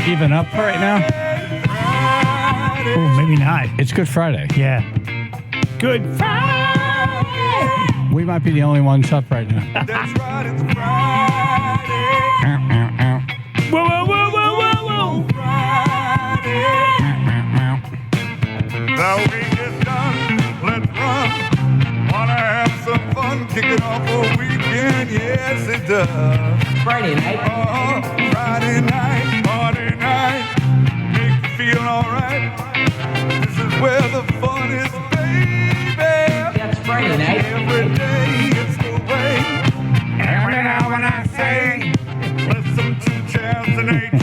even up right now? Oh, maybe not. It's Good Friday. Yeah. Good Friday. We might be the only ones up right now. That's right, it's Friday. Ow, ow, ow. Whoa, whoa, whoa, whoa, whoa, whoa. Friday. Ow, ow, The week is done, let's run. Wanna have some fun, kick it off a weekend, yes it does. Friday night. Friday night, party night, make you feel alright. This is where the fun is, baby. That's Friday night. Every day it's the way. Every now when I say, listen to Chaz and AJ.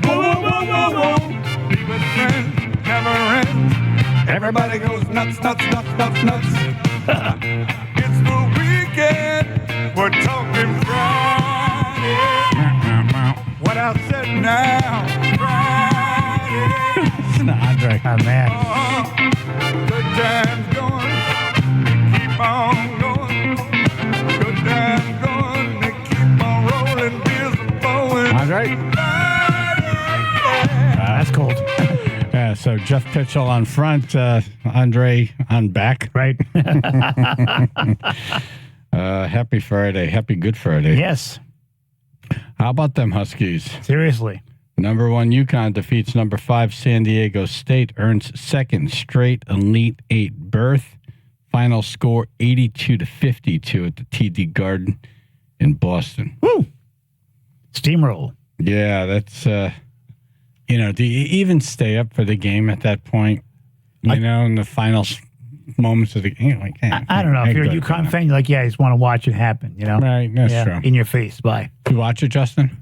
Whoa, whoa, whoa, whoa, whoa. Be with friends, never ends. Everybody goes nuts, nuts, nuts, nuts, nuts. It's the weekend. We're talking Friday. What I said now, Friday. Listen to Andre. Oh, man. Good times going, they keep on going. Good times going, they keep on rolling. Beers are flowing. Andre? That's cold. Yeah, so Jeff Pitchell on front, Andre on back. Right. Happy Friday. Happy Good Friday. Yes. How about them Huskies? Seriously. Number 1 UConn defeats number 5 San Diego State, earns second straight Elite 8 berth. Final score 82-52 at the TD Garden in Boston. Woo! Steamroll. Yeah, that's do you even stay up for the game at that point? In the final moments of the game, like, hey, I don't know. If you're a UConn fan, you're like, yeah, I just want to watch it happen. Right? That's true. In your face. Bye. You watch it, Justin?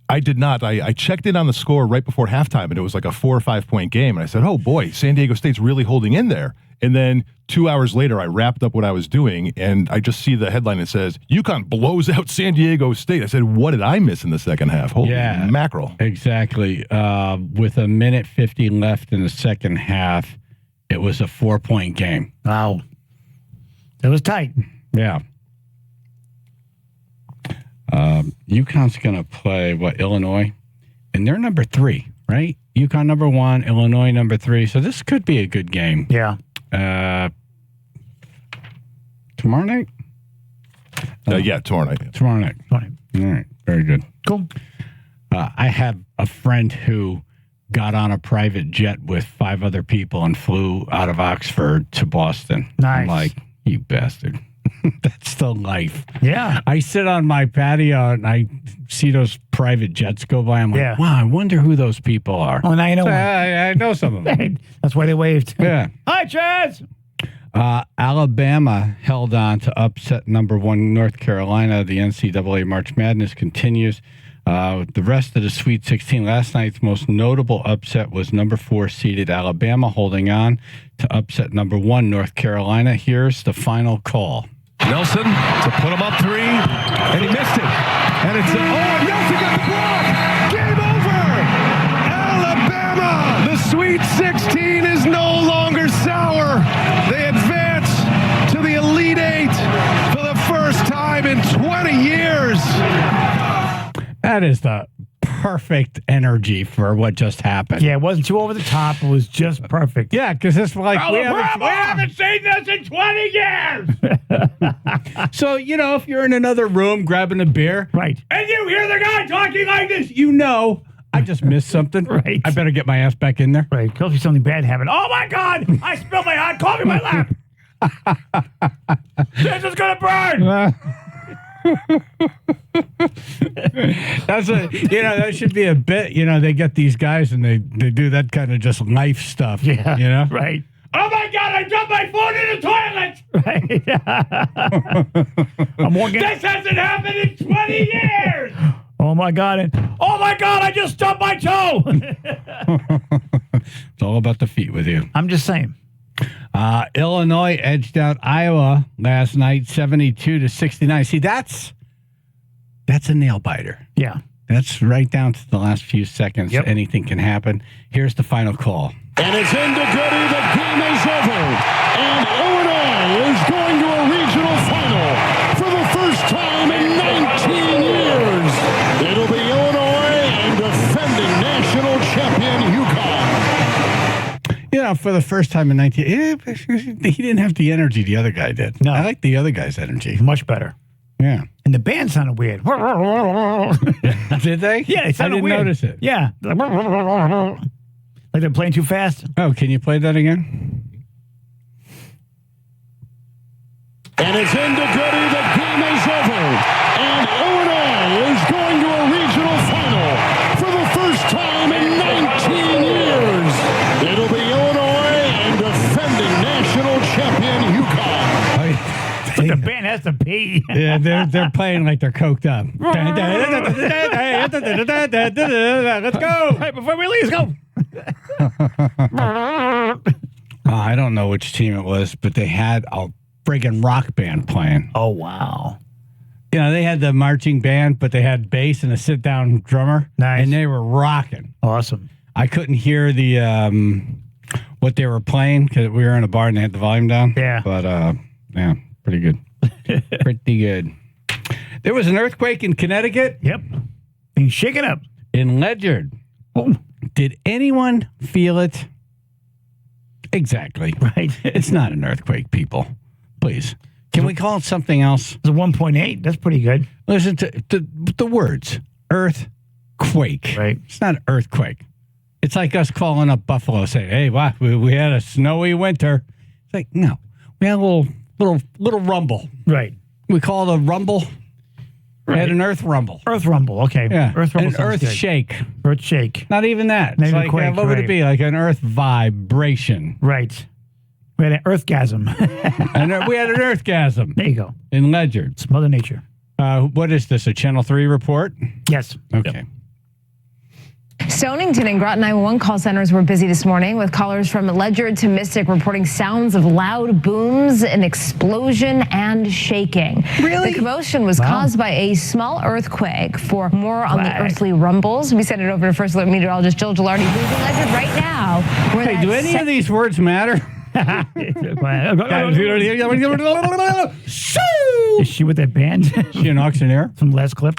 I did not. I checked in on the score right before halftime, and it was like a 4 or 5 point game. And I said, oh, boy, San Diego State's really holding in there. And then 2 hours later, I wrapped up what I was doing, and I just see the headline that says, UConn blows out San Diego State. I said, what did I miss in the second half? Holy mackerel. Exactly. With a minute 50 left in the second half, it was a 4-point game. Wow. It was tight. Yeah. UConn's going to play, Illinois? And they're number 3, right? UConn number 1, Illinois number 3. So this could be a good game. Yeah. Tomorrow night? Yeah, tomorrow night. Tomorrow night. All right. Very good. Cool. I have a friend who got on a private jet with 5 other people and flew out of Oxford to Boston. Nice. I'm like, you bastard. That's the life. Yeah. I sit on my patio and I see those private jets go by. I'm like, wow, I wonder who those people are. Oh, now you know. I know some of them. That's why they waved. Yeah. Hi, Chaz. Alabama held on to upset number 1 North Carolina. The NCAA March Madness continues. The rest of the Sweet 16, last night's most notable upset was number 4 seeded Alabama holding on to upset number 1 North Carolina. Here's the final call. Nelson to put him up 3, and he missed it. And it's Nelson got the block. Game over. Alabama, the Sweet 16 is no longer sour. They advance to the Elite 8 for the first time in 20 years. That is the perfect energy for what just happened. Yeah, it wasn't too over the top. It was just perfect. Yeah, because it's like we haven't seen this in 20 years. So, if you're in another room grabbing a beer, right, and you hear the guy talking like this, I just missed something. Right. I better get my ass back in there. Right. Could be something bad happened. Oh, my God. I spilled my hot coffee in my lap. This is going to burn. That should be a bit. They get these guys and they do that kind of just life stuff. Yeah. Right. Oh my God! I dumped my phone in the toilet. Right. This hasn't happened in 20 years. Oh my God! I just stubbed my toe. It's all about the feet with you. I'm just saying. Illinois edged out Iowa last night, 72-69. See, that's a nail biter. Yeah. That's right down to the last few seconds. Yep. Anything can happen. Here's the final call. And it's into Goody. The game is over. And Illinois is going to a regional final for the first time in 19 years. It'll be Illinois and defending for the first time in 19... He didn't have the energy the other guy did. No. I like the other guy's energy. Much better. Yeah. And the band sounded weird. Did they? Yeah, it sounded I didn't weird. notice it. Yeah. Like they're playing too fast. Oh, can you play that again? And it's into Goody. The game is over. And Illinois is going to a regional final for the first time in 19 years. It'll be Illinois and defending national champion UConn. The band has to pee. Yeah, they're playing like they're coked up. Let's go. Right before we leave, let's go. I don't know which team it was, but they had a friggin' rock band playing. Oh, wow. You know, they had the marching band, but they had bass and a sit-down drummer. Nice. And they were rocking. Awesome. I couldn't hear the what they were playing because we were in a bar and they had the volume down. Yeah. But, yeah, pretty good. Pretty good. There was an earthquake in Connecticut. Yep. And shake it up. In Ledyard. Oh. Did anyone feel it? Exactly. Right. It's not an earthquake, people. Please. Can we call it something else? It's a 1.8. That's pretty good. Listen to the words. Earthquake. Right. It's not an earthquake. It's like us calling up Buffalo saying, hey, wow, we had a snowy winter. It's like, no. We had a little rumble. Right. We call it a rumble. We had Right. an earth rumble. Earth rumble. Okay. Yeah. Earth rumble. An sounds earth good. shake. Earth shake. Not even that. Not It's even like, quake, what would right. it be? Like an earth vibration. Right. We had an earthgasm. And we had an earthgasm There you go. in Ledyard. It's Mother Nature. What is this, a Channel 3 report? Yes. Okay. Stonington and Groton 911 call centers were busy this morning with callers from Ledyard to Mystic reporting sounds of loud booms, an explosion, and shaking. Really? The commotion was caused by a small earthquake. For more on the earthly rumbles, we send it over to First Alert meteorologist Jill Gilardi, who's in Ledyard right now. Hey, do any of these words matter? Is she with that band? She an auctioneer? From the last clip?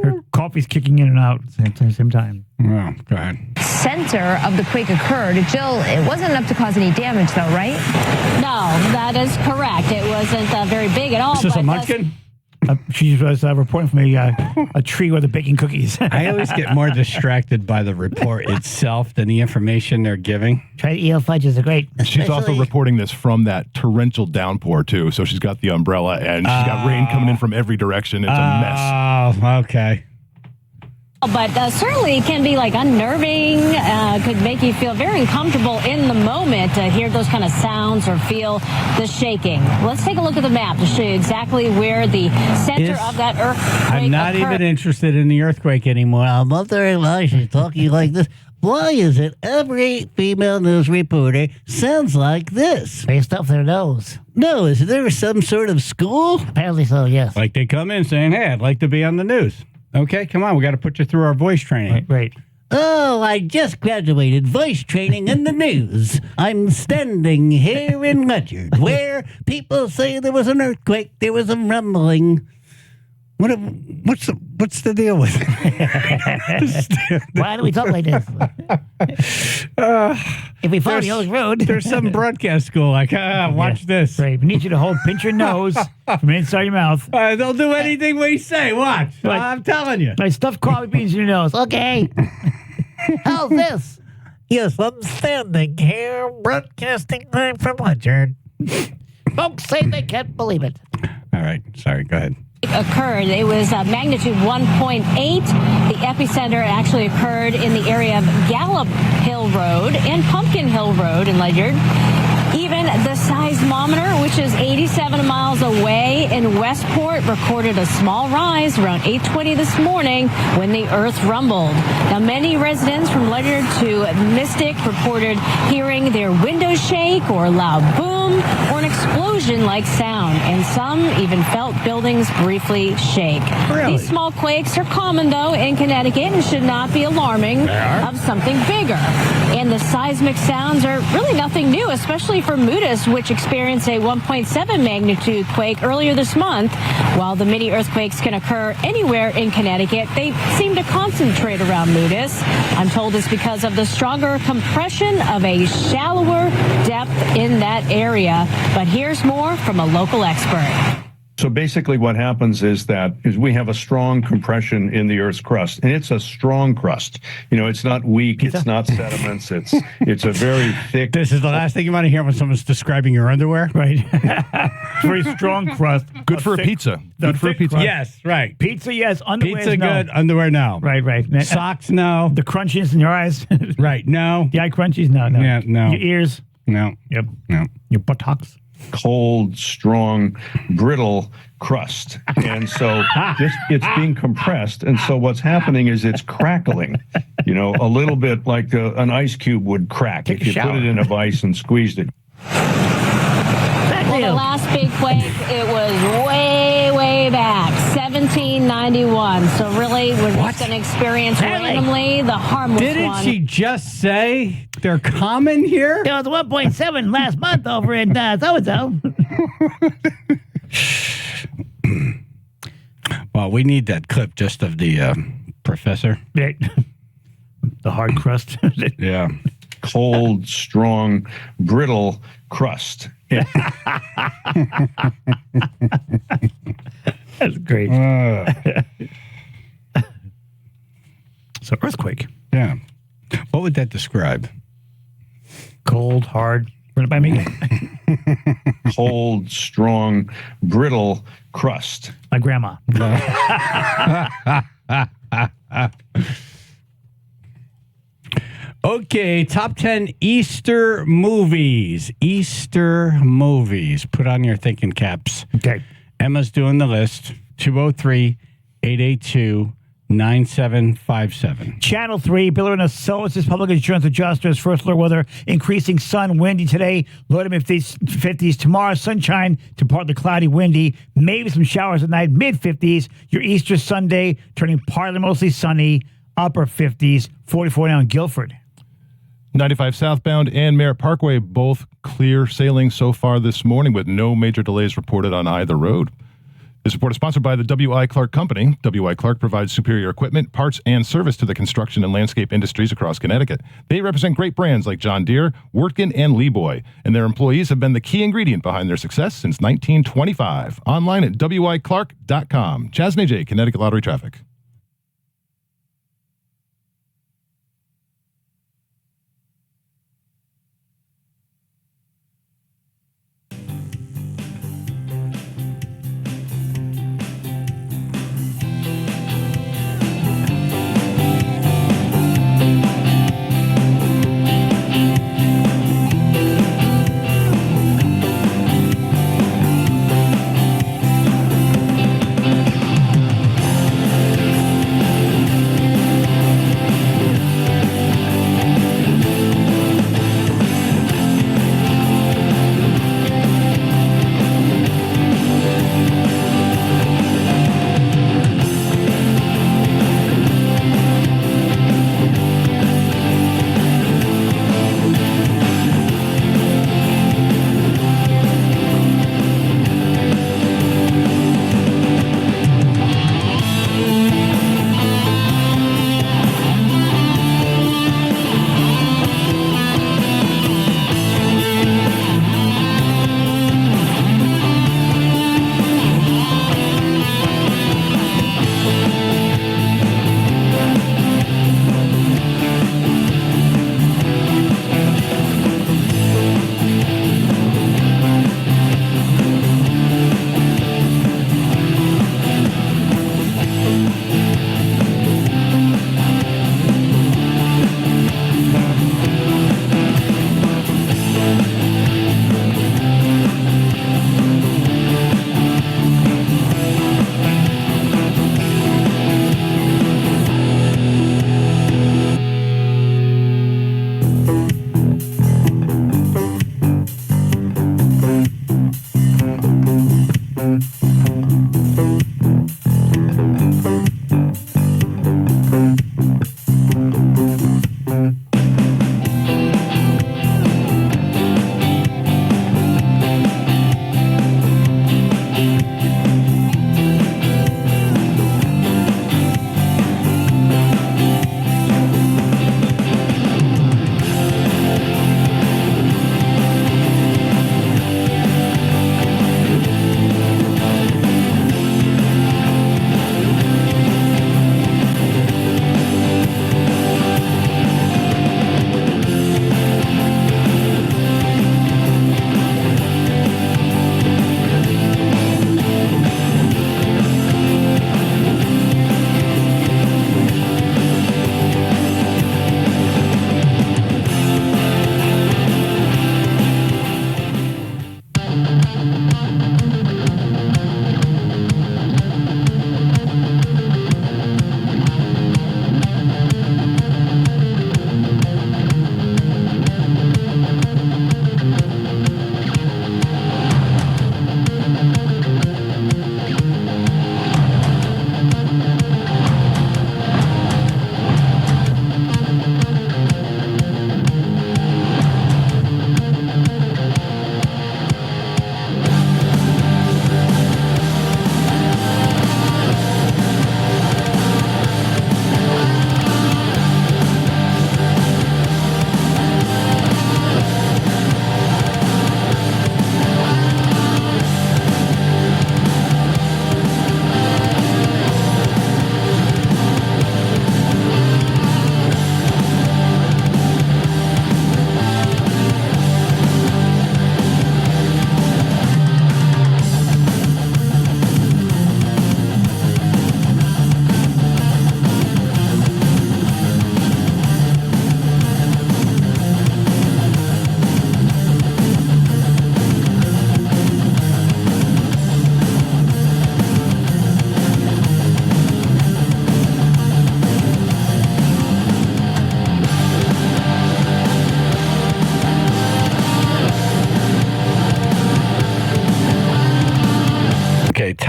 Her coffee's kicking in and out at the same time. Oh, go ahead. Center of the quake occurred. Jill, it wasn't enough to cause any damage, though, right? No, that is correct. It wasn't very big at all. Is this a but munchkin? She was reporting from a tree where they're baking cookies. I always get more distracted by the report itself than the information they're giving. Try EL fudges are great. She's also reporting this from that torrential downpour, too. So she's got the umbrella, and she's got rain coming in from every direction. It's a mess. Oh, okay. But certainly can be like unnerving, could make you feel very uncomfortable in the moment to hear those kind of sounds or feel the shaking. Let's take a look at the map to show you exactly where the center of that earthquake I'm not occurred. even interested in the earthquake anymore. I'm up there in line. She's talking like this. Why is it every female news reporter sounds like this? They stuff their nose. No, is there some sort of school? Apparently so, yes. Like they come in saying, hey, I'd like to be on the news. Okay, come on. We got to put you through our voice training. Right. Oh, I just graduated voice training in the news. I'm standing here in Ledyard, where people say there was an earthquake, there was a rumbling. What's the deal with it? Why do we talk like this? If we follow the old road. There's some broadcast school like, watch this. Right. We need you to pinch your nose from inside your mouth. They'll do anything we say. Watch. Right. I'm telling you. Like stuffed coffee beans in your nose. Okay. How's this? Yes, I'm standing here broadcasting live from Ledyard. Folks say they can't believe it. All right. Sorry. Go ahead. Occurred. It was magnitude 1.8. The epicenter actually occurred in the area of Gallup Hill Road and Pumpkin Hill Road in Ledyard. Even the seismometer, which is 87 miles away in Westport, recorded a small rise around 8:20 this morning when the earth rumbled. Now, many residents from Ledyard to Mystic reported hearing their windows shake or a loud boom or an explosion-like sound, and some even felt buildings briefly shake. Really? These small quakes are common, though, in Connecticut and should not be alarming of something bigger. And the seismic sounds are really nothing new, especially for Bermudas, which experienced a 1.7 magnitude quake earlier this month. While the mini earthquakes can occur anywhere in Connecticut, they seem to concentrate around Ludus. I'm told it's because of the stronger compression of a shallower depth in that area. But here's more from a local expert. So basically what happens is we have a strong compression in the Earth's crust, and it's a strong crust. You know, it's not weak, it's not sediments, it's a very thick. This is the last thing you want to hear when someone's describing your underwear. Right. Very strong crust. Good for a pizza. Good for a pizza. Yes, right. Pizza, yes. Underwear, Pizza, no. good. Underwear, no. Right, right. Socks, no. The crunchies in your eyes. Right, no. The eye crunchies, no. Yeah, no. Your ears. No. Yep. No. Your buttocks. Cold, strong, brittle crust. And so it's being compressed. And so what's happening is it's crackling, you know, a little bit like an ice cube would crack if you put it in a vice and squeezed it. Well, the last big quake, it was way, way back, 1791. So really, we're just going to experience randomly the harmless one. Didn't she just say they're common here? There was 1.7 last month over in so-and-so. Well, we need that clip just of the professor. Right. The hard crust. Yeah. Cold, strong, brittle crust. That's great. So earthquake. Yeah. What would that describe? Cold, hard. Run it by me. Cold, strong, brittle crust. My grandma. Okay, top 10 Easter movies. Easter movies. Put on your thinking caps. Okay. Emma's doing the list. 203-882-9757. Channel 3, Bill and Associates Public Insurance Adjusters. First alert weather, increasing sun, windy today. Low to mid-50s. Tomorrow, sunshine to partly cloudy, windy. Maybe some showers at night, mid-50s. Your Easter Sunday, turning partly mostly sunny, upper 50s. 44 now in Guilford. 95 southbound and Merritt Parkway, both clear sailing so far this morning with no major delays reported on either road. This report is sponsored by the W.I. Clark Company. W.I. Clark provides superior equipment, parts, and service to the construction and landscape industries across Connecticut. They represent great brands like John Deere, Wirtgen, and Leeboy, and their employees have been the key ingredient behind their success since 1925. Online at wiclark.com. Chaz and AJ, Connecticut Lottery Traffic.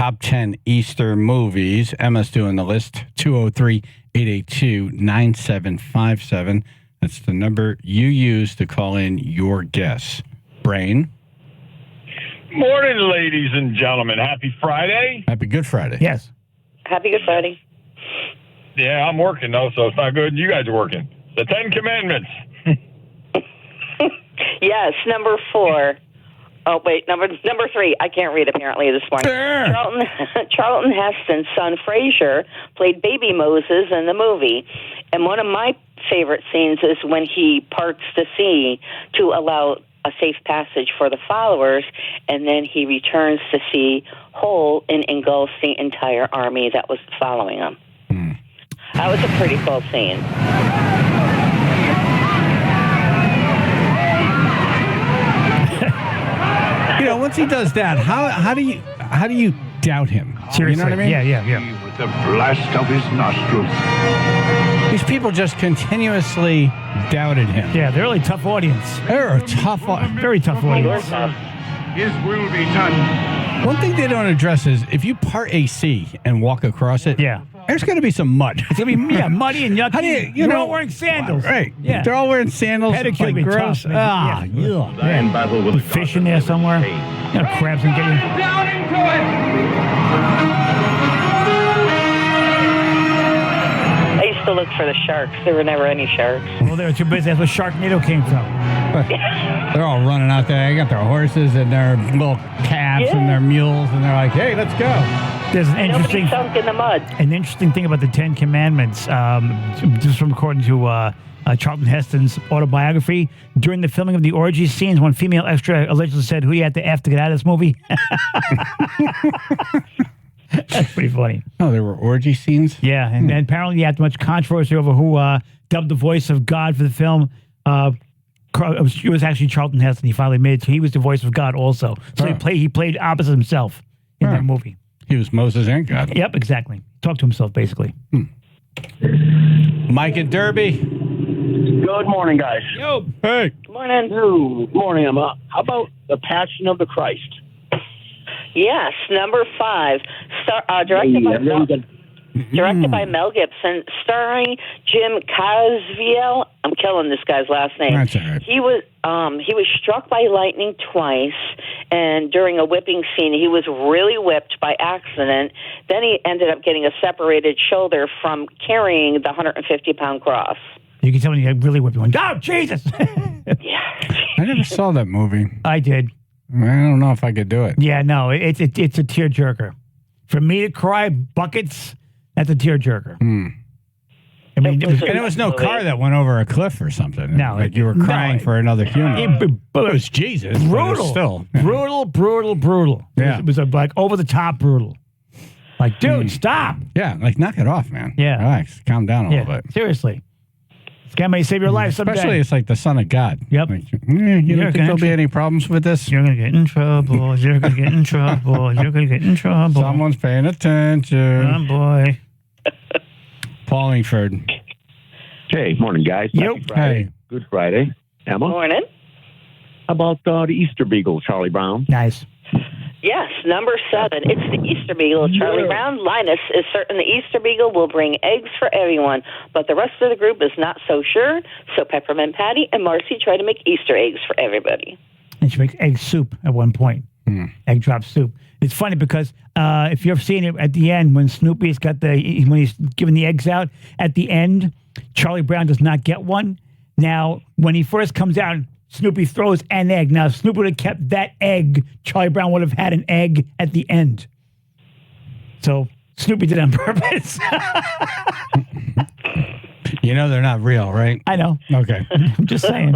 top 10 Easter movies. Emma's doing the list. 203-882-9757. That's the number you use to call in your guess. Brain. Morning, ladies and gentlemen. Happy Friday. Happy Good Friday. Yes. Happy Good Friday. Yeah, I'm working, though, so it's not good. You guys are working. The 10 Commandments. Yes, number 4. Oh, wait, number 3. I can't read, apparently, this morning. Charlton Heston's son, Frazier, played Baby Moses in the movie. And one of my favorite scenes is when he parts the sea to allow a safe passage for the followers, and then he returns the sea whole and engulfs the entire army that was following him. That was a pretty cool scene. Once he does that, how do you doubt him? Seriously. You know what I mean? Yeah. With the blast of his nostrils. These people just continuously doubted him. Yeah, they're really tough audience. They're a tough, Very tough audience. His will be done. One thing they don't address is if you part a sea and walk across it, there's going to be some mud. It's going to be muddy and yucky. How do you They're all wearing sandals. Right. Yeah. They're all wearing sandals. Pedicure Like be gross. tough. Battle with Fish in there somewhere. Crabs and getting. down into it. I used to look for the sharks. There were never any sharks. Well, they were too busy. That's where Sharknado came from. They're all running out there. They got their horses and their little calves and their mules, and they're like, "Hey, let's go." There's an interesting, Nobody sunk in the mud. an interesting thing about the 10 Commandments. Just from according to Charlton Heston's autobiography, during the filming of the orgy scenes, one female extra allegedly said, "Who do you have to F to get out of this movie?" That's pretty funny. Oh, there were orgy scenes? Yeah, and apparently after much controversy over who dubbed the voice of God for the film, it was actually Charlton Heston. He finally made it. So he was the voice of God also. So he played opposite himself in that movie. He was Moses and God. Yep, exactly. Talked to himself, basically. Mike and Derby. Good morning, guys. Yo. Hey. Good morning. Good morning, Emma. How about The Passion of the Christ? Yes, number 5. Directed by Mel Gibson, starring Jim Caviezel. I'm killing this guy's last name. That's all right. He was struck by lightning twice, and during a whipping scene, he was really whipped by accident. Then he ended up getting a separated shoulder from carrying the 150-pound cross. You can tell when you really whip one. Oh, Jesus! I never saw that movie. I did. I don't know if I could do it. Yeah, no, it's a tearjerker. For me to cry buckets, that's a tearjerker. I mean, There was no car that went over a cliff or something. No, like you were crying for another human. It was Jesus. but it was brutal, still. brutal. Yeah. It was like over the top brutal. Like, dude, stop. Yeah, like knock it off, man. Yeah. Relax. Calm down a little bit. Seriously. This guy may save your life someday. Especially it's like the Son of God. Yep. Like, you don't think there'll be any problems with this? You're going to get in trouble. You're going to get in trouble. You're going to get in trouble. Someone's paying attention. Oh, boy. Paulingford. Hey, morning, guys. Yep. Happy Friday. Hey. Good Friday. Emma? Morning. How about the Easter Beagle, Charlie Brown? Nice. Yes, number 7. It's the Easter Beagle. Charlie Brown. Linus is certain the Easter Beagle will bring eggs for everyone, but the rest of the group is not so sure. So Peppermint Patty and Marcy try to make Easter eggs for everybody. And she makes egg soup at one point. Egg drop soup. It's funny because if you've seen it at the end when Snoopy's got when he's giving the eggs out, at the end, Charlie Brown does not get one. Now, when he first comes out, Snoopy throws an egg. Now, if Snoopy would have kept that egg, Charlie Brown would have had an egg at the end. So, Snoopy did it on purpose. You know they're not real, right? I know. Okay. I'm just saying.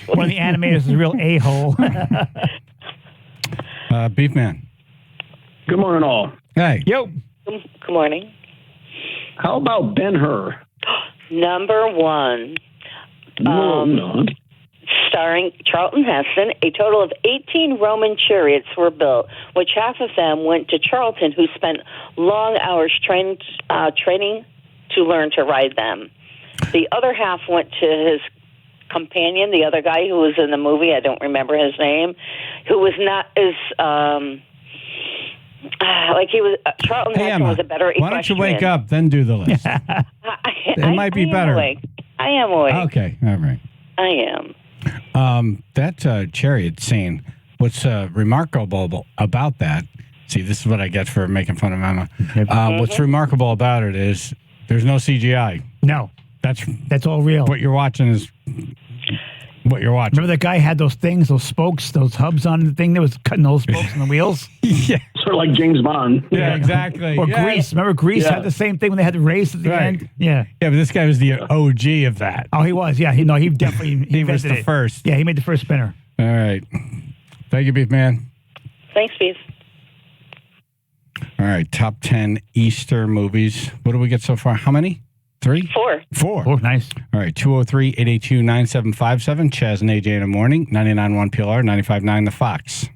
One of the animators is a real a-hole. Beef Man. Good morning, all. Hey. Yo. Good morning. How about Ben-Hur? Number 1. No. Starring Charlton Heston, a total of 18 Roman chariots were built, which half of them went to Charlton, who spent long hours training to learn to ride them. The other half went to his companion, the other guy who was in the movie, I don't remember his name, who was not as Like he was, Charlton Hey, Heston Emma, was a better why don't you wake equestrian. up, then do the list? It might be I am better. awake. I am awake. Okay, all right. I am. That chariot scene, what's remarkable about that, see, this is what I get for making fun of Emma. What's remarkable about it is there's no CGI. No. That's all real. What you're watching is what you're watching. Remember that guy had those things, those spokes, those hubs on the thing that was cutting those spokes on the wheels? Yeah. Sort of like James Bond. Yeah, exactly. Or Yeah. Grease. Remember Grease had the same thing when they had the race at the end? Yeah. Yeah, but this guy was the OG of that. Oh, he was. Yeah. He definitely He was invented the it. first. Yeah, he made the first spinner. All right. Thank you, Beef Man. Thanks, Beef. All right, top 10 Easter movies. What do we get so far? How many? 3? 4. Oh, nice. All right, 203-882-9757. Chaz and AJ in the morning. 99.1 PLR, 95.9 The Fox.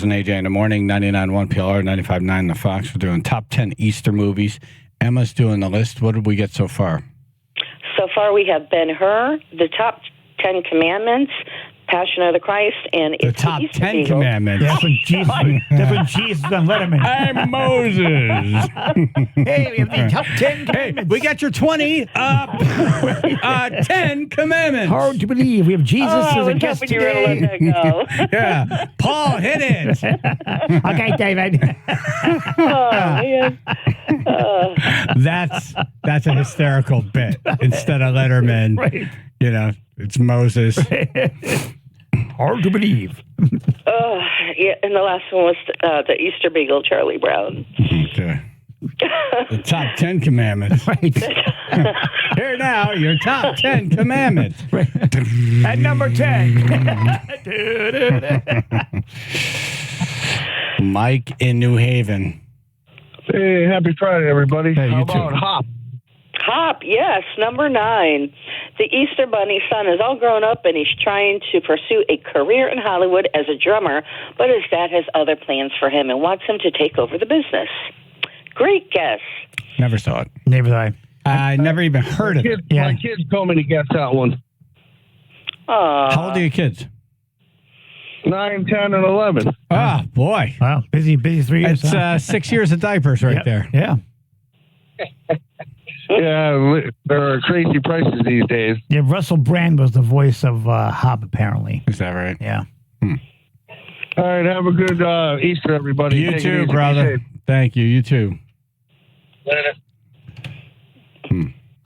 and AJ in the morning, 99.1 PLR, 95.9 The Fox. We're doing top 10 Easter movies. Emma's doing the list. What did we get so far? So far, we have Ben-Hur, the top 10 commandments, Passion of the Christ, and The top 10 commandments. That's when Jesus on Letterman. I'm Moses. Hey, we have the top 10 commandments. Hey, we got your 20 10 commandments. Hard to believe. We have Jesus as a was guest hoping you were going to today. let that go. Yeah. Paul, hit it. Okay, David. Man. That's a hysterical bit. Instead of Letterman, Right. you know, it's Moses. Hard to believe. Yeah, and the last one was the Easter Beagle, Charlie Brown. Okay. The top 10 commandments. Right. Here now, your top 10 commandments. Right. At number 10. Mike in New Haven. Hey, happy Friday, everybody. Hey, How you about too. Hop? Hop, yes, number 9. The Easter Bunny's son is all grown up and he's trying to pursue a career in Hollywood as a drummer, but his dad has other plans for him and wants him to take over the business. Great guess. Never saw it. Neither did I. I never even heard of it. Yeah. My kids told me to guess that one. How old are your kids? 9, 10, and 11. Oh, boy. Wow. Busy 3 years. It's 6 years of diapers right Yep. there. Yeah. Yeah, there are crazy prices these days. Yeah, Russell Brand was the voice of Hop, apparently. Is that right? Yeah. All right, have a good Easter, everybody. You Take it too, easy, be brother. safe. Thank you. You too. Later.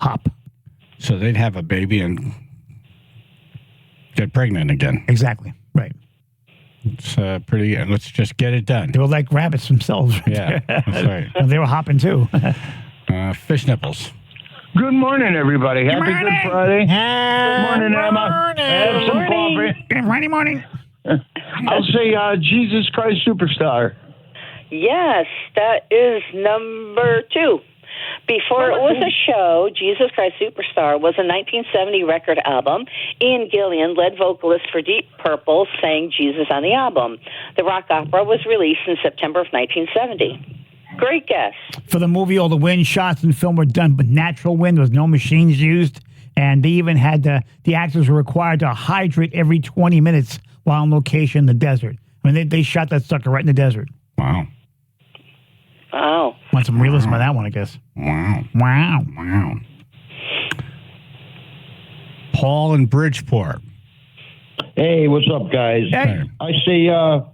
Hop. So they'd have a baby and get pregnant again. Exactly. Right. It's pretty. Let's just get it done. They were like rabbits themselves. Right Yeah, there. that's right. And they were hopping too. Fish nipples. Good morning, everybody. Happy Good Friday. Good morning, Emma. Have some coffee. Friday morning. I'll say Jesus Christ Superstar. Yes, that is number 2. Before it was a show, Jesus Christ Superstar was a 1970 record album. Ian Gillan, lead vocalist for Deep Purple, sang Jesus on the album. The rock opera was released in September of 1970. Great guess. For the movie, all the wind shots in film were done with natural wind. There was no machines used. And they even had the actors were required to hydrate every 20 minutes while on location in the desert. I mean, they shot that sucker right in the desert. Wow. Oh. Want some realism on that one, I guess. Wow. Wow. Wow. Paul in Bridgeport. Hey, what's up, guys? Hey. I say,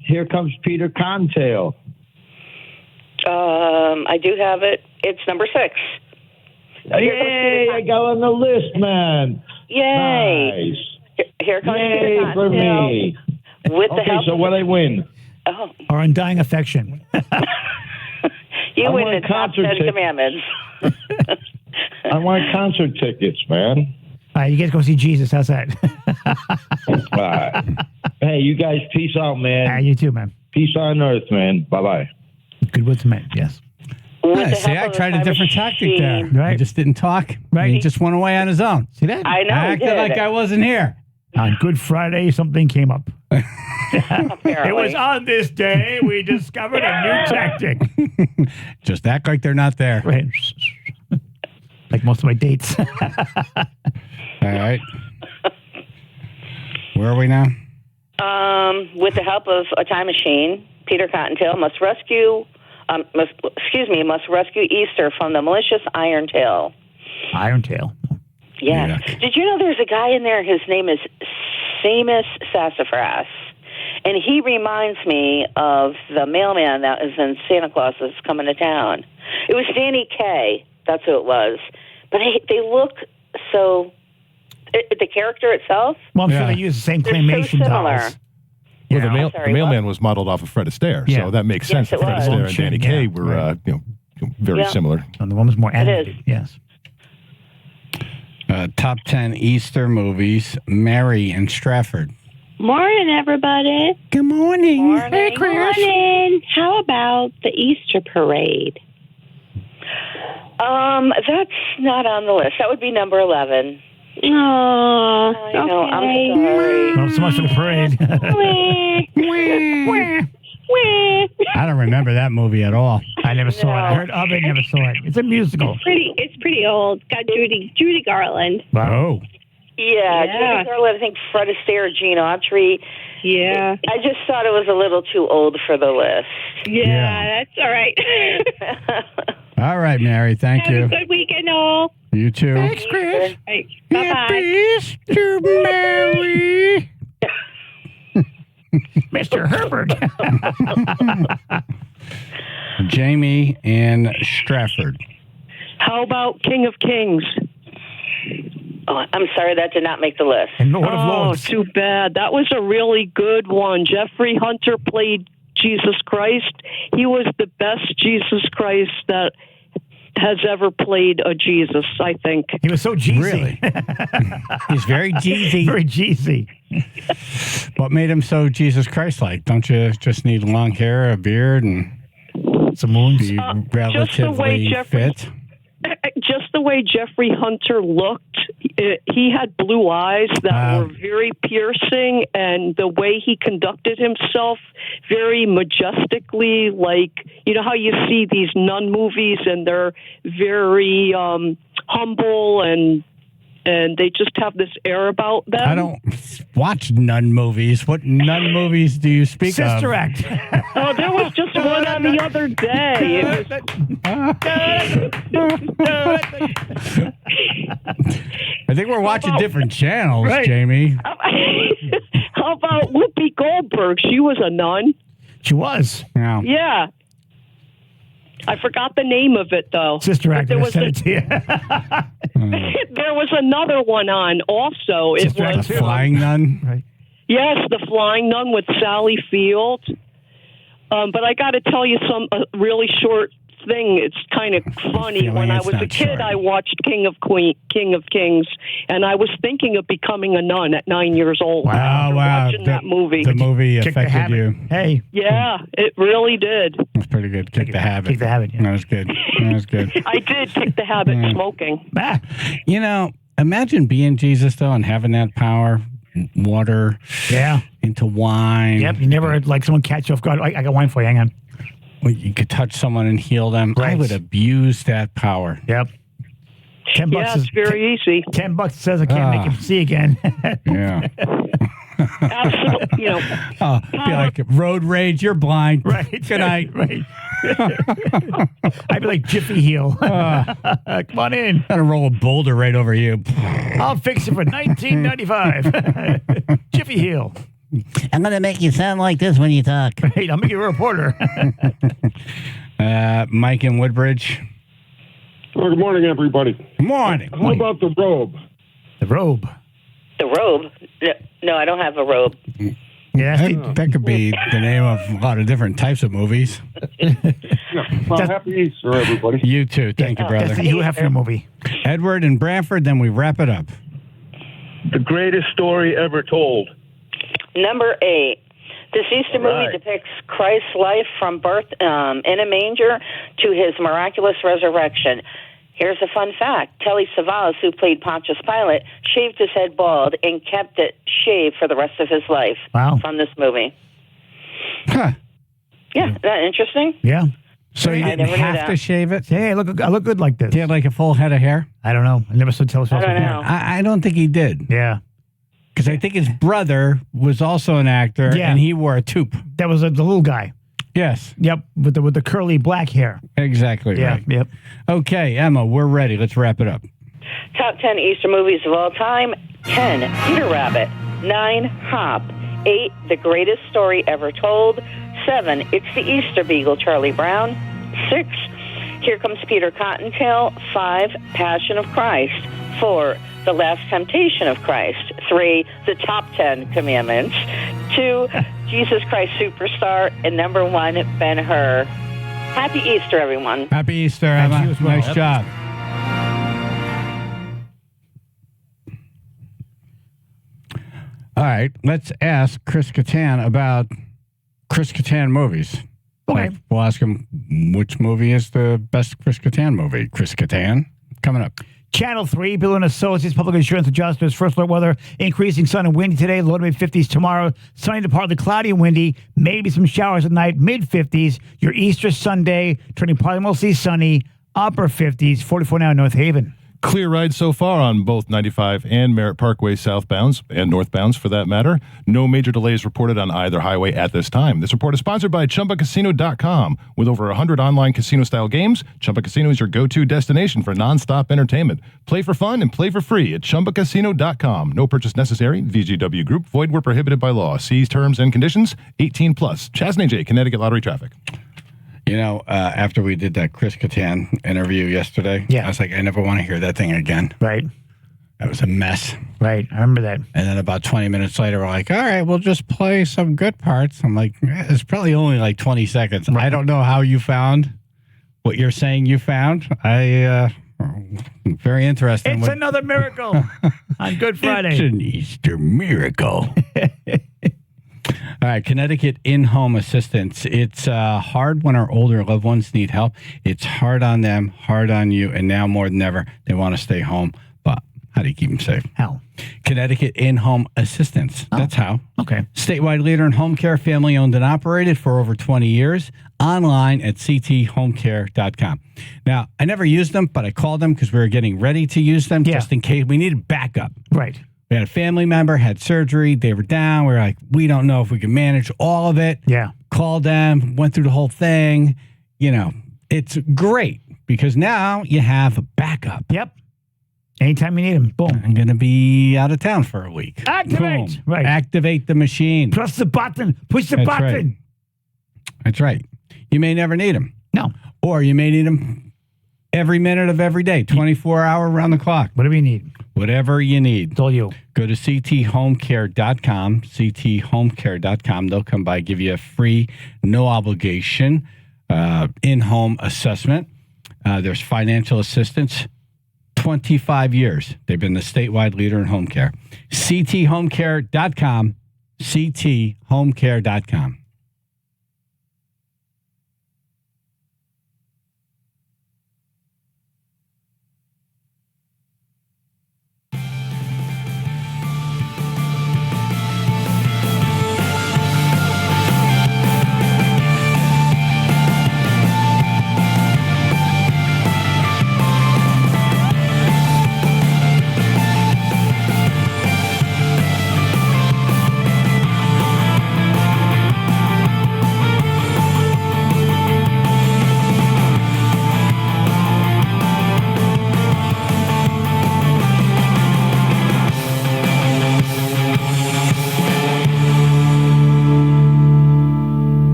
here comes Peter Contail. I do have it. It's number 6. Yay, I got on the list, man. Yay. Nice. Here comes Yay Peter for Costello. me. With the Okay, help so of what I win? Oh, Our undying affection. you I win want the top concert 10 tickets. commandments. I want concert tickets, man. All right, you guys go see Jesus. How's that? All right. Hey, you guys, peace out, man. You too, man. Peace on earth, man. Bye-bye. Good with the men, yes. Yeah, see, I tried a different tactic there. Right. I just didn't talk. Right. He just went away on his own. See that? I know. I he acted did. like I wasn't here. On Good Friday, something came up. Apparently. It was on this day we discovered a new tactic. Just act like they're not there. Right. Like most of my dates. All right. Where are we now? With the help of a time machine, Peter Cottontail must rescue Easter from the malicious Irontail. Irontail. Yes. Yuck. Did you know there's a guy in there? His name is Seamus Sassafras. And he reminds me of the mailman that was in Santa Claus is Coming to Town. It was Danny Kaye. That's who it was. But they look so... the character itself? Well, I'm Yeah. sure they use the same They're so claymation similar. dolls. Well, Yeah. Sorry, mailman was modeled off of Fred Astaire, Yeah. so that makes Yes, sense. it that Fred was. Astaire and Danny Yeah, Kaye were right. very Yeah. similar. And the one was more is. animated. Yes. Top 10 Easter movies. Mary in Stratford. Morning, everybody. Good morning. Morning. Morning. How about the Easter parade? That's not on the list. That would be number 11. Oh, I know. I'm sorry. Well, so much for the parade. I don't remember that movie at all. I never saw it. I heard of it, never saw it. It's a musical. It's pretty old. It's got Judy Garland. Wow. Yeah, Judy Garland, I think Fred Astaire, Gene Autry. Yeah. I just thought it was a little too old for the list. Yeah, that's all right. All right, Mary. Thank you. Have a good weekend, all. You too. Thanks, Chris. Right. Bye-bye. Mr. Mary. Mr. Herbert. Jamie in Stratford. How about King of Kings? Oh, I'm sorry, that did not make the list. And Lord of Oh, Lords. too bad. That was a really good one. Jeffrey Hunter played Jesus Christ. He was the best Jesus Christ that has ever played a Jesus, I think. He was so Jeezy. Really? He's very Jeezy. Very Jeezy. What made him so Jesus Christ-like? Don't you just need long hair, a beard, and some wounds? Be Just the way relatively fit? Just the way Jeffrey Hunter looked, he had blue eyes that were very piercing, and the way he conducted himself, very majestically, like, you know how you see these nun movies and they're very humble and they just have this air about them. I don't watch nun movies. What nun movies do you speak of? Sister Act. Oh, there was just one on the other day. It I think we're watching different channels, Right. Jamie. How about Whoopi Goldberg? She was a nun. She was. Yeah. Yeah. I forgot the name of it, though. Sister Act. There I was, said it to you. there was another one on also. It The was Flying Nun? Right. Yes, The Flying Nun with Sally Field. But I got to tell you a really short thing. It's kind of funny. Feeling When I it's was a not kid, short. I watched King of Kings, and I was thinking of becoming a nun at 9 years old. Wow, wow. Watching that movie. The movie Kick the affected habit. you. Hey. Yeah, it really did. That's pretty good. Kick the habit. Kick the habit, yeah. That was good. That was good. I did kick the habit smoking. Ah. You know, imagine being Jesus, though, and having that power. Water Yeah. into wine. Yep. You never had, like, someone catch you off guard. I got wine for you. Hang on. Well, you could touch someone and heal them. I Right. would abuse that power. Yep. $10 Yeah, it's very easy. $10 says I can't make him see again. Yeah. Absolutely. You know, Oh, be like road rage. You're blind. Right. Good night. Right. I'd be like Jiffy Heel. Come on in. Gotta roll a boulder right over you. I'll fix it for $19.95. Jiffy Heel. I'm going to make you sound like this when you talk. Right. I'll make you a reporter. Mike in Woodbridge. Well, good morning, everybody. Good morning. How about the robe? The robe. The robe? No, I don't have a robe. Yeah, That could be the name of a lot of different types of movies. Well, happy Easter, everybody. You too. Thank you, brother. that's the Hugh Hefner movie. Edward in Branford, then we wrap it up. The greatest story ever told. Number 8. This Easter movie depicts Christ's life from birth in a manger to his miraculous resurrection. Here's a fun fact. Telly Savalas, who played Pontius Pilate, shaved his head bald and kept it shaved for the rest of his life from this movie. Huh. Yeah, isn't that interesting? Yeah. So you I didn't never knew have that. to shave it? Hey, I look good like this. He had like a full head of hair? I don't know. I never saw Telly Savalas. I don't know. I don't think he did. Yeah. Because I think his brother was also an actor, Yeah. and he wore a toque. That was the little guy. Yes, Yep. With the curly black hair. exactly Yeah. right. Yep. Okay, Emma, we're ready. Let's wrap it up. Top 10 Easter movies of all time. 10, Peter Rabbit. 9, Hop. 8, The Greatest Story Ever Told. 7, It's the Easter Beagle, Charlie Brown. 6, Here Comes Peter Cottontail. 5, Passion of Christ. 4, The Last Temptation of Christ. 3, The Top 10 Commandments. 2, Jesus Christ Superstar. And number 1, Ben-Hur. Happy Easter, everyone. Happy Easter, Thank Emma. you as well. Nice Yep. job. All right, let's ask Chris Katan about Chris Katan movies. Okay. We'll ask him which movie is the best Chris Katan movie. Chris Katan, coming up. Channel 3, Bill and Associates, Public Insurance Adjusters. First alert weather, increasing sun and windy today, low to mid-50s tomorrow. Sunny to partly cloudy and windy, maybe some showers at night, mid-50s. Your Easter Sunday, turning partly mostly sunny, upper 50s, 44 now in North Haven. Clear ride so far on both 95 and Merritt Parkway southbounds and northbounds for that matter. No major delays reported on either highway at this time. This report is sponsored by ChumbaCasino.com. With over 100 online casino-style games, Chumba Casino is your go-to destination for nonstop entertainment. Play for fun and play for free at ChumbaCasino.com. No purchase necessary. VGW Group. Void where prohibited by law. See terms and conditions. 18+. Chaz and AJ, Connecticut Lottery Traffic. You know, after we did that Chris Katan interview yesterday, I was like, I never want to hear that thing again. Right. That was a mess. Right. I remember that. And then about 20 minutes later, we're like, all right, we'll just play some good parts. I'm like, it's probably only like 20 seconds. Right. I don't know how you found what you're saying you found. Very interesting. It's another miracle on Good Friday. It's an Easter miracle. All right, Connecticut in-home assistance. It's hard when our older loved ones need help. It's hard on them, hard on you, and now more than ever, they want to stay home. But how do you keep them safe? How? Connecticut in-home assistance. Oh, that's how. Okay. Statewide leader in home care, family-owned and operated for over 20 years. Online at cthomecare.com. Now, I never used them, but I called them because we were getting ready to use them just in case. We needed backup. Right. We had a family member, had surgery. They were down. We were like, we don't know if we can manage all of it. Yeah. Called them, went through the whole thing. You know, it's great because now you have a backup. Yep. Anytime you need them. Boom. I'm going to be out of town for a week. Activate. Boom. Right. Activate the machine. Press the button. Push the That's button. Right. That's right. You may never need them. No. Or you may need them every minute of every day, 24-hour around the clock. Whatever you need. Whatever you need. It's all you. Go to cthomecare.com, cthomecare.com. They'll come by, give you a free, no obligation in-home assessment. There's financial assistance. 25 years. They've been the statewide leader in home care. cthomecare.com, cthomecare.com.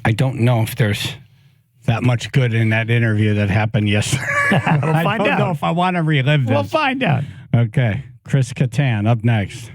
I don't know if there's that much good in that interview that happened yesterday. I don't know if I want to relive this. We'll find out. Okay. Chris Katan up next.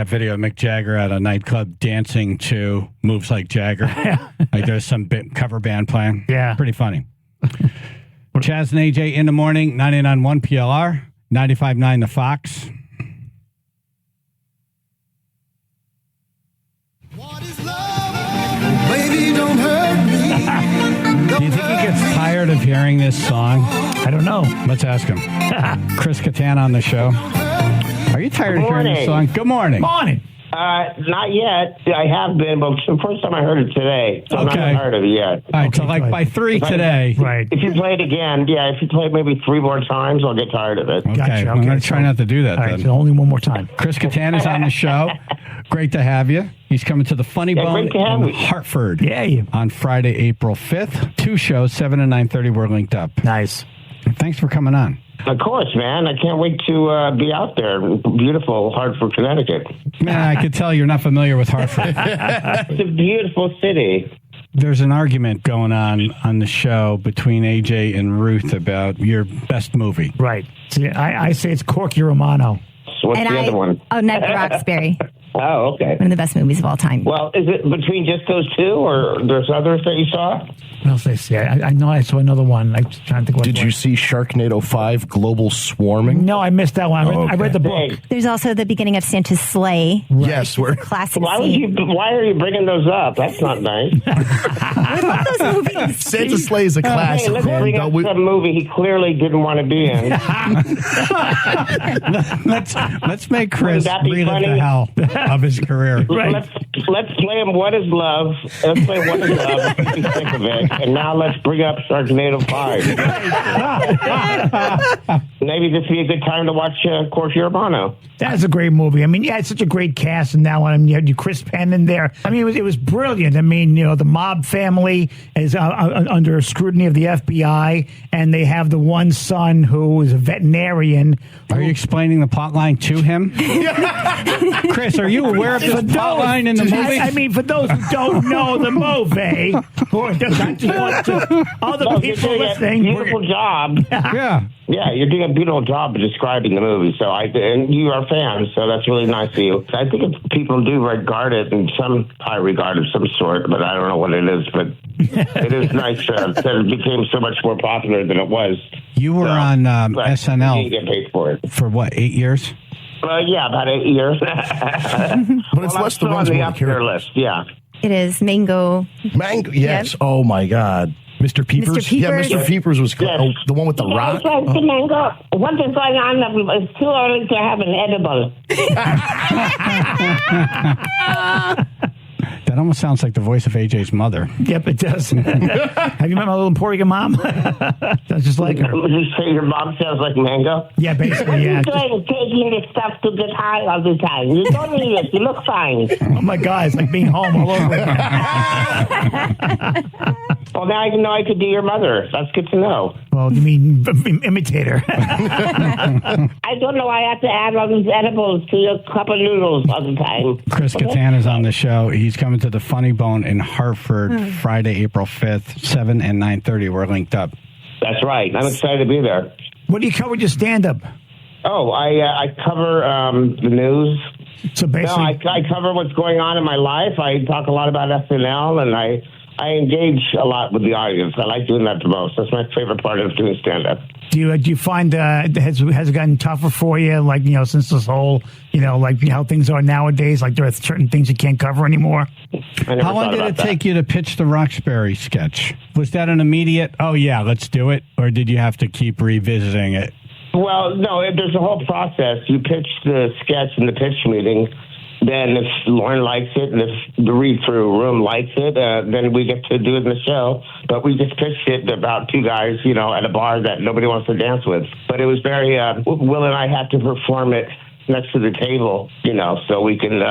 Video of Mick Jagger at a nightclub dancing to Moves Like Jagger. Like there's some cover band playing. Yeah. Pretty funny. Chaz and AJ in the morning, 99.1 PLR, 95.9 The Fox. Baby, don't hurt me. Do you think he gets tired of hearing this song? I don't know. Let's ask him. Chris Katan on the show. Are you tired of hearing this song? Good morning. Morning. Not yet. I have been, but it's the first time I heard it today. So I'm not tired of it yet. All right, so like by 3 today. Right. If you play it again, if you play it maybe 3 more times, I'll get tired of it. Okay, Gotcha. I'm going to try not to do that All then. right, so only one more time. Chris Katan is on the show. Great to have you. He's coming to the Funny Bone great to have in me. Hartford. Yeah. On Friday, April 5th. 2 shows, 7 and 9:30. We're linked up. Nice. Thanks for coming on. Of course, man. I can't wait to be out there. Beautiful Hartford, Connecticut. Man, I could tell you're not familiar with Hartford. It's a beautiful city. There's an argument going on the show between AJ and Ruth about your best movie. Right. See, I say it's Corky Romano. So what's the other one? Oh, Night at the Roxbury. Oh, okay. One of the best movies of all time. Well, is it between just those two, or there's others that you saw? What else did I see? I know I saw another one. I'm just trying to think what Did you see Sharknado 5 Global Swarming? No, I missed that one. I read the book. There's also the beginning of Santa's Sleigh. Yes, we're Classic Why scene. are you bringing those up? That's not nice. I love those movies. Santa Sleigh is a classic. Hey, let's man. bring up some movie he clearly didn't want to be in. Let's make Chris Wouldn't that be relive funny? the hell. of his career. Let's play him What Is Love. Let's play What Is Love. Be sick of it. And now let's bring up Sharknado 5. Maybe this would be a good time to watch Corsi Urbano. That's a great movie. I mean, yeah, it's such a great cast, and now you had Chris Penn in there. I mean, it was brilliant. I mean, the mob family is under scrutiny of the FBI, and they have the one son who is a veterinarian. Are you explaining the plot line to him? Chris, are you aware of this plot line in the movie? I mean, for those who don't know the movie, or other people listening. Beautiful job. Yeah. Yeah, you're doing a beautiful job of describing the movie. So and you are fans, so that's really nice of you. I think people do regard it in some high regard of some sort, but I don't know what it is. But it is nice that it became so much more popular than it was. You were on SNL. You didn't get paid for it. For what, 8 years? Yeah, about 8 years. But it's less than on the up there list. Yeah. It is Mango. Mango, yes. Yep. Oh my God. Mr. Peepers? Mr. Peepers? Yeah, Mr. Peepers was the one with the rock. Mango. What is going on? It's too early to have an edible. That almost sounds like the voice of AJ's mother. Yep, it does. Have you met my little Puerto Rican mom? That's just like her. Would you say your mom sounds like Mango? Yeah, basically, yeah. You're taking this stuff to get high all the time. You don't need it. You look fine. Oh, my God. It's like being home all over again. Well, now I know I could do your mother. That's good to know. Well, you mean imitator. I don't know why I have to add all these edibles to your cup of noodles all the time. Chris Katan is on the show. He's coming to the Funny Bone in Hartford Friday, April 5th, 7 and 9:30. We're linked up. That's right. I'm excited to be there. What do you cover with your stand-up? Oh, I cover the news. So basically... No, I cover what's going on in my life. I talk a lot about SNL, and I engage a lot with the audience. I like doing that the most. That's my favorite part of doing stand-up. Do you find has it gotten tougher for you? Like, since this whole, like how things are nowadays, like there are certain things you can't cover anymore? How long did it take you to pitch the Roxbury sketch? Was that an immediate, oh yeah, let's do it? Or did you have to keep revisiting it? Well, no, there's a whole process. You pitch the sketch in the pitch meeting. Then if Lauren likes it and if the read-through room likes it, then we get to do it in the show. But we just pitched it about two guys, at a bar that nobody wants to dance with. But it was very, Will and I had to perform it next to the table, so we can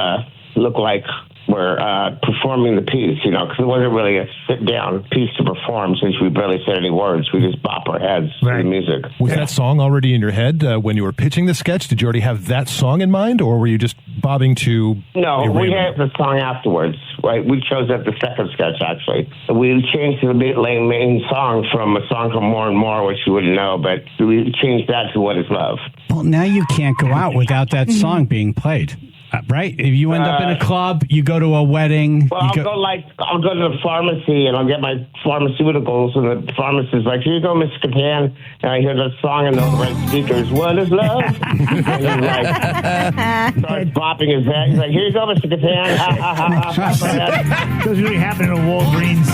look like we're performing the piece, because it wasn't really a sit-down piece to perform since we barely said any words. We just bop our heads to the music. Was that song already in your head when you were pitching the sketch? Did you already have that song in mind, or were you just bobbing to... No, we had the song afterwards, right? We chose that the second sketch, actually. We changed the main song from a song called More and More, which you wouldn't know, but we changed that to What Is Love. Well, now you can't go out without that song being played. Right? If you end up in a club, you go to a wedding. Well, I'll go to the pharmacy and I'll get my pharmaceuticals, and the pharmacist's like, "Here you go, Miss Katan." And I hear the song in the red speakers, "What is love?" And he's like, starts bopping his head. He's like, "Here you go, Mr. Katan." It was really happening at Walgreens.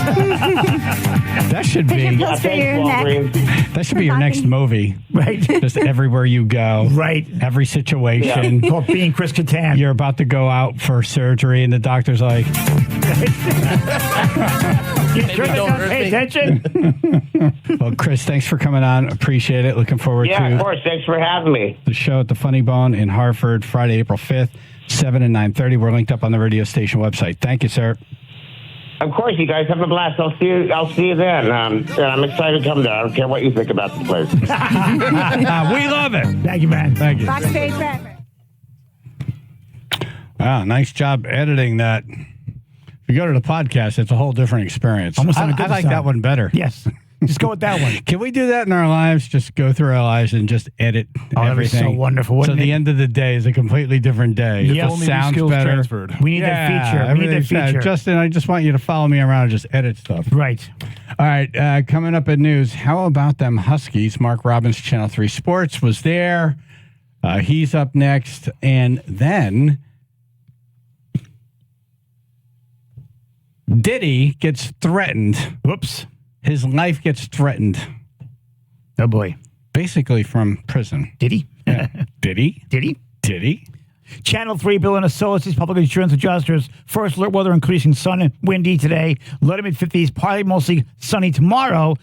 That should be. That should be your next movie. Right. Just everywhere you go. Right. Every situation. Yeah. Called Being Chris Katan. You're about to go out for surgery, and the doctor's like, "You don't pay attention." Well, Chris, thanks for coming on. Appreciate it. Looking forward to. Yeah, of course. Thanks for having me. The show at the Funny Bone in Hartford, Friday, April 5th, 7 and 9:30. We're linked up on the radio station website. Thank you, sir. Of course, you guys have a blast. I'll see you then. And I'm excited to come there. I don't care what you think about the place. We love it. Thank you, man. Thank you. Backstage rapper. Wow, nice job editing that. If you go to the podcast, it's a whole different experience. I like that one better. Yes. Just go with that one. Can we do that in our lives? Just go through our lives and just edit everything. That'd be so wonderful. So the end of the day is a completely different day. Yeah, it sounds better. Transferred. We need that feature. We need that feature. Justin, I just want you to follow me around and just edit stuff. Right. All right. Coming up in news, how about them Huskies? Marc Robbins, Channel 3 Sports, was there. He's up next. And then Diddy gets threatened. Whoops. His life gets threatened. Oh, boy. Basically from prison. Did he? Yeah. Did he? Did he? Did he? Channel 3, Bill and Associates, Public Insurance Adjusters. First alert weather, increasing sun and windy today. Low to mid-50s, partly mostly sunny tomorrow.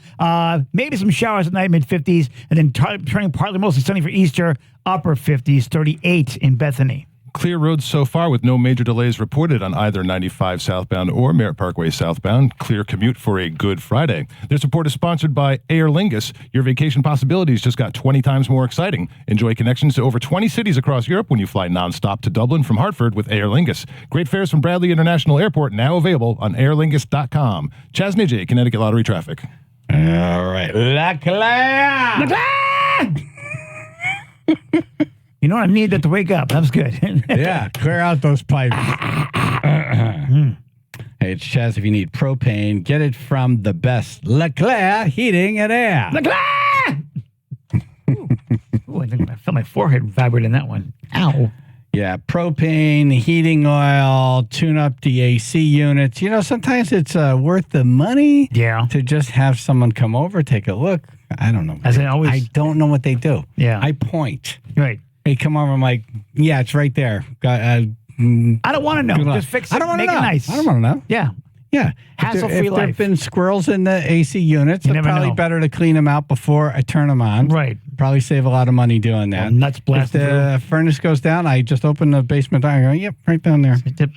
Maybe some showers at night, mid-50s. And then turning partly mostly sunny for Easter, upper 50s, 38 in Bethany. Clear roads so far with no major delays reported on either 95 southbound or Merritt Parkway southbound. Clear commute for a good Friday. This report is sponsored by Aer Lingus. Your vacation possibilities just got 20 times more exciting. Enjoy connections to over 20 cities across Europe when you fly nonstop to Dublin from Hartford with Aer Lingus. Great fares from Bradley International Airport now available on airlingus.com. Chaz and AJ, Connecticut Lottery Traffic. All right. La You know what? I need that to wake up. That was good. Yeah, clear out those pipes. Hey, it's Chaz. If you need propane, get it from the best LeClaire Heating and Air. LeClaire! Ooh, I think I felt my forehead vibrate in that one. Ow. Yeah, propane, heating oil, tune up the AC units. You know, sometimes it's worth the money to just have someone come over, take a look. I don't know. As I always, I don't know what they do. Yeah. I point. Right. They come over, I'm like, yeah, it's right there. I don't want to know. Just fix it. I don't want to make know. it nice. I don't want to know. Yeah. Yeah. Hassle-free If there life. have been squirrels in the AC units, it's never probably know. better to clean them out before I turn them on. Right. Probably save a lot of money doing that. Well, nuts blasting If the furnace goes down, I just open the basement door and go, yep, right down there.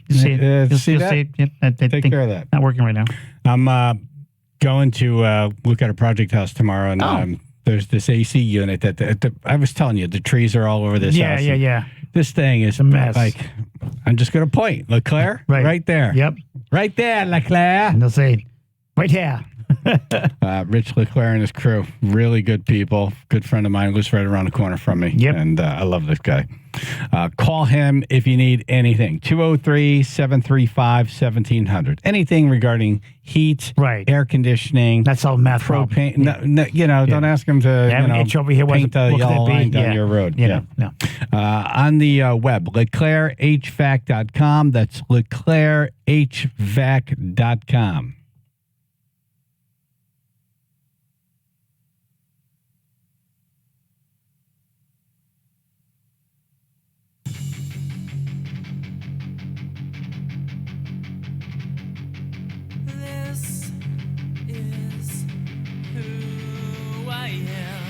You see it. You'll see that? See it. Yep, I Take care of that. Not working right now. I'm going to look at a project house tomorrow, and there's this AC unit that I was telling you, the trees are all over this house. Yeah. This thing is a mess. Like, I'm just going to point. LeClaire? Right there. Yep. Right there, LeClaire. And they'll say, right here. Rich LeClaire and his crew, really good people. Good friend of mine, lives right around the corner from me. Yep. And I love this guy. Call him if you need anything. 203-735-1700. Anything regarding heat, air conditioning. That's all math propane. Don't ask him to an itch over here. paint a What could that yellow be? line down your road. No. On the web, LeClaireHVAC.com. That's LeClaireHVAC.com. This is who I am.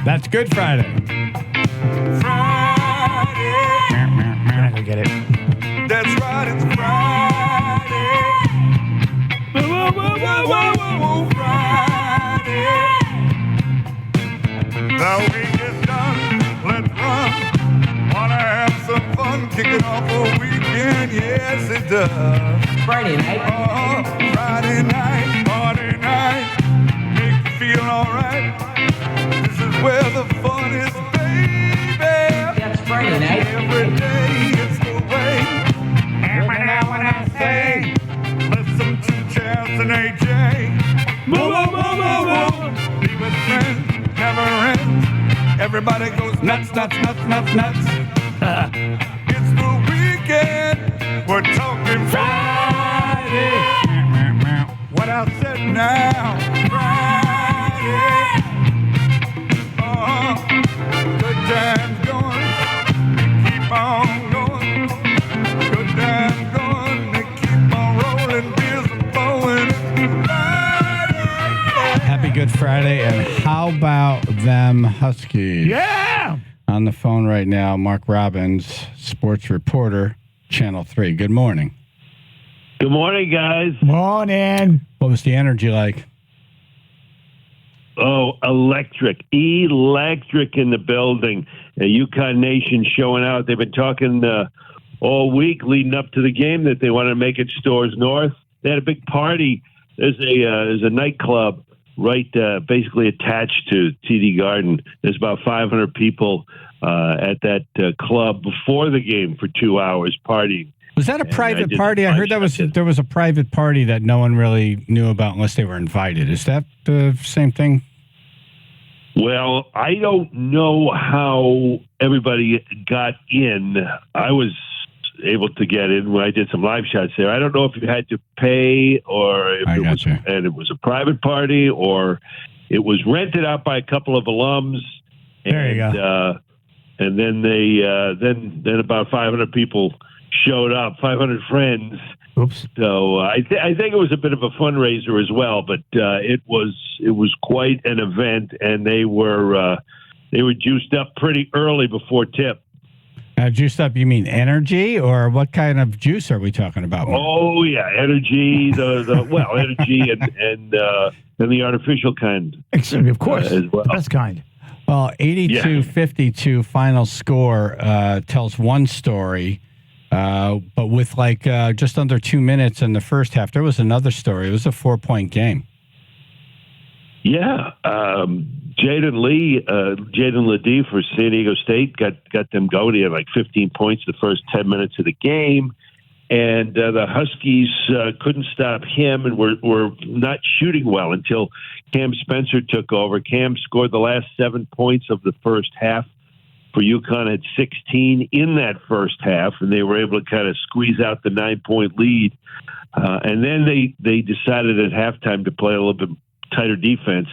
That's Good Friday. Friday. I'm not gonna get it. That's right, it's Friday. Whoa, whoa, whoa, whoa, whoa, whoa, Friday. The week is done, let's run. Wanna have some fun, kick it off a weekend, yes it does. Friday night. Friday night, party night, make you feel alright. This is where the fun is, baby. That's Friday night. Every day it's the way. Every now when I say, listen to Chaz and AJ. Whoa, whoa, whoa, whoa, whoa. Be with friends, never ends. Everybody goes nuts, nuts, nuts, nuts, nuts. It's the weekend. We're talking Friday. What I said now, Friday. Good times going, keep on going. Good times going, they keep on rolling, beers are flowing. Happy Good Friday. And how about them Huskies? Yeah! On the phone right now, Marc Robbins, sports reporter, Channel 3. Good morning. Good morning, guys. Morning. What was the energy like? Oh, electric in the building. UConn Nation showing out. They've been talking all week leading up to the game that they want to make it Stores North. They had a big party. There's a nightclub right basically attached to TD Garden. There's about 500 people at that club before the game for 2 hours partying. Was that a private party? I heard there was a private party that no one really knew about unless they were invited. Is that the same thing? Well, I don't know how everybody got in. I was able to get in when I did some live shots there. I don't know if you had to pay or if it was a private party or it was rented out by a couple of alums. There you go. And then then about 500 people showed up, 500 friends. Oops. So I think it was a bit of a fundraiser as well, but it was quite an event, and they were juiced up pretty early before tip. Juiced up, you mean energy, or what kind of juice are we talking about? Oh yeah, energy. Energy and the artificial kind. Of course, as well. The best kind. Well, 82-52 final score tells one story. But with just under 2 minutes in the first half, there was another story. It was a 4-point game. Yeah. Jaden Ledee for San Diego State got them going. He had 15 points the first 10 minutes of the game. And the Huskies couldn't stop him and were not shooting well until Cam Spencer took over. Cam scored the last 7 points of the first half. For UConn had 16 in that first half, and they were able to kind of squeeze out the 9-point lead. And then they decided at halftime to play a little bit tighter defense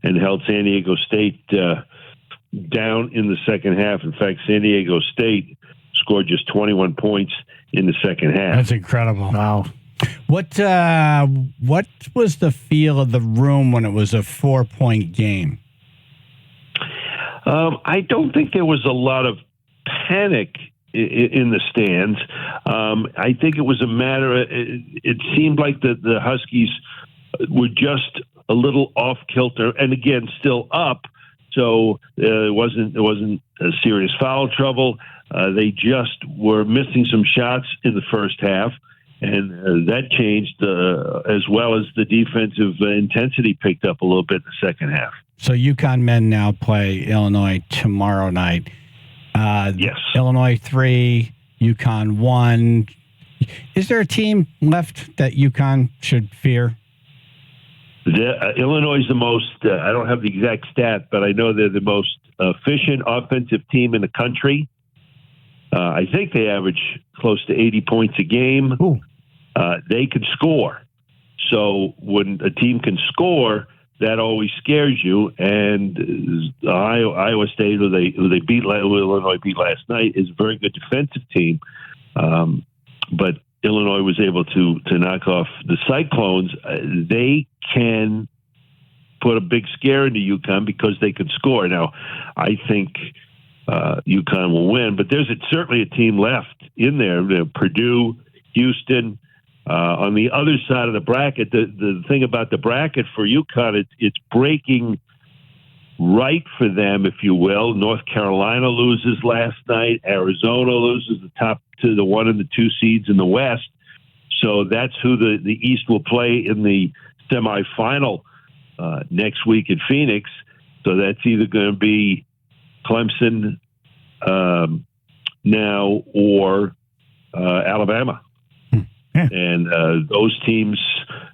and held San Diego State down in the second half. In fact, San Diego State scored just 21 points in the second half. That's incredible. Wow. What was the feel of the room when it was a 4-point game? I don't think there was a lot of panic in the stands. I think it was a matter. It seemed like the Huskies were just a little off kilter, and again, still up. So it wasn't a serious foul trouble. They just were missing some shots in the first half, and that changed as well as the defensive intensity picked up a little bit in the second half. So UConn men now play Illinois tomorrow night. Yes. Illinois 3, UConn 1. Is there a team left that UConn should fear? Illinois is the most, I don't have the exact stat, but I know they're the most efficient offensive team in the country. I think they average close to 80 points a game. They could score. So when a team can score, that always scares you. And Iowa State, who they beat, Illinois beat last night, is a very good defensive team. But Illinois was able to knock off the Cyclones. They can put a big scare into UConn because they could score. Now, I think UConn will win, but there's certainly a team left in there. Purdue, Houston. On the other side of the bracket, the thing about the bracket for UConn, it's breaking right for them, if you will. North Carolina loses last night. Arizona loses the 1 and the 2 seeds in the West. So that's who the East will play in the semifinal next week in Phoenix. So that's either going to be Clemson now or Alabama. And those teams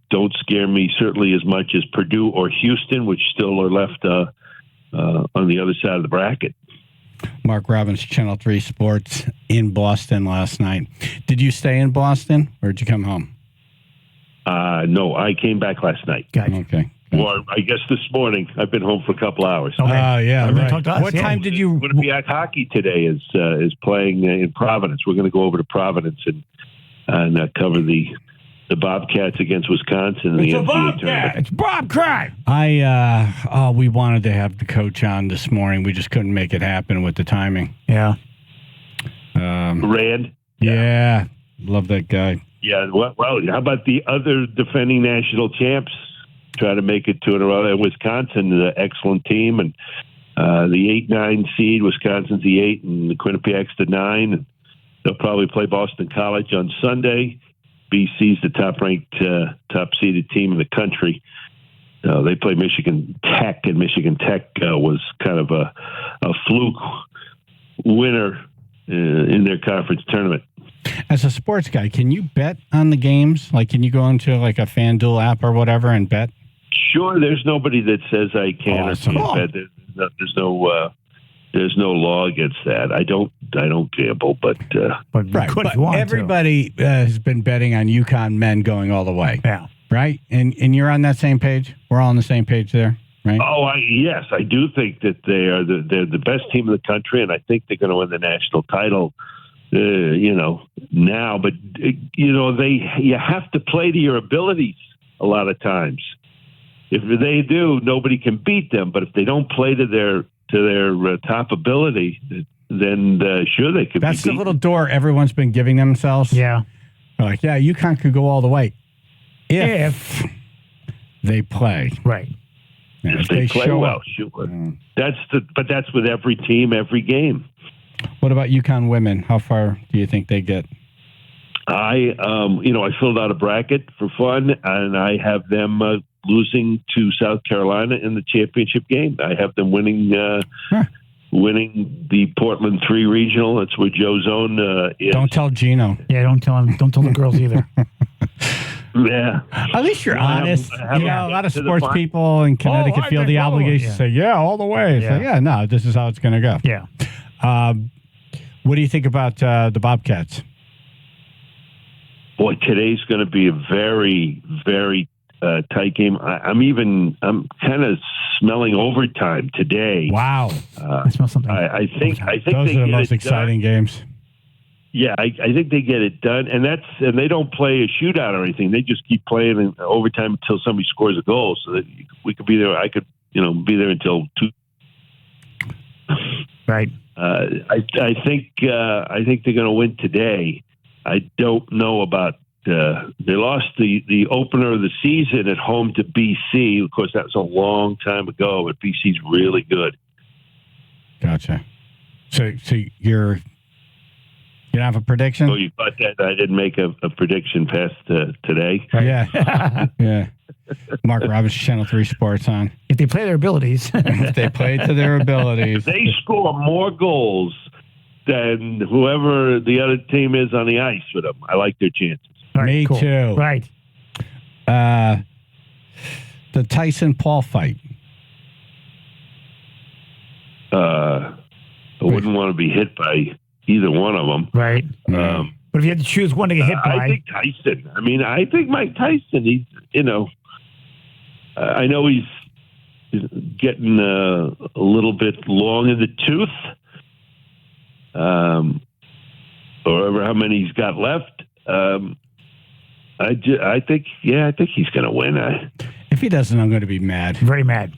don't scare me certainly as much as Purdue or Houston, which still are left on the other side of the bracket. Marc Robbins, Channel 3 Sports in Boston last night. Did you stay in Boston or did you come home? No, I came back last night. Okay. Or I guess this morning. I've been home for a couple hours. Oh, yeah. Right. What time did you... Quinnipiac Hockey today is playing in Providence. We're going to go over to Providence and cover the Bobcats against Wisconsin in the NCAA tournament. It's Bobcat. We wanted to have the coach on this morning. We just couldn't make it happen with the timing. Yeah. Rand? Yeah. Love that guy. Yeah. Well, how about the other defending national champs trying to make it 2 in a row? Wisconsin, the excellent team, and the 8-9 seed. Wisconsin's the 8, and the Quinnipiac's the 9. And they'll probably play Boston College on Sunday. BC's the top-ranked, top-seeded team in the country. They play Michigan Tech, and Michigan Tech was kind of a fluke winner in their conference tournament. As a sports guy, can you bet on the games? Like, can you go into like a FanDuel app or whatever and bet? Sure. There's nobody that says I can Awesome. or can't bet. There's no law against that. I don't gamble, but right. But everybody has been betting on UConn men going all the way. Yeah. Right. And you're on that same page. We're all on the same page there, right? Oh, yes, I do think that they're the best team in the country, and I think they're going to win the national title. Now, but you have to play to your abilities a lot of times. If they do, nobody can beat them. But if they don't play to their top ability, then sure they could. That's be the little door everyone's been giving themselves. Yeah, they're like, yeah, UConn could go all the way if they play right. Yeah, if they play show well, up. sure. That's with every team, every game. What about UConn women? How far do you think they get? I filled out a bracket for fun, and I have them losing to South Carolina in the championship game. I have them winning the Portland 3 regional. That's where Joe Zone is. Don't tell Gino. Yeah, don't tell him. Don't tell the girls either. Yeah. At least you're honest. A lot of sports people in Connecticut feel the obligation to say, yeah, all the way. Yeah. So, no, this is how it's going to go. Yeah. What do you think about the Bobcats? Boy, today's going to be a very, very tight game. I'm kind of smelling overtime today. Wow. I smell something. I think those they are the get most it exciting done. games. Yeah, I think they get it done, and they don't play a shootout or anything. They just keep playing in overtime until somebody scores a goal, so that we could be there. I could, be there until 2. Right. I think they're going to win today. I don't know about. They lost the opener of the season at home to BC. Of course, that was a long time ago, but BC's really good. Gotcha. So you don't have a prediction? So you thought that I didn't make a prediction past today? Yeah. Yeah. Marc Robbins, Channel 3 Sports on. If they play their abilities. If they play to their abilities. They score more goals than whoever the other team is on the ice with them. I like their chances. Right, Me cool. too. Right. The Tyson-Paul fight. I wouldn't want to be hit by either one of them. Right. But if you had to choose one to get hit by. I think Tyson. I think Mike Tyson, he's, I know he's getting a little bit long in the tooth. Or how many he's got left. I think he's going to win. If he doesn't, I'm going to be mad. Very mad.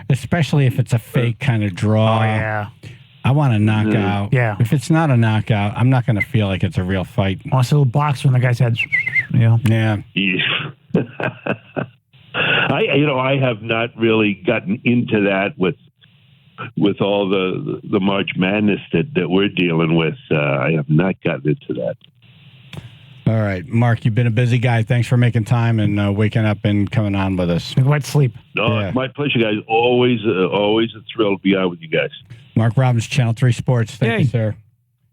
Especially if it's a fake kind of draw. Oh, yeah. I want a knockout. Yeah. If it's not a knockout, I'm not going to feel like it's a real fight. Wants a little boxer when the guy's head. Yeah. I have not really gotten into that with all the March Madness that we're dealing with. I have not gotten into that. All right, Mark, you've been a busy guy. Thanks for making time and waking up and coming on with us. Wet sleep. No, it's my pleasure, guys. Always a thrill to be on with you guys. Marc Robbins, Channel 3 Sports. Thank you, sir.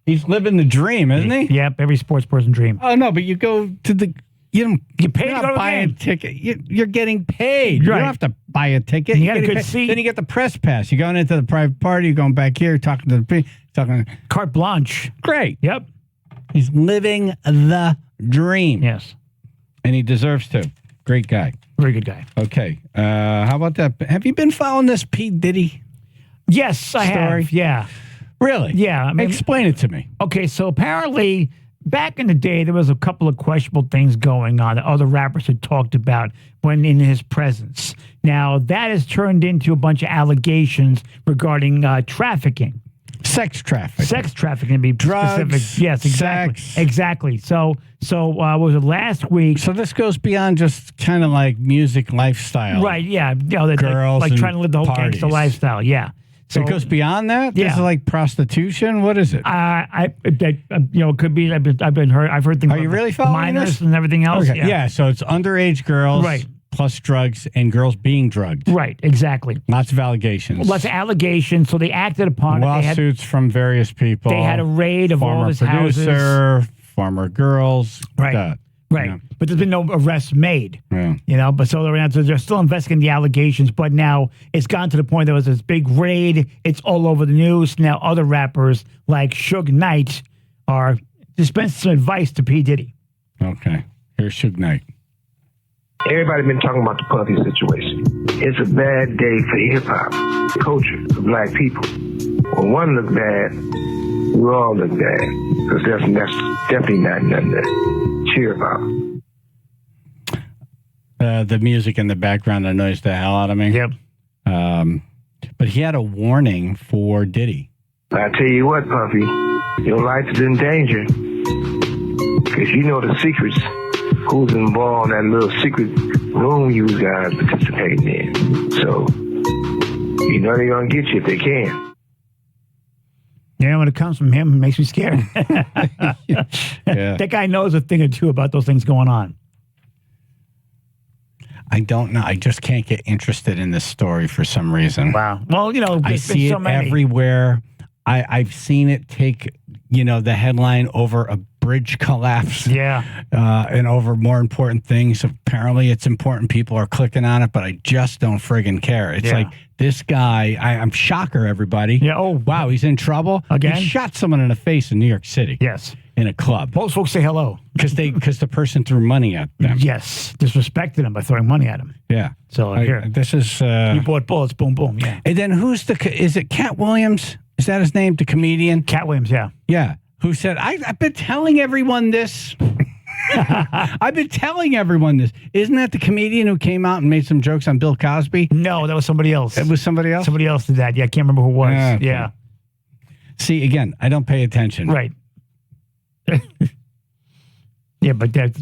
He's living the dream, isn't he? Yep, every sports person dream. Oh, no, but you go to the... You pay to go to the buy a game. ticket. You're getting paid. You Right. don't have to buy a ticket. You You're got a getting good paid. seat. Then you get the press pass. You're going into the private party. You're going back here, talking to the talking. Carte blanche. Great. Yep. He's living the dream. Yes. And he deserves to. Great guy. Very good guy. Okay. How about that? Have you been following this P. Diddy? Yes, I story? have. Yeah. Really? Yeah. I mean, explain it to me. Okay, so apparently back in the day, there was a couple of questionable things going on that other rappers had talked about when in his presence. Now, that has turned into a bunch of allegations regarding trafficking. Sex trafficking. Sex trafficking, to be Drugs, specific. Yes, exactly. sex. Exactly. So was it last week? So this goes beyond just kind of like music lifestyle. Right, yeah. You know, Girls like and trying to live the whole parties. gangsta lifestyle, yeah. So it goes beyond that? This Yeah. is like prostitution? What is it? It could be. I've heard things. Are you about really following minors this? and everything else? Okay. Yeah, so it's underage girls Right. plus drugs and girls being drugged. Right, exactly. Lots of allegations. Lots of allegations. So they acted upon it. Lawsuits from various people. They had a raid of all former his producer, houses. former girls. Right. That. Right. Yeah. But there's been no arrests made. Yeah. You know, but so they're still investigating the allegations, but now it's gone to the point there was this big raid. It's all over the news. Now other rappers like Suge Knight are dispensing some advice to P. Diddy. Okay. Here's Suge Knight. Everybody been talking about the Puffy situation. It's a bad day for hip-hop, culture, for black people. When one look bad, we all look bad. Because that's definitely not nothing to cheer about. The music in the background annoys the hell out of me. Yep. But he had a warning for Diddy. I tell you what, Puffy, your life is in danger. Because you know the secrets. Who's involved in that little secret room you guys participating in. So, you know they're going to get you if they can. Yeah, when it comes from him, it makes me scared. Yeah. That guy knows a thing or two about those things going on. I don't know. I just can't get interested in this story for some reason. Wow. Well, you know, I there's see been so it many. everywhere. I've seen it take, the headline over a bridge collapse. Yeah. And over more important things. Apparently, it's important. People are clicking on it, but I just don't friggin' care. It's Yeah. like this guy. I'm shocker, everybody. Yeah. Oh, wow, he's in trouble Again? He shot someone in the face in New York City. Yes. In a club. Most folks say hello. Because the person threw money at them. Yes. Disrespected him by throwing money at him. Yeah. So here. This is. You bought bullets. Boom, boom. Yeah. And then is it Cat Williams? Is that his name? The comedian? Cat Williams, yeah. Yeah. Who said, I've been telling everyone this. I've been telling everyone this. Isn't that the comedian who came out and made some jokes on Bill Cosby? No, that was somebody else. It was somebody else? Somebody else did that. Yeah, I can't remember who it was. Okay. Yeah. See, again, I don't pay attention. Right. Yeah, but that's...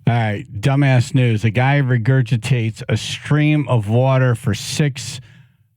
All right, dumbass news. A guy regurgitates a stream of water for 6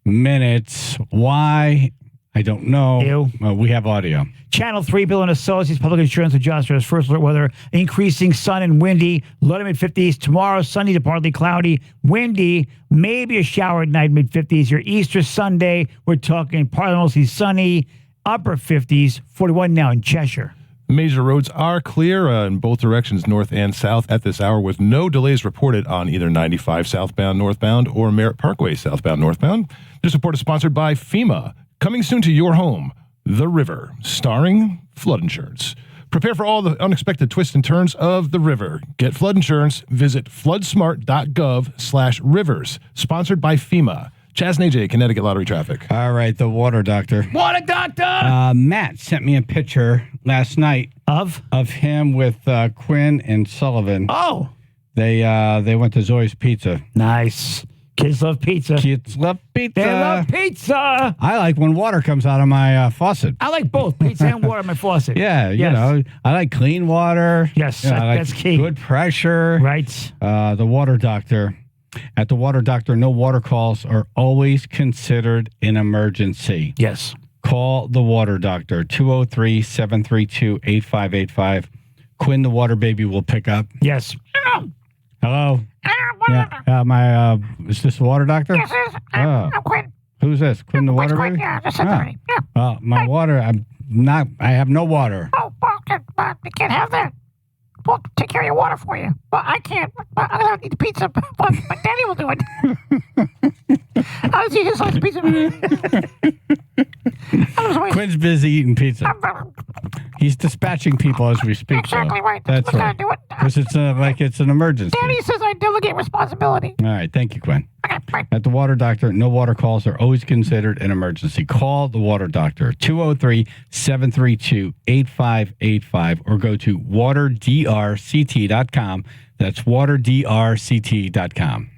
minutes. Why? I don't know. Ew. Well, we have audio. Channel 3 Bill and Associates Public Insurance Adjuster has first alert weather increasing sun and windy. Low to mid 50s tomorrow, sunny to partly cloudy, windy, maybe a shower at night, mid 50s. Your Easter Sunday, we're talking partly mostly sunny, upper 50s, 41 now in Cheshire. Major roads are clear in both directions, north and south, at this hour, with no delays reported on either 95 southbound northbound or Merritt Parkway southbound northbound. This report is sponsored by FEMA. Coming soon to your home, The River, starring flood insurance. Prepare for all the unexpected twists and turns of The River. Get flood insurance. Visit floodsmart.gov/rivers. Sponsored by FEMA. Chaz and AJ, Connecticut lottery traffic. All right, the water doctor. Water doctor! Matt sent me a picture last night Of him with Quinn and Sullivan. Oh! They went to Zoe's Pizza. Nice. Kids love pizza. Kids love pizza. They love pizza. I like when water comes out of my faucet. I like both pizza and water in my faucet. Yeah, you Yes. know, I like clean water. Yes, You know, I like that's key. Good pressure. Right. The water doctor. At the water doctor, no water calls are always considered an emergency. Yes. Call the water doctor, 203-732-8585. Quinn, the water baby, will pick up. Yes. Hello? Yeah, is this the water doctor? Yes, I'm Quinn. Who's this? Quinn, the water baby? Yeah, just said the name. Yeah. My water, I have no water. Oh, well, you can't have that. We'll take care of your water for you. Well, I can't. I don't need the pizza, but Daddy will do it. I'll see his slice of pizza. Quinn's busy eating pizza. He's dispatching people as we speak. Exactly right. That's That's right. gotta do it. Because it's an emergency. Daddy says I delegate responsibility. All right. Thank you, Quinn. Okay, bye. At the water doctor, no water calls are always considered an emergency. Call the water doctor, 203-732-8585, or go to waterdrct.com. That's waterdrct.com.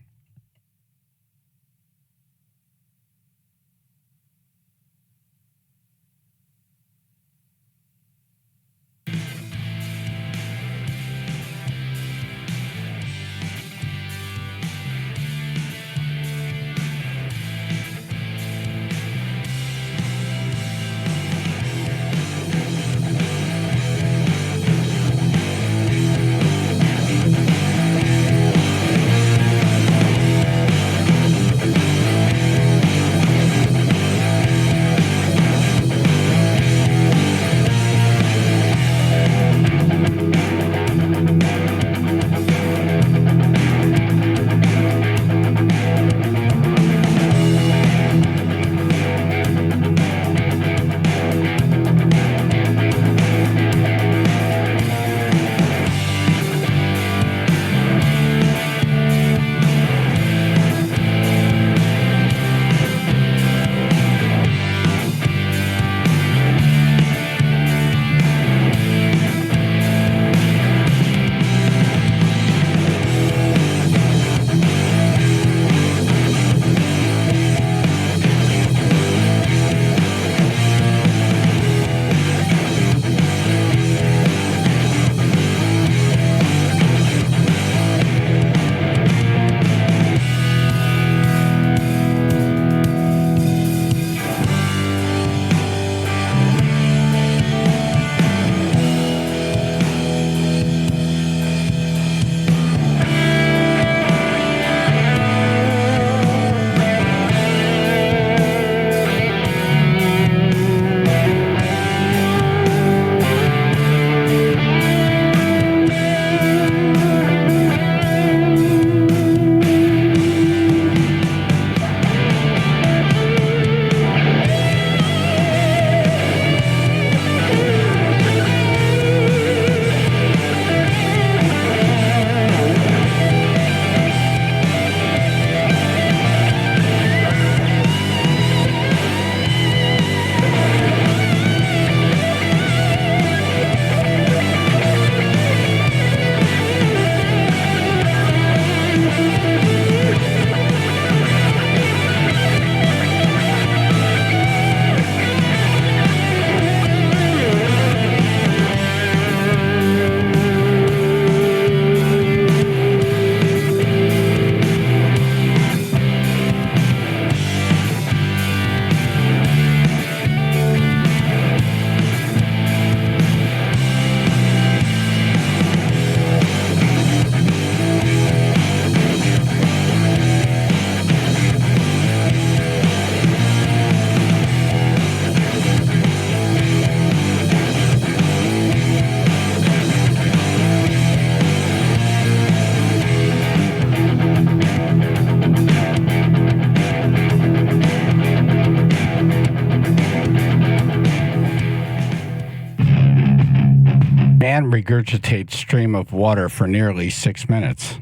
Man regurgitates stream of water for nearly 6 minutes.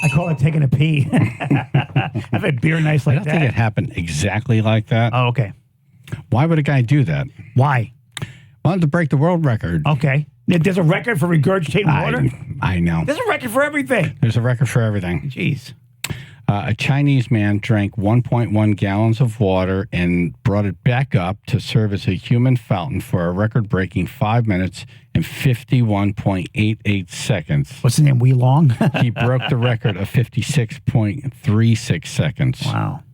I call it taking a pee. I've had beer nights I like don't that. think it happened exactly like that. Oh, okay. Why would a guy do that? Why? Wanted to break the world record. Okay. There's a record for regurgitating water? I know. There's a record for everything. There's a record for everything. Jeez. A Chinese man drank 1.1 gallons of water and brought it back up to serve as a human fountain for a record-breaking 5 minutes and 51.88 seconds. What's the name? Wee Long? He broke the record of 56.36 seconds. Wow.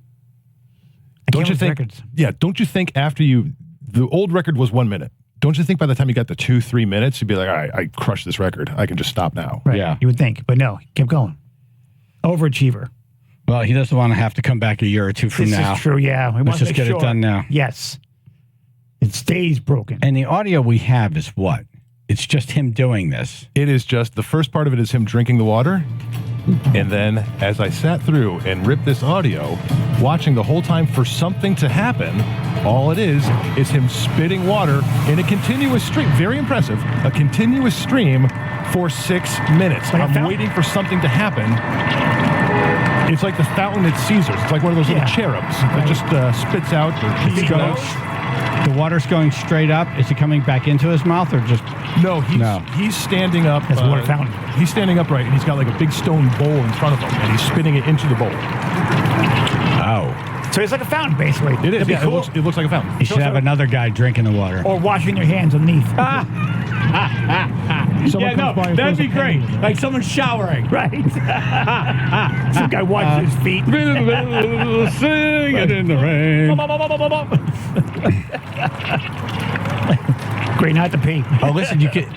Don't you think? Yeah. Don't you think after the old record was 1 minute? Don't you think by the time you got to 2-3 minutes, you'd be like, all right, I crushed this record. I can just stop now. Right. Yeah. You would think, but no, keep going. Overachiever. Well, he doesn't want to have to come back a year or two from This now. is true, yeah. We Let's want to just make get sure. it done now. Yes. It stays broken. And the audio we have is what? It's just him doing this. It is just the first part of it is him drinking the water. And then as I sat through and ripped this audio, watching the whole time for something to happen, all it is him spitting water in a continuous stream. Very impressive. A continuous stream for 6 minutes. Like a I'm fountain? waiting for something to happen. It's like the fountain at Caesars. It's like one of those little cherubs that just spits out or pees out. The water's going straight up. Is it coming back into his mouth or just... No, he's standing up. That's a water fountain. He's standing upright, and he's got like a big stone bowl in front of him, and he's spitting it into the bowl. Oh. So it's like a fountain, basically. It is. That'd be Yeah, cool. it looks like a fountain. You should have another guy drinking the water. Or washing their hands underneath. Someone comes by and that'd throws be a great. penny. Like someone showering. Right. Some guy washes his feet. Sing it in the rain. Great not to pee. Oh, listen, you get...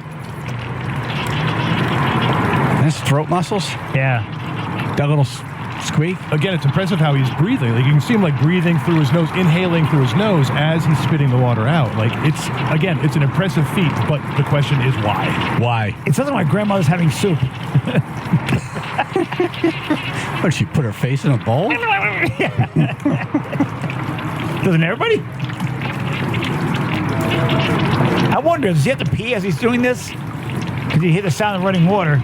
That's throat muscles? Yeah. That little squeak? Again, it's impressive how he's breathing. Like you can see him like breathing through his nose, inhaling through his nose as he's spitting the water out. Like it's an impressive feat, but the question is why? Why? It sounds like my grandmother's having soup. What, she put her face in a bowl? Doesn't everybody? I wonder, does he have to pee as he's doing this? Because you hear the sound of running water.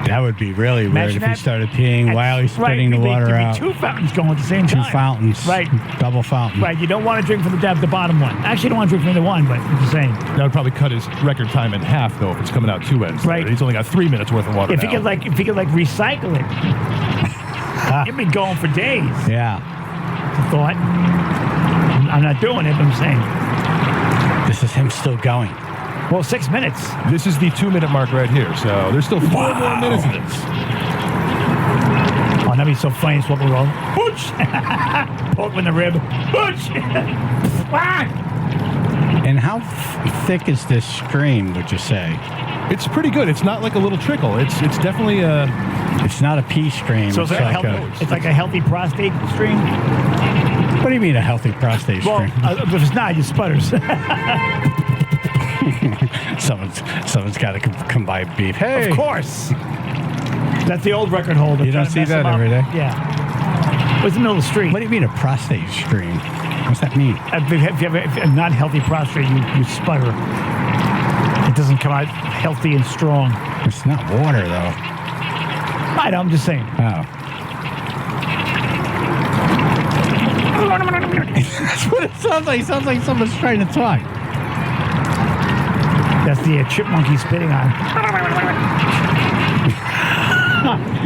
That would be really weird Imagine if he that. started peeing while he's spitting the water There'd out. be two fountains going at the same time. Two fountains. Right. Double fountain. Right. You don't want to drink from the bottom one. Actually, you don't want to drink from either one, but I'm just saying. That would probably cut his record time in half, though, if it's coming out two ends. Right. He's only got 3 minutes worth of water If he now. could recycle it, you'd be going for days. Yeah. It's a thought. I'm not doing it, but I'm saying. This is him still going. Well, 6 minutes. This is the 2-minute mark right here, so there's still 4 more minutes of this. Oh, that'd be so funny. It's what we're all. Butch! Poke him in the rib. Butch! And how thick is this stream, would you say? It's pretty good. It's not like a little trickle. It's definitely a... It's not a pee stream. So it's like a healthy prostate stream? What do you mean a healthy prostate stream? Well, if it's not, it just sputters. Someone's got to come by beef. Hey! Of course. That's the old record holder. You don't see that every day? Yeah. It's in the middle of the street. What do you mean a prostate stream? What's that mean? If you have a not healthy prostate, you sputter. It doesn't come out healthy and strong. It's not water, though. I know, I'm just saying. Oh. That's what it sounds like. It sounds like someone's trying to talk. That's the chipmunk he's spitting on.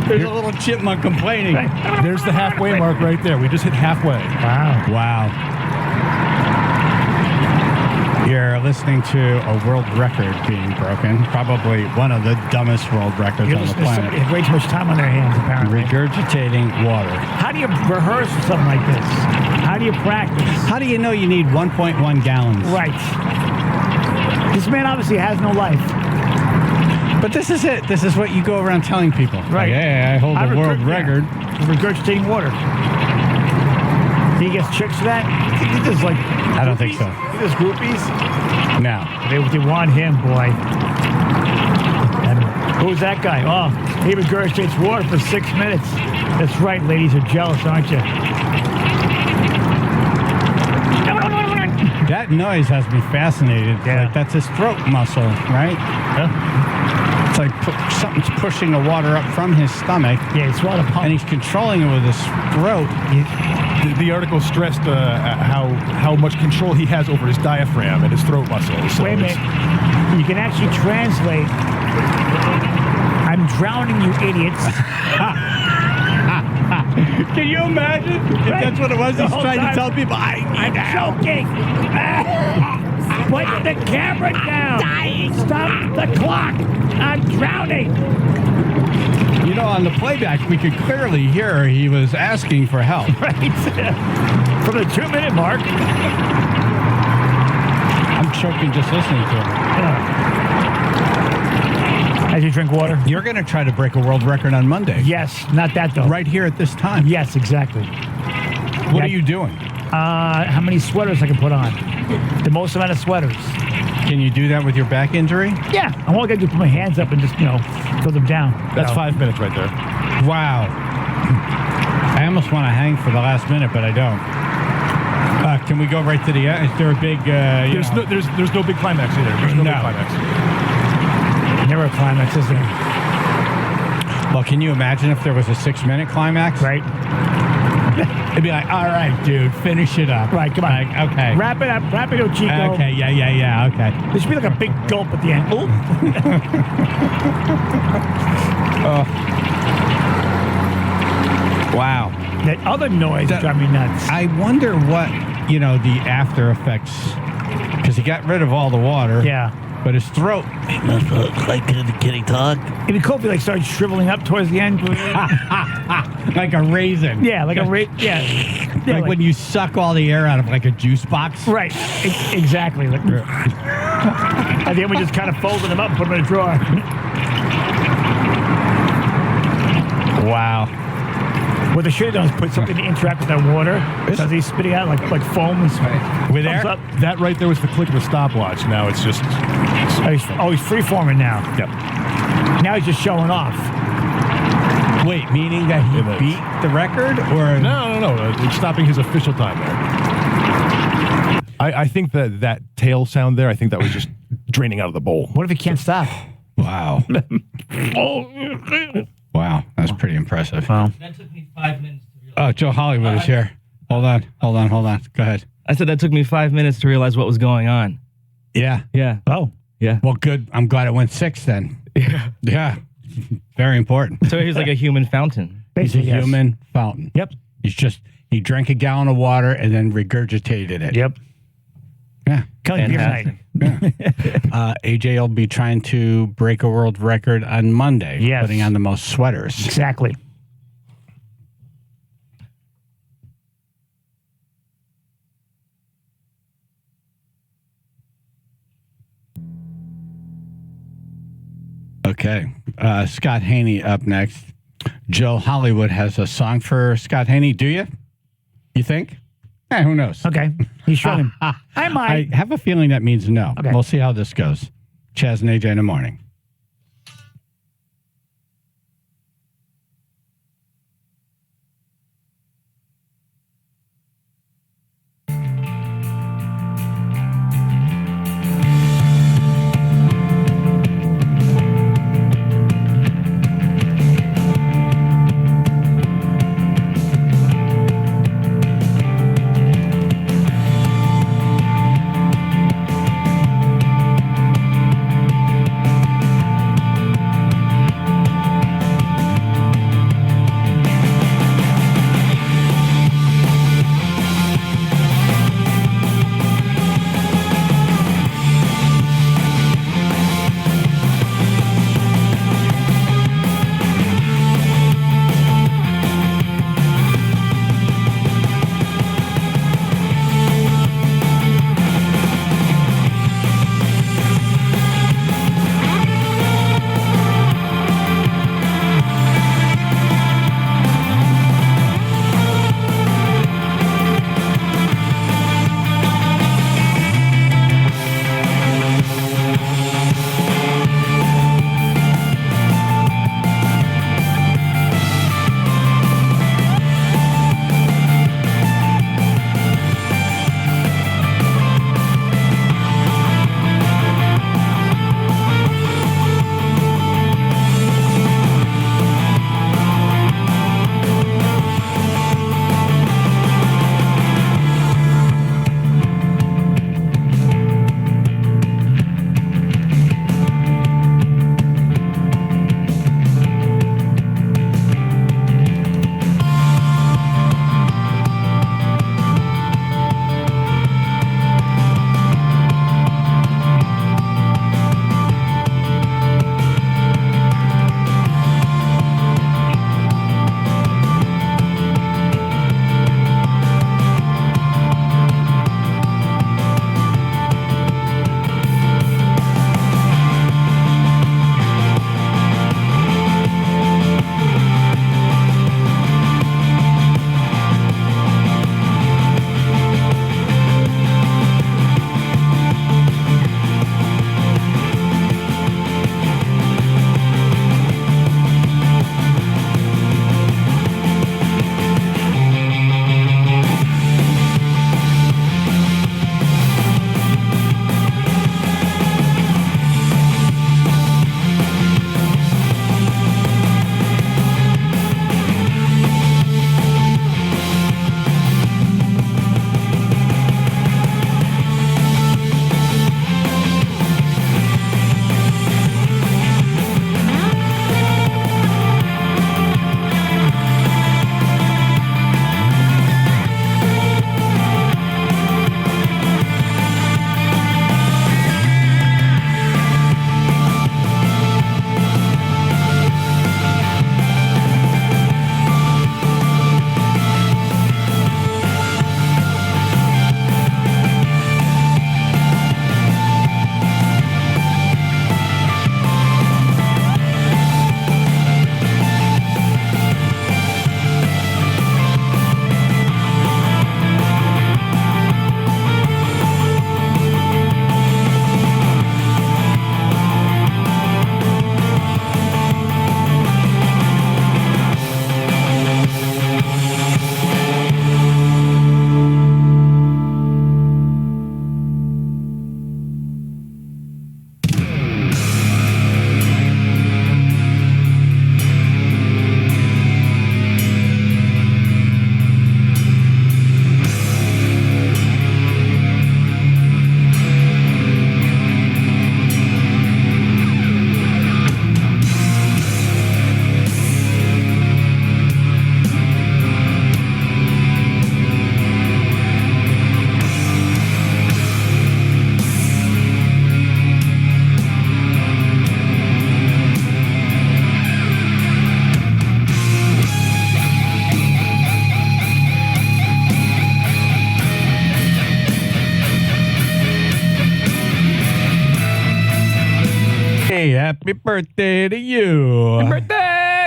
There's a little chipmunk complaining. Right. There's the halfway mark right there. We just hit halfway. Wow. You're listening to a world record being broken. Probably one of the dumbest world records You're on the listening to somebody planet. who had way too much time on their hands, apparently. Regurgitating water. How do you rehearse for something like this? How do you practice? How do you know you need 1.1 gallons? Right. This man obviously has no life. But this is it. This is what you go around telling people. Right. Like, hey, I hold the world record. Regurgitating water. He gets chicks for that? He does like... I don't think so. He does groupies? No. They want him, boy. And who's that guy? Oh, he regurgitates water for 6 minutes. That's right, ladies are jealous, aren't you? That noise has me fascinated. Yeah. Like, that's his throat muscle, right? Yeah. It's like something's pushing the water up from his stomach. Yeah, it's water pump. And he's controlling it with his throat. The article stressed how much control he has over his diaphragm and his throat muscles. So Wait a minute. You can actually translate, I'm drowning, you idiots. Can you imagine if that's what it was? He's trying to tell people, I'm choking. Put the camera down. Stop the clock. I'm drowning. You know, on the playback, we could clearly hear he was asking for help. Right. From the 2-minute mark. I'm choking just listening to him. As you drink water? You're going to try to break a world record on Monday. Yes, not that though. Right here at this time. Yes, exactly. What are you doing? How many sweaters I can put on? The most amount of sweaters. Can you do that with your back injury? Yeah. I'm only going to put my hands up and just, throw them down. That's 5 minutes right there. Wow. I almost want to hang for the last minute, but I don't. Can we go right to the end? Is there a big... There's no big climax either. There's no big climax. Never a climax, is there? Well, can you imagine if there was a 6-minute climax? Right. It'd be like, all right, dude, finish it up. Right, come on. Like, okay. Wrap it up, Chico. Okay, yeah, okay. There should be like a big gulp at the end. Wow. That other noise drives me nuts. I wonder what, the after effects, because he got rid of all the water. Yeah. But his throat, like, can he talk? It'd be cool if he started shriveling up towards the end. like a raisin. Yeah, like a raisin. Yeah. Like when you suck all the air out of like a juice box. Right. Exactly. Like, at the end, we just kind of folded them up and put them in a drawer. Wow. What they should have done is put something to interact with that water. So he's spitting out like foam and with air. Up. That right there was the click of the stopwatch. Now it's just... he's free-forming now. Yep. Now he's just showing off. Wait, meaning that he beat the record? Or No. It's stopping his official time there. I think that tail sound there, I think that was just draining out of the bowl. What if he can't stop? Wow. Wow, that's pretty impressive. Wow. That took me 5 minutes to realize. Oh, Joe Hollywood is here. Hold on. Go ahead. I said that took me 5 minutes to realize what was going on. Yeah. Oh. Yeah. Well, good. I'm glad it went 6 then. Yeah. Very important. So he's like a human fountain. He's a human fountain. Yep. He drank a gallon of water and then regurgitated it. Yep. Yeah. Fantastic. AJ will be trying to break a world record on Monday. Yes. Putting on the most sweaters. Exactly. Okay. Scot Haney up next. Joe Hollywood has a song for Scot Haney. Do you? You think? Who knows? Okay. He's shrugging. I might. I have a feeling that means no. Okay. We'll see how this goes. Chaz and AJ in the morning. Happy birthday to you. Birthday!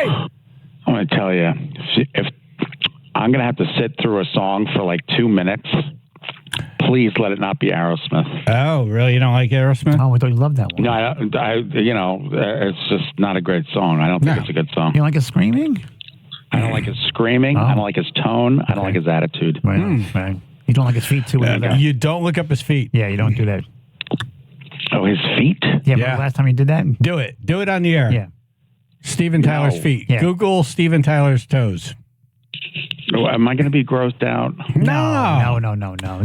I'm going to tell you, if I'm going to have to sit through a song for like 2 minutes, please let it not be Aerosmith. Oh, really? You don't like Aerosmith? Oh, I thought you loved that one. No, it's just not a great song. I don't think it's a good song. You don't like his screaming? I don't like his screaming. I don't like his tone. I don't like his attitude. Right. You don't like his feet, too? You don't look up his feet. Yeah, you don't do that. Oh, his feet? Yeah, but last time you did that? Do it. Do it on the air. Yeah. Steven Tyler's feet. Yeah. Google Steven Tyler's toes. Oh, am I going to be grossed out? No.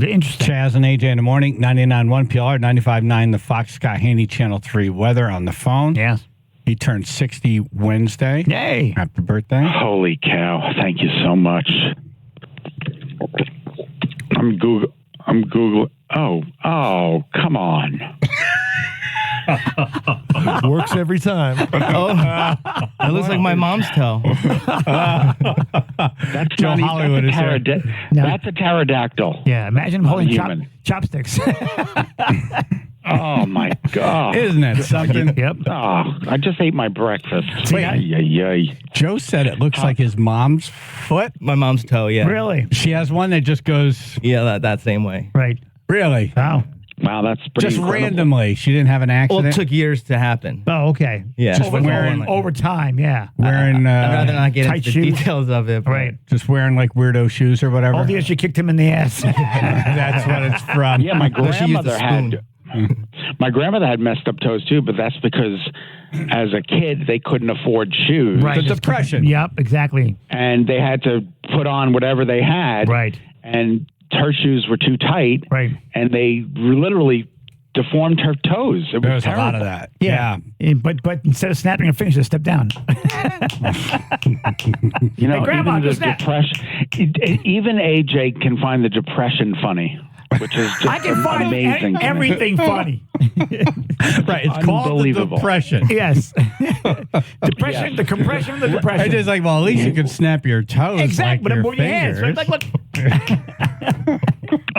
Interesting. Chaz and AJ in the morning, 99.1 PLR, 95.9 the Fox, Scot Haney, Channel 3 weather on the phone. Yes. He turned 60 Wednesday. Yay. Happy birthday. Holy cow. Thank you so much. I'm Google. Oh, come on. Works every time. It looks like my mom's toe. That's Joe not Hollywood is there. That's a pterodactyl. Yeah, imagine him holding human. chopsticks. Oh, my God. Isn't that something? Yep. Oh, I just ate my breakfast. Joe said it looks like his mom's foot. My mom's toe, yeah. Really? She has one that just goes. Yeah, that same way. Right. Really? Wow. Wow, that's pretty just incredible. randomly. She didn't have an accident. Well, it took years to happen. Oh, okay. Yeah. Just over time, yeah. Wearing I'd rather not get tight into the shoes. details of it. but- Right. just wearing like weirdo shoes or whatever. All the years you kicked him in the ass. That's what it's from. Yeah, my She used grandmother a had. My grandmother had messed up toes too, but that's because as a kid they couldn't afford shoes. Right. The depression. Yep, exactly. And they had to put on whatever they had. Right. And her shoes were too tight. Right. And they literally deformed her toes. It was There's terrible. a lot of that. Yeah. But instead of snapping her fingers, just step down. You know, Hey, Grandma, even the just snap. depression. Even AJ can find the depression funny, which is just I can find amazing. everything funny. Right. It's called the Unbelievable. depression. Yes. Depression, the compression of the I depression. just like, well, at least you can snap your toes. Exactly, Like but your I'm moving your hands. fingers. Right? Like, look.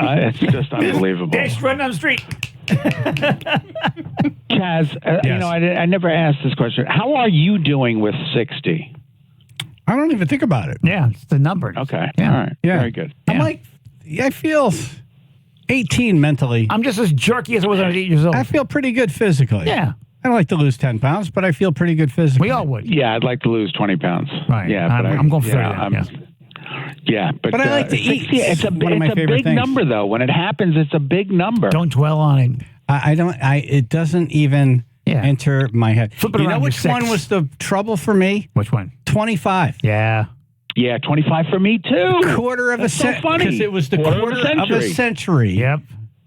It's just unbelievable. Dash running down the street. Chaz, you know, I never asked this question. How are you doing with 60? I don't even think about it. Yeah, it's the number. Okay. Yeah. All right. Yeah. Very good. I'm like, I feel 18 mentally. I'm just as jerky as I was when I was 8 years old. I feel pretty good physically. Yeah. I don't like to lose 10 pounds, but I feel pretty good physically. We all would. Yeah, I'd like to lose 20 pounds. Right. Yeah, but I'm going for 30. Yeah, but I like to 60, eat. It's a One of my favorite big things. number, though. When it happens, it's a big number. Don't dwell on it. It doesn't even enter my head. Flip it You know around, which you're one 6. was the trouble for me? Which one? 25. Yeah. Yeah, 25 for me, too. Quarter of That's a so century. funny. Because it was the quarter of a century. Yep.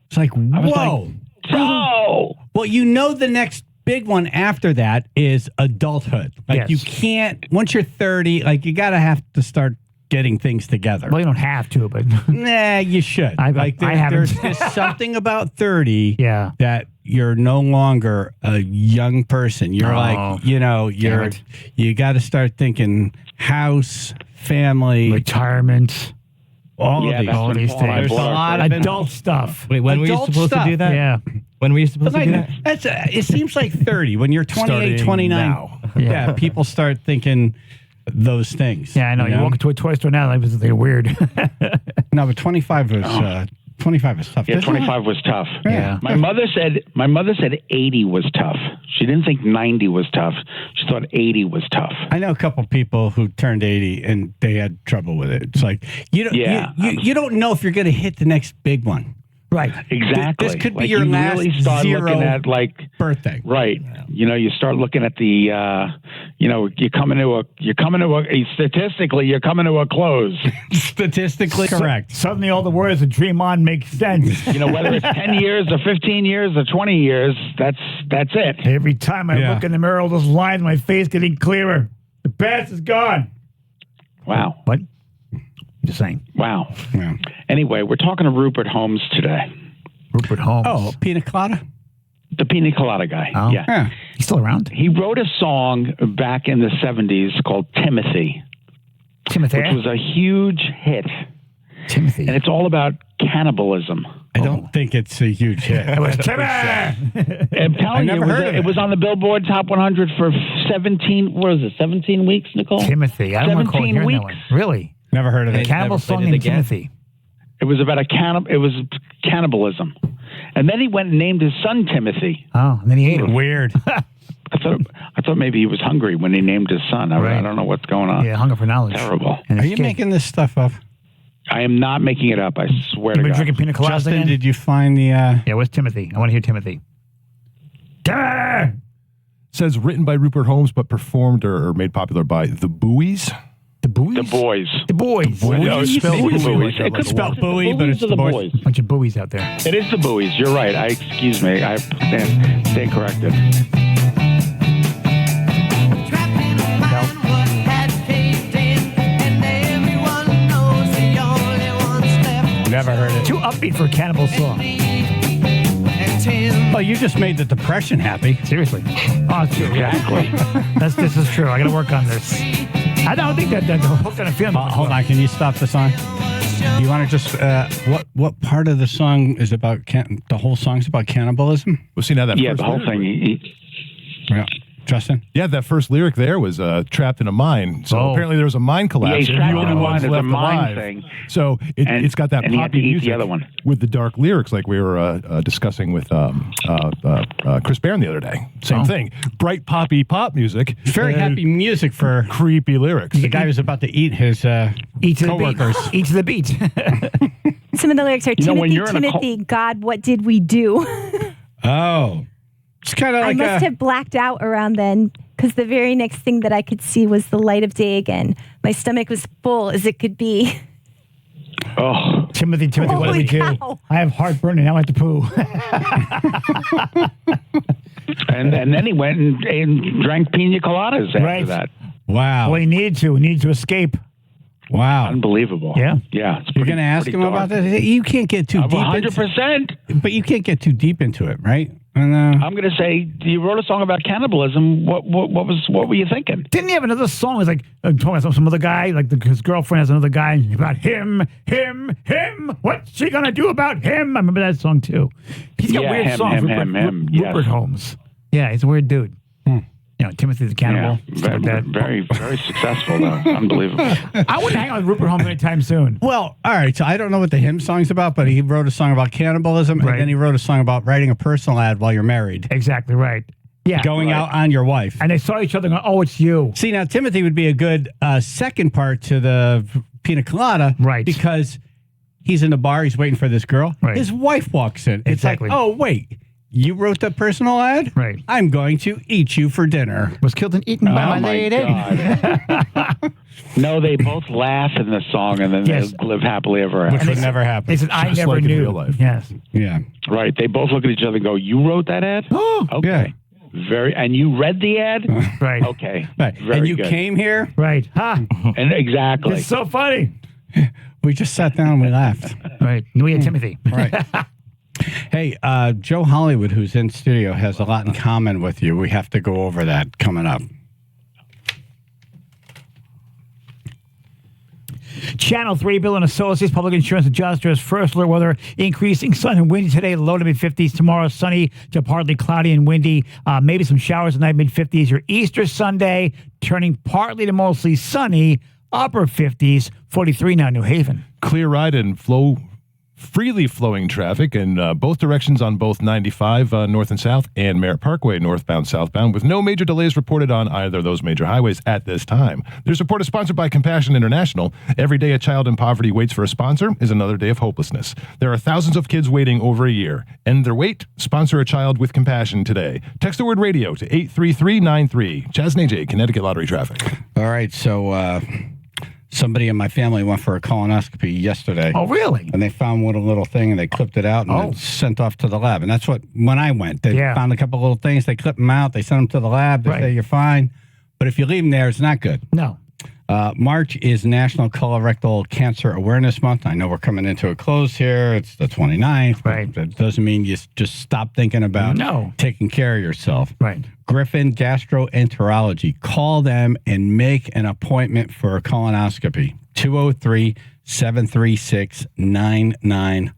It's like, whoa. Oh. Well, you know the next big one after that is adulthood. Like you can't, once you're 30, like you got to have to start getting things together. Well, you don't have to, but Nah, you should. I There's haven't. just something about 30 Yeah. that you're no longer a young person. You're like, you got to start thinking house, family, retirement, all Yeah, of that's when these Paul and I things. There's a bought lot of adult stuff. Wait, when were you Adult supposed stuff. to do that? Yeah. When were you supposed to do that? It seems like 30. When you're 28, Starting 29, now. yeah, people start thinking those things. Yeah, I know. You walk into a toy store now, they're weird. No, but 25 was 25 is tough. Yeah, Isn't it? 25 was tough. Yeah. My mother said 80 was tough. She didn't think 90 was tough. She thought 80 was tough. I know a couple people who turned 80 and they had trouble with it. It's like you don't you don't know if you're going to hit the next big one. Right. Exactly. This could be Like, your you last really start zero looking at like birthday. right. You know, you start looking at the you're coming to statistically you're coming to a close. Statistically correct. Suddenly all the words of Dream On make sense. You know, whether it's 10 years or 15 years or 20 years, that's it. Every time I Yeah. look in the mirror, all those lines in my face getting clearer. The past is gone. Wow. What? Just saying. Wow. Yeah. Anyway, we're talking to Rupert Holmes today. Rupert Holmes. Oh, pina colada? The pina colada guy. Oh. Yeah. Yeah. He's still around? He wrote a song back in the 70s called Timothy, Timothy. which was a huge hit. Timothy. And it's all about Cannibalism. I don't think it's a huge hit. It was Timmy. I'm telling you, never heard of it was on the Billboard Top 100 for 17. What is it? 17 weeks, Nicole? Timothy. I don't recall 17 hearing that weeks. one. Really? Never heard of The it. cannibal Never played song it named again. Timothy. It was about It was cannibalism, and then he went and named his son Timothy. Oh, and then he ate him. Weird. I thought maybe he was hungry when he named his son. I don't know what's going on. Yeah, hunger for knowledge. Terrible. Are you making this stuff up? I am not making it up. I swear You to been God. drinking pina coladas Justin, again? did you find the... Yeah, what's Timothy? I want to hear Timothy. Timothy! Says written by Rupert Holmes, but performed or made popular by the Buoys. The Buoys? The boys. The boys. No, it's Spelled the Buoy boys. like It could spell spell buoy, but it's or the boys. Bunch of buoys out there. It is the buoys. You're right. Excuse me. I stand corrected. Never heard it. Too upbeat for a cannibal song. Well, you just made the depression happy. Seriously. Oh, it's true. Exactly. This is true. I got to work on this. I don't think that the hook on a film. Hold on. Can you stop the song? You want to just... what part of the song is about... the whole song's about cannibalism? Well, see, now that Yeah, first the whole lyric- thing. Yeah. Justin? Yeah, that first lyric there was trapped in a mine. So apparently there was a mine collapse. Yeah, he's and trapped the in only a ones mine. There's a left mine alive. thing. So it's got that and he had to poppy eat music the other one. with the dark lyrics, like we were discussing with Chris Barron the other day. Same thing, bright poppy pop music. Very happy music for creepy lyrics. the guy who's about to eat his Eat to the coworkers. beat. Eat to the beat. Some of the lyrics are You know, when Timothy, you're in a Timothy, God, what did we do? Oh. It's kind of I like must have blacked out around then because the very next thing that I could see was the light of day again. My stomach was full as it could be. Oh. Timothy, what do Holy we do? cow. I have heartburn and now I have to poo. And then he went and drank pina coladas after Right. that. Wow. Well, he needed to. He needed to escape. Wow. Unbelievable. Yeah. Yeah. It's You're pretty- going to ask pretty him dark. about that? You can't get too deep 100%. But you can't get too deep into it, right? And, I'm going to say, you wrote a song about cannibalism. What were you thinking? Didn't he have another song? It was like talking about some other guy, like his girlfriend has another guy about him. What's she gonna do about him? I remember that song too. He's got Yeah, weird him, songs. him. Yes. Rupert Holmes. Yeah, he's a weird dude. You know, Timothy the Cannibal. Yeah, stuff like that. very, very successful, though. Unbelievable. I wouldn't hang out with Rupert Holmes anytime soon. well, all right. So I don't know what the hymn song's about, but he wrote a song about cannibalism, Right. and then he wrote a song about writing a personal ad while you're married. Exactly right. Yeah. Going out on your wife. And they saw each other and go, oh, it's you. See, now Timothy would be a good second part to the pina colada. Right. Because he's in the bar, he's waiting for this girl. Right. His wife walks in. It's Exactly. like, oh, wait. You wrote the personal ad? Right. I'm going to eat you for dinner. Was killed and eaten by Oh, my my lady. God. No, they both laugh in the song, and then Yes. they live happily ever after. Which would never happen. They said, I Just never like in knew. real life. Yes. Yeah. Right. They both look at each other and go, you wrote that ad? Oh, Okay. And you read the ad? Right. Okay. Right. Very And you good. came here? Right. Ha. And exactly. It's so funny. We just sat down and we laughed. Right. We had Timothy. Right. Hey, Joe Hollywood, who's in studio, has a lot in common with you. We have to go over that coming up. Channel 3 Bill and Associates Public Insurance Adjusters. First alert weather increasing sun and windy today, low to mid 50s. Tomorrow sunny to partly cloudy and windy. Maybe some showers tonight, mid 50s. Your Easter Sunday turning partly to mostly sunny, upper 50s. 43 now, New Haven. Clear ride and freely flowing traffic in both directions on both 95 north and south and Merritt Parkway northbound, southbound, with no major delays reported on either of those major highways at this time. This report is sponsored by Compassion International. Every day a child in poverty waits for a sponsor is another day of hopelessness. There are thousands of kids waiting over a year. End their wait. Sponsor a child with compassion today. Text the word radio to 83393. Chaz and AJ, Connecticut Lottery Traffic. All right, so somebody in my family went for a colonoscopy yesterday. Oh, really? And they found one little thing, and they clipped it out, and it's sent off to the lab. And that's what, when I went, they found a couple little things, they clip them out, they send them to the lab, they say you're fine. But if you leave them there, it's not good. No. March is National Colorectal Cancer Awareness Month. I know we're coming into a close here. It's the 29th. Right. That doesn't mean you just stop thinking about taking care of yourself. Right. Griffin Gastroenterology. Call them and make an appointment for a colonoscopy. 203-736-99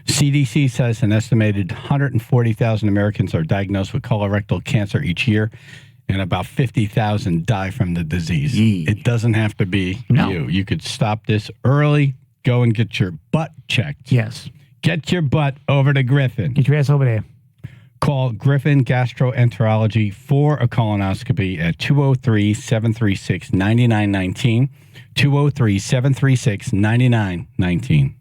CDC says an estimated 140,000 Americans are diagnosed with colorectal cancer each year, and about 50,000 die from the disease. It doesn't have to be you. You could stop this early. Go and get your butt checked. Yes. Get your butt over to Griffin. Get your ass over there. Call Griffin Gastroenterology for a colonoscopy at 203-736-9919. 203-736-9919.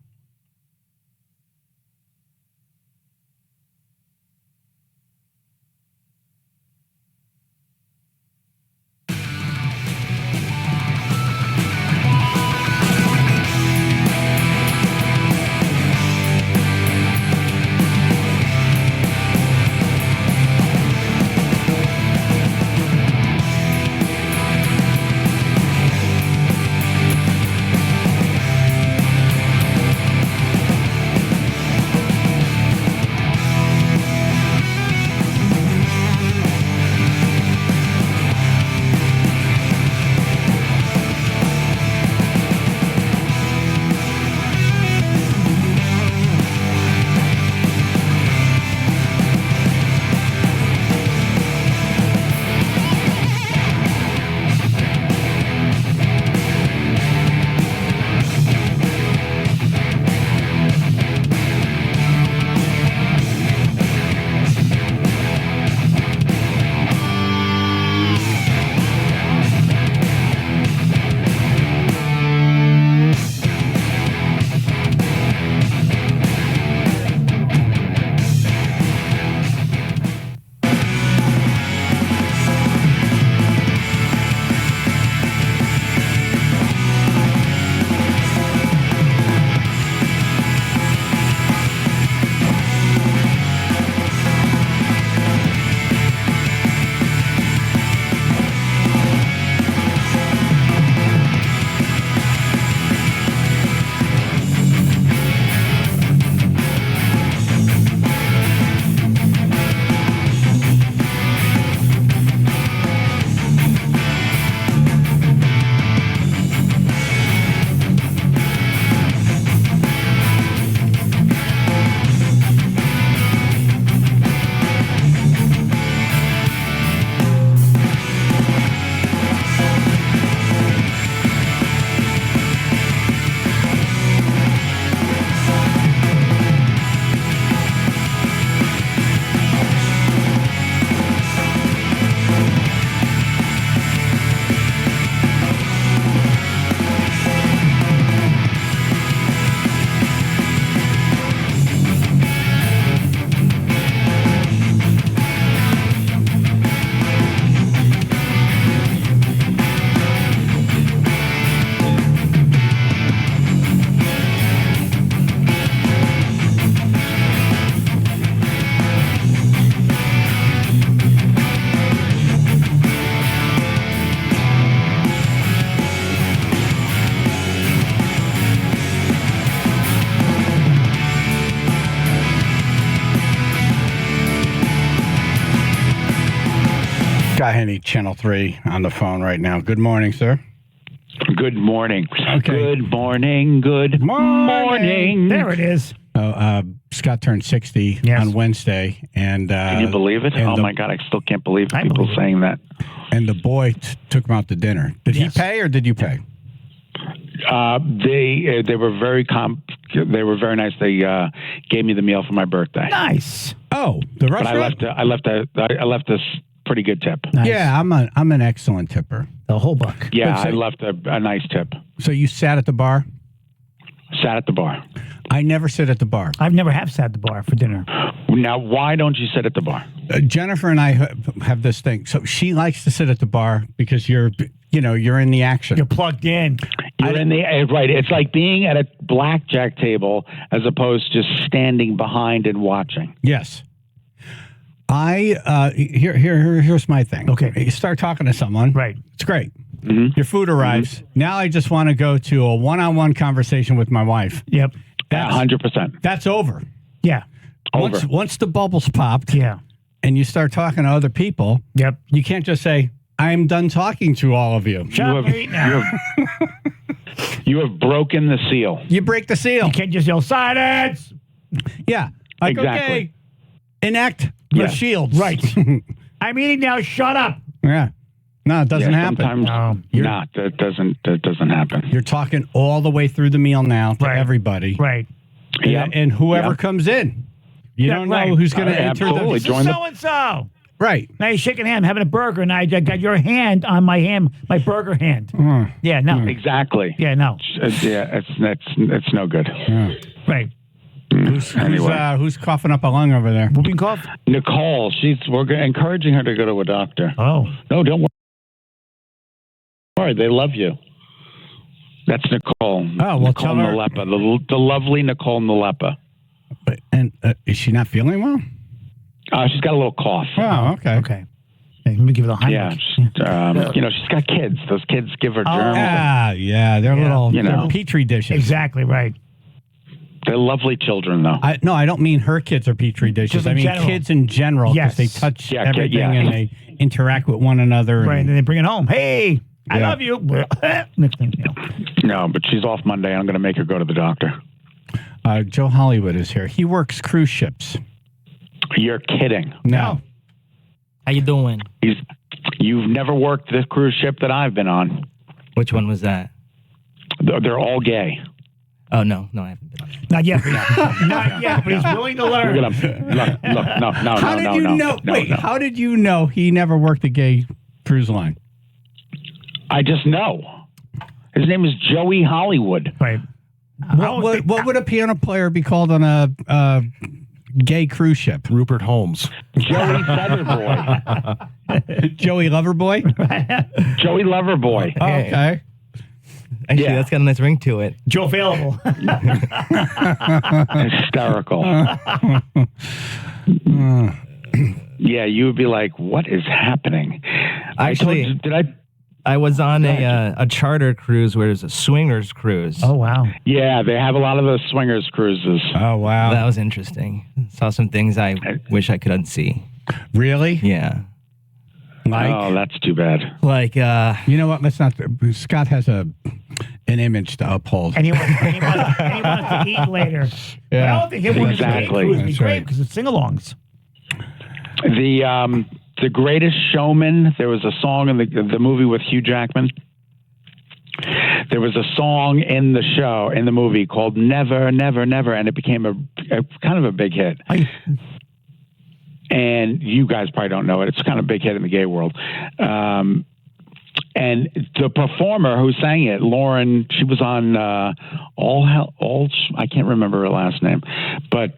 Scot Haney, Channel 3, on the phone right now. Good morning, sir. Good morning. Okay. Good morning. Good morning. There it is. Scott turned 60 on Wednesday. And can you believe it? Oh, my God. I still can't believe people saying that. And the boy took him out to dinner. Did he pay or did you pay? They were very they were very nice. They gave me the meal for my birthday. Nice. Oh, the restaurant. But I left this pretty good tip. Nice. Yeah, I'm an excellent tipper. The whole buck. Yeah, I left a nice tip. So you sat at the bar? Sat at the bar. I never sit at the bar. I've never have sat at the bar for dinner. Now, why don't you sit at the bar? Jennifer and I have this thing. So she likes to sit at the bar because you're in the action. You're plugged in. You're in the right. It's like being at a blackjack table as opposed to just standing behind and watching. Yes. Here's my thing. Okay. You start talking to someone. Right. It's great. Mm-hmm. Your food arrives. Mm-hmm. Now I just want to go to a one-on-one conversation with my wife. Yep. That's 100%. That's over. Yeah. Once the bubbles popped. Yeah. And you start talking to other people. Yep. You can't just say, I'm done talking to all of you. You have broken the seal. You break the seal. You can't just yell silence. Yeah. Like, Exactly. okay, enact the shields. Right. I'm eating now. Shut up. Yeah. No, it doesn't happen. Sometimes not. That doesn't happen. You're talking all the way through the meal now to everybody. Right. Yep. And whoever Yep. comes in. You don't know right. who's going to enter absolutely. the... Join the- So-and-so. Right. Now you're shaking hand, having a burger, and I got your hand on my hand, my burger hand. Yeah, no. Exactly. Yeah, no. Yeah, it's no good. Right. Who's coughing up a lung over there? Whooping cough? Nicole, we're encouraging her to go to a doctor. Oh. No, don't worry. They love you. That's Nicole. Oh, well, Nicole tell her. Nalepa, the lovely Nicole Nalepa. And is she not feeling well? She's got a little cough. Oh, okay. Okay. Hey, let me give it a high. Yeah, she's got kids. Those kids give her germs. Yeah, they're little they're petri dishes. Exactly right. They're lovely children, though. No, I don't mean her kids are petri dishes. Just in I mean general. kids in general, because Yes. they touch Yeah, everything yeah. and they interact with one another. Right, and And, then they bring it home. Hey, I Yeah. love you. Next thing you know. No, but she's off Monday. I'm going to make her go to the doctor. Joe Hollywood is here. He works cruise ships. You're kidding. No. How you doing? You've never worked the cruise ship that I've been on. Which one was that? They're all gay. Oh, no, I haven't been on it. Not yet. Not yet, but he's willing to learn. Look, no. How did you know? Wait, how did you know he never worked a gay cruise line? I just know. His name is Joey Hollywood. Right. What would a piano player be called on a gay cruise ship? Rupert Holmes. Joey Featherboy. Joey Loverboy? Joey Loverboy. Oh, okay. Actually, Yeah. that's got a nice ring to it. Joe available. Hysterical. Yeah, you would be like, what is happening? Actually, I was on a charter cruise where there's a swingers cruise. Oh, wow. Yeah, they have a lot of those swingers cruises. Oh, wow. That was interesting. Saw some things I wish I could unsee. Really? Yeah. Oh, that's too bad. Like, you know what? Let's not. Scott has an image to uphold. And he wants to eat later. But I don't think it would Exactly. be That's great right. because it's sing-alongs. The Greatest Showman. There was a song in the movie with Hugh Jackman. There was a song in the movie called "Never, Never, Never," and it became a kind of a big hit. And you guys probably don't know it. It's kind of a big hit in the gay world. And the performer who sang it, Lauren, she was on I can't remember her last name, but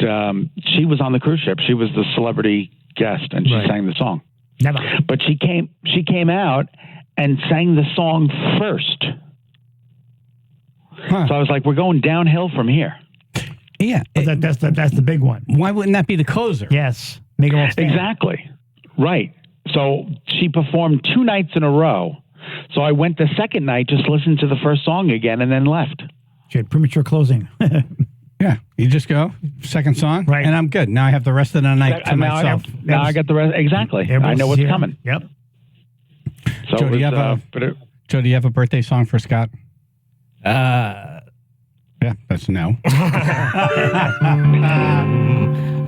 she was on the cruise ship. She was the celebrity guest, and she sang the song. Never. But she came out and sang the song first. So I was like, we're going downhill from here. Yeah. But that's the big one. Why wouldn't that be the closer? Yes. Make them all stand. Exactly. Right. So she performed 2 nights in a row. So I went the second night, just listened to the first song again, and then left. She had premature closing. Yeah. You just go, second song, Right. and I'm good. Now I have the rest of the night to myself. Now I got the rest. Exactly. I know what's coming. Yep. So Joe, do you have a birthday song for Scott? Yeah, that's no.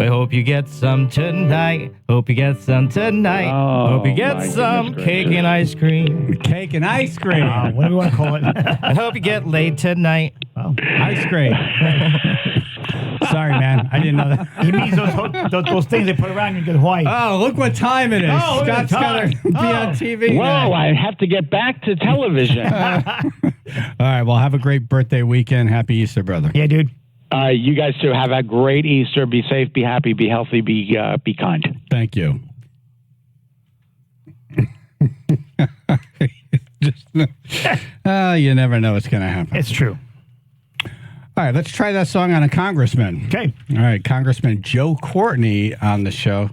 I hope you get some tonight. Hope you get some tonight. Hope you get some cake and ice cream. Cake and ice cream. What do we want to call it? I hope you get laid tonight. Oh. Ice cream. Sorry, man. I didn't know that. He means those things they put around you and get white. Oh, look what time it is. Oh, look at Scott's got to the be time. on TV. Whoa, now. I have to get back to television. All right. Well, have a great birthday weekend. Happy Easter, brother. Yeah, dude. You guys too. Have a great Easter. Be safe, be happy, be healthy, be kind. Thank you. You never know what's going to happen. It's true. All right, let's try that song on a congressman. Okay. All right, Congressman Joe Courtney on the show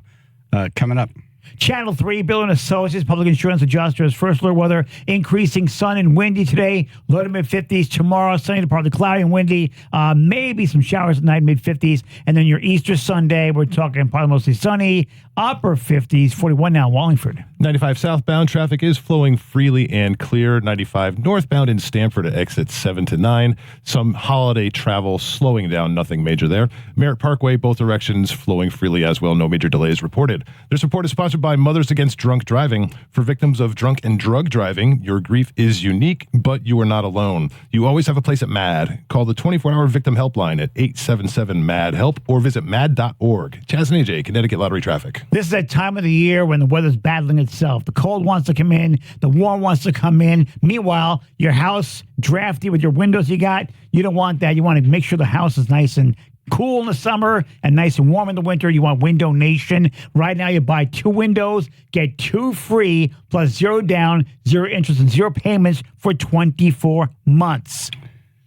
coming up. Channel 3, Bill and Associates, public insurance adjusters, first alert weather, increasing sun and windy today, low to mid-50s. Tomorrow, sunny to partly cloudy and windy, maybe some showers at night, mid-50s. And then your Easter Sunday, we're talking probably mostly sunny, upper 50s, 41 now, Wallingford. 95 southbound traffic is flowing freely and clear. 95 northbound in Stamford at exit 7 to 9. Some holiday travel slowing down, nothing major there. Merritt Parkway, both directions flowing freely as well. No major delays reported. This report is sponsored by Mothers Against Drunk Driving. For victims of drunk and drug driving, your grief is unique, but you are not alone. You always have a place at MAD. Call the 24-hour victim helpline at 877-MAD-HELP or visit mad.org. Chaz and AJ, Connecticut Lottery Traffic. This is that time of the year when the weather's battling itself. The cold wants to come in. The warm wants to come in. Meanwhile, your house, drafty with your windows you got, you don't want that. You want to make sure the house is nice and cool in the summer and nice and warm in the winter. You want Window Nation. Right now, you buy 2 windows, get 2 free, plus 0 down, 0 interest, and 0 payments for 24 months.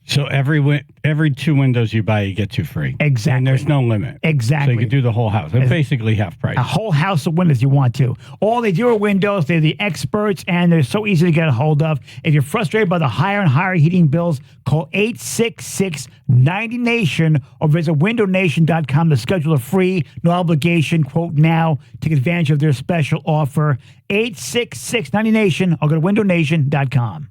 So every 2 windows you buy, you get 2 free. Exactly. And there's no limit. Exactly. So you can do the whole house. It's basically half price. A whole house of windows you want to. All they do are windows. They're the experts, and they're so easy to get a hold of. If you're frustrated by the higher and higher heating bills, call 866-90NATION or visit windownation.com to schedule a free, no obligation quote now. Take advantage of their special offer. 866-90NATION or go to windownation.com.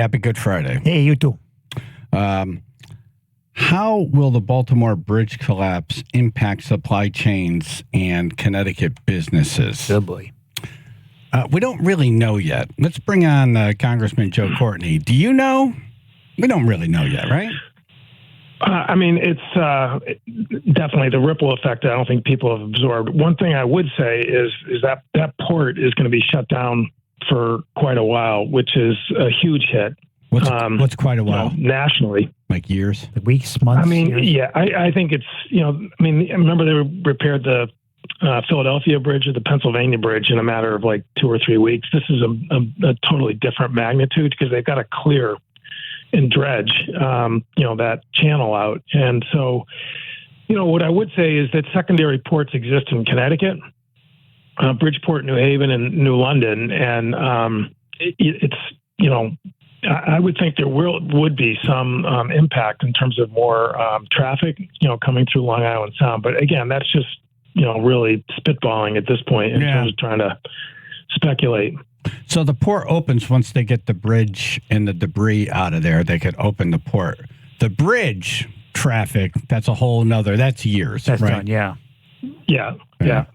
happy Good Friday. Hey, you too. How will the Baltimore bridge collapse impact supply chains and Connecticut businesses? Oh, boy. We don't really know yet. Let's bring on Congressman Joe Courtney. Do you know? We don't really know yet, right? I mean, it's definitely the ripple effect I don't think people have absorbed. One thing I would say is that port is going to be shut down for quite a while, which is a huge hit. What's quite a while? Nationally. Like years? Weeks, months? I mean, years? yeah, I think it's, I mean, remember they repaired the Philadelphia bridge or the Pennsylvania bridge in a matter of like 2 or 3 weeks. This is a totally different magnitude because they've got to clear and dredge, that channel out. And so, what I would say is that secondary ports exist in Connecticut, Bridgeport, New Haven, and New London. And I would think there would be some impact in terms of more traffic, coming through Long Island Sound. But again, that's just, really spitballing at this point in terms of trying to speculate. So the port opens once they get the bridge and the debris out of there. They could open the port. The bridge traffic, that's a whole nother, that's years. That's right? done, yeah. Yeah.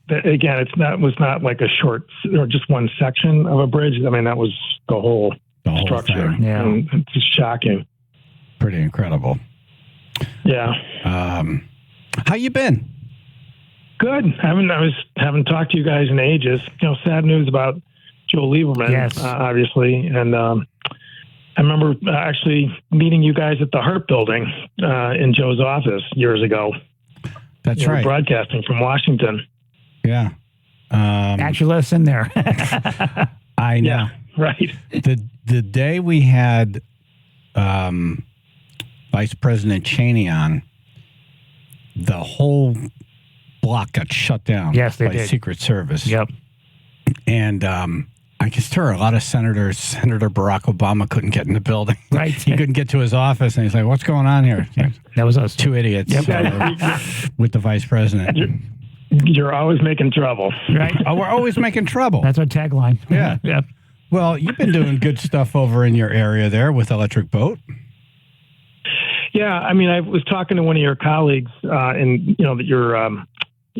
Again, was not like a short or just one section of a bridge. I mean, that was the whole structure. Thing. Yeah. And it's just shocking. Pretty incredible. Yeah. How you been? Good. I haven't talked to you guys in ages. Sad news about Joe Lieberman, yes. Obviously. And I remember actually meeting you guys at the Hart Building in Joe's office years ago. That's right. Broadcasting from Washington. Yeah. Actually, let us in there. I know. Yeah, right. The day we had Vice President Cheney on, the whole block got shut down by did. Secret Service. Yep. And I guess there were a lot of senators. Senator Barack Obama couldn't get in the building. Right. He couldn't get to his office, and he's like, "What's going on here?" That was us. Two idiots with the vice president. You're always making trouble. Right. Oh, we're always making trouble. That's our tagline. Yeah. Yeah. Well, you've been doing good stuff over in your area there with Electric Boat. Yeah, I mean, I was talking to one of your colleagues in your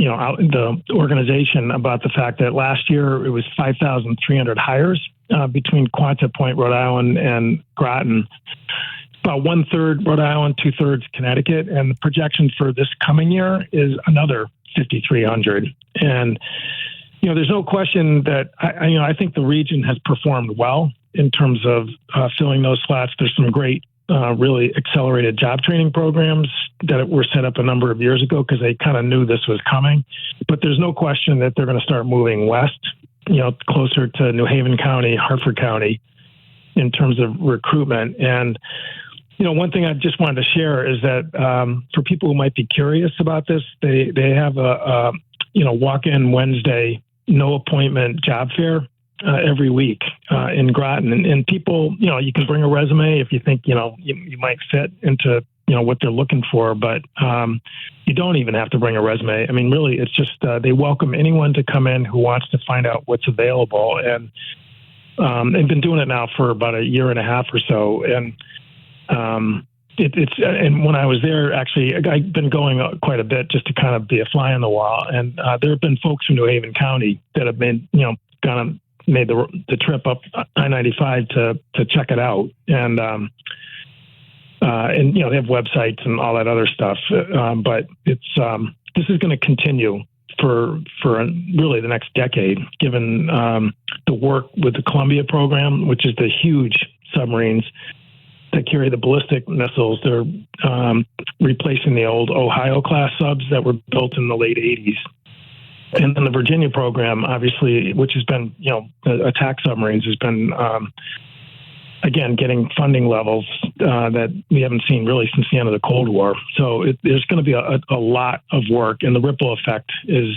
out in the organization about the fact that last year it was 5,300 hires between Quonset Point, Rhode Island, and Groton. About 1/3 Rhode Island, 2/3 Connecticut, and the projection for this coming year is another 5,300. And there's no question that I think the region has performed well in terms of filling those slots. There's some great, really accelerated job training programs that were set up a number of years ago because they kind of knew this was coming. But there's no question that they're going to start moving west, closer to New Haven County, Hartford County, in terms of recruitment. And one thing I just wanted to share is that for people who might be curious about this, they have a walk-in Wednesday, no appointment job fair every week in Groton. And people, you can bring a resume if you think, you might fit into, what they're looking for, but you don't even have to bring a resume. I mean, really, it's just they welcome anyone to come in who wants to find out what's available. And they've been doing it now for about a year and a half or so. And and when I was there, actually, I've been going quite a bit just to kind of be a fly on the wall. And there have been folks from New Haven County that have made the trip up I-95 to check it out. And they have websites and all that other stuff. But it's this is going to continue for really the next decade, given the work with the Columbia program, which is the huge submarines that carry the ballistic missiles. They're replacing the old Ohio-class subs that were built in the late 80s. And then the Virginia program, obviously, which has been, attack submarines, has been, again, getting funding levels that we haven't seen really since the end of the Cold War. So there's going to be a lot of work. And the ripple effect is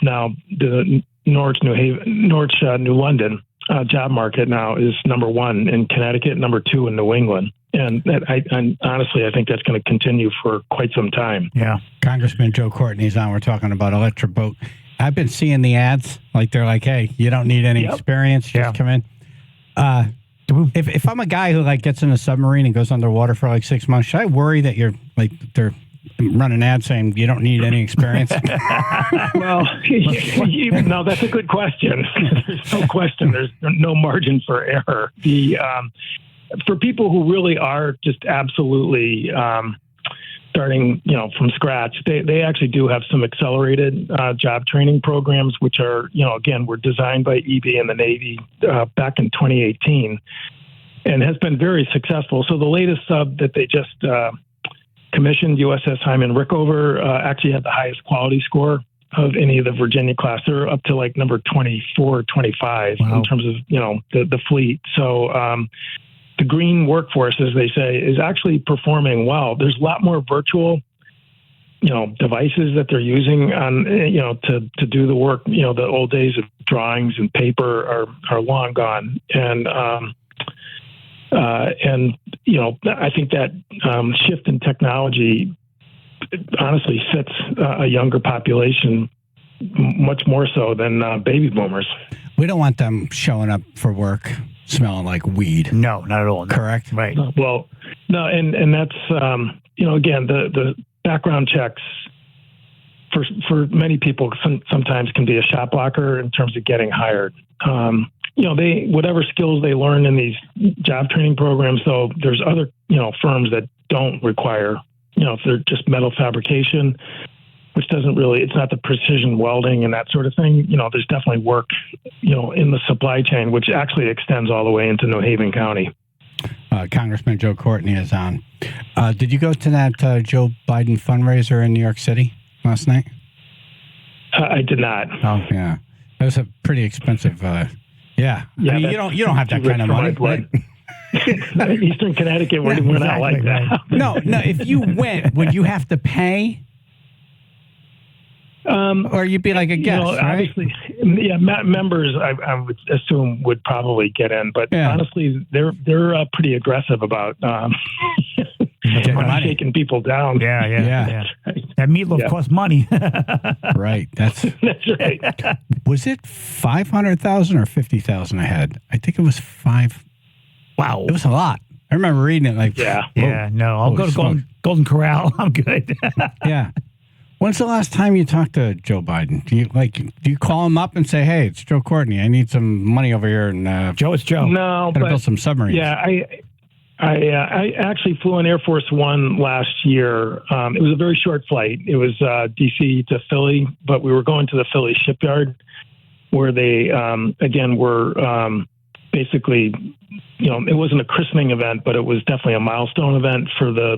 now the Norwich, New London job market now is number 1 in Connecticut, number 2 in New England. And honestly, I think that's going to continue for quite some time. Yeah. Congressman Joe Courtney's on. We're talking about Electric Boat. I've been seeing the ads. Like, they're like, hey, you don't need any experience. Just come in. If I'm a guy who like gets in a submarine and goes underwater for like 6 months, should I worry that you're like they're running ads saying you don't need any experience? Well, no, that's a good question. There's no question. There's no margin for error. For people who really are just absolutely starting, from scratch, they actually do have some accelerated job training programs, which are, again, were designed by EB and the Navy back in 2018, and has been very successful. So the latest sub that they just commissioned, USS Hyman Rickover, actually had the highest quality score of any of the Virginia class. They're up to like number 24, 25 in terms of, the fleet. So the green workforce, as they say, is actually performing well. There's a lot more virtual, devices that they're using on, to do the work. The old days of drawings and paper are long gone. And I think that shift in technology honestly fits a younger population much more so than baby boomers. We don't want them showing up for work smelling like weed. No, not at all. No. Correct? Right. Well, no, and that's, again, the background checks for many people sometimes can be a shot blocker in terms of getting hired. Whatever skills they learn in these job training programs, though, there's other, firms that don't require, if they're just metal fabrication, which doesn't really, it's not the precision welding and that sort of thing. There's definitely work, in the supply chain, which actually extends all the way into New Haven County. Congressman Joe Courtney is on. Did you go to that Joe Biden fundraiser in New York City last night? I did not. Oh, yeah. It was a pretty expensive, yeah. I mean, you don't have that kind of money. Right? Eastern Connecticut, we're not like that. No, if you went, would you have to pay? Or you'd be like a guest, right? Obviously, members, I would assume, would probably get in, but honestly, they're pretty aggressive about shaking people down. Yeah. That meatloaf costs money. Right. That's right. Was it 500,000 or 50,000 a head? I think it was 5. Wow, it was a lot. I remember reading it like, no, I'll go to Golden Corral. I'm good. Yeah. When's the last time you talked to Joe Biden? Do you call him up and say, "Hey, it's Joe Courtney. I need some money over here"? And Joe, it's Joe. No, gotta build some submarines. Yeah, I actually flew on Air Force One last year. It was a very short flight. It was DC to Philly, but we were going to the Philly shipyard, where they again were basically, it wasn't a christening event, but it was definitely a milestone event for the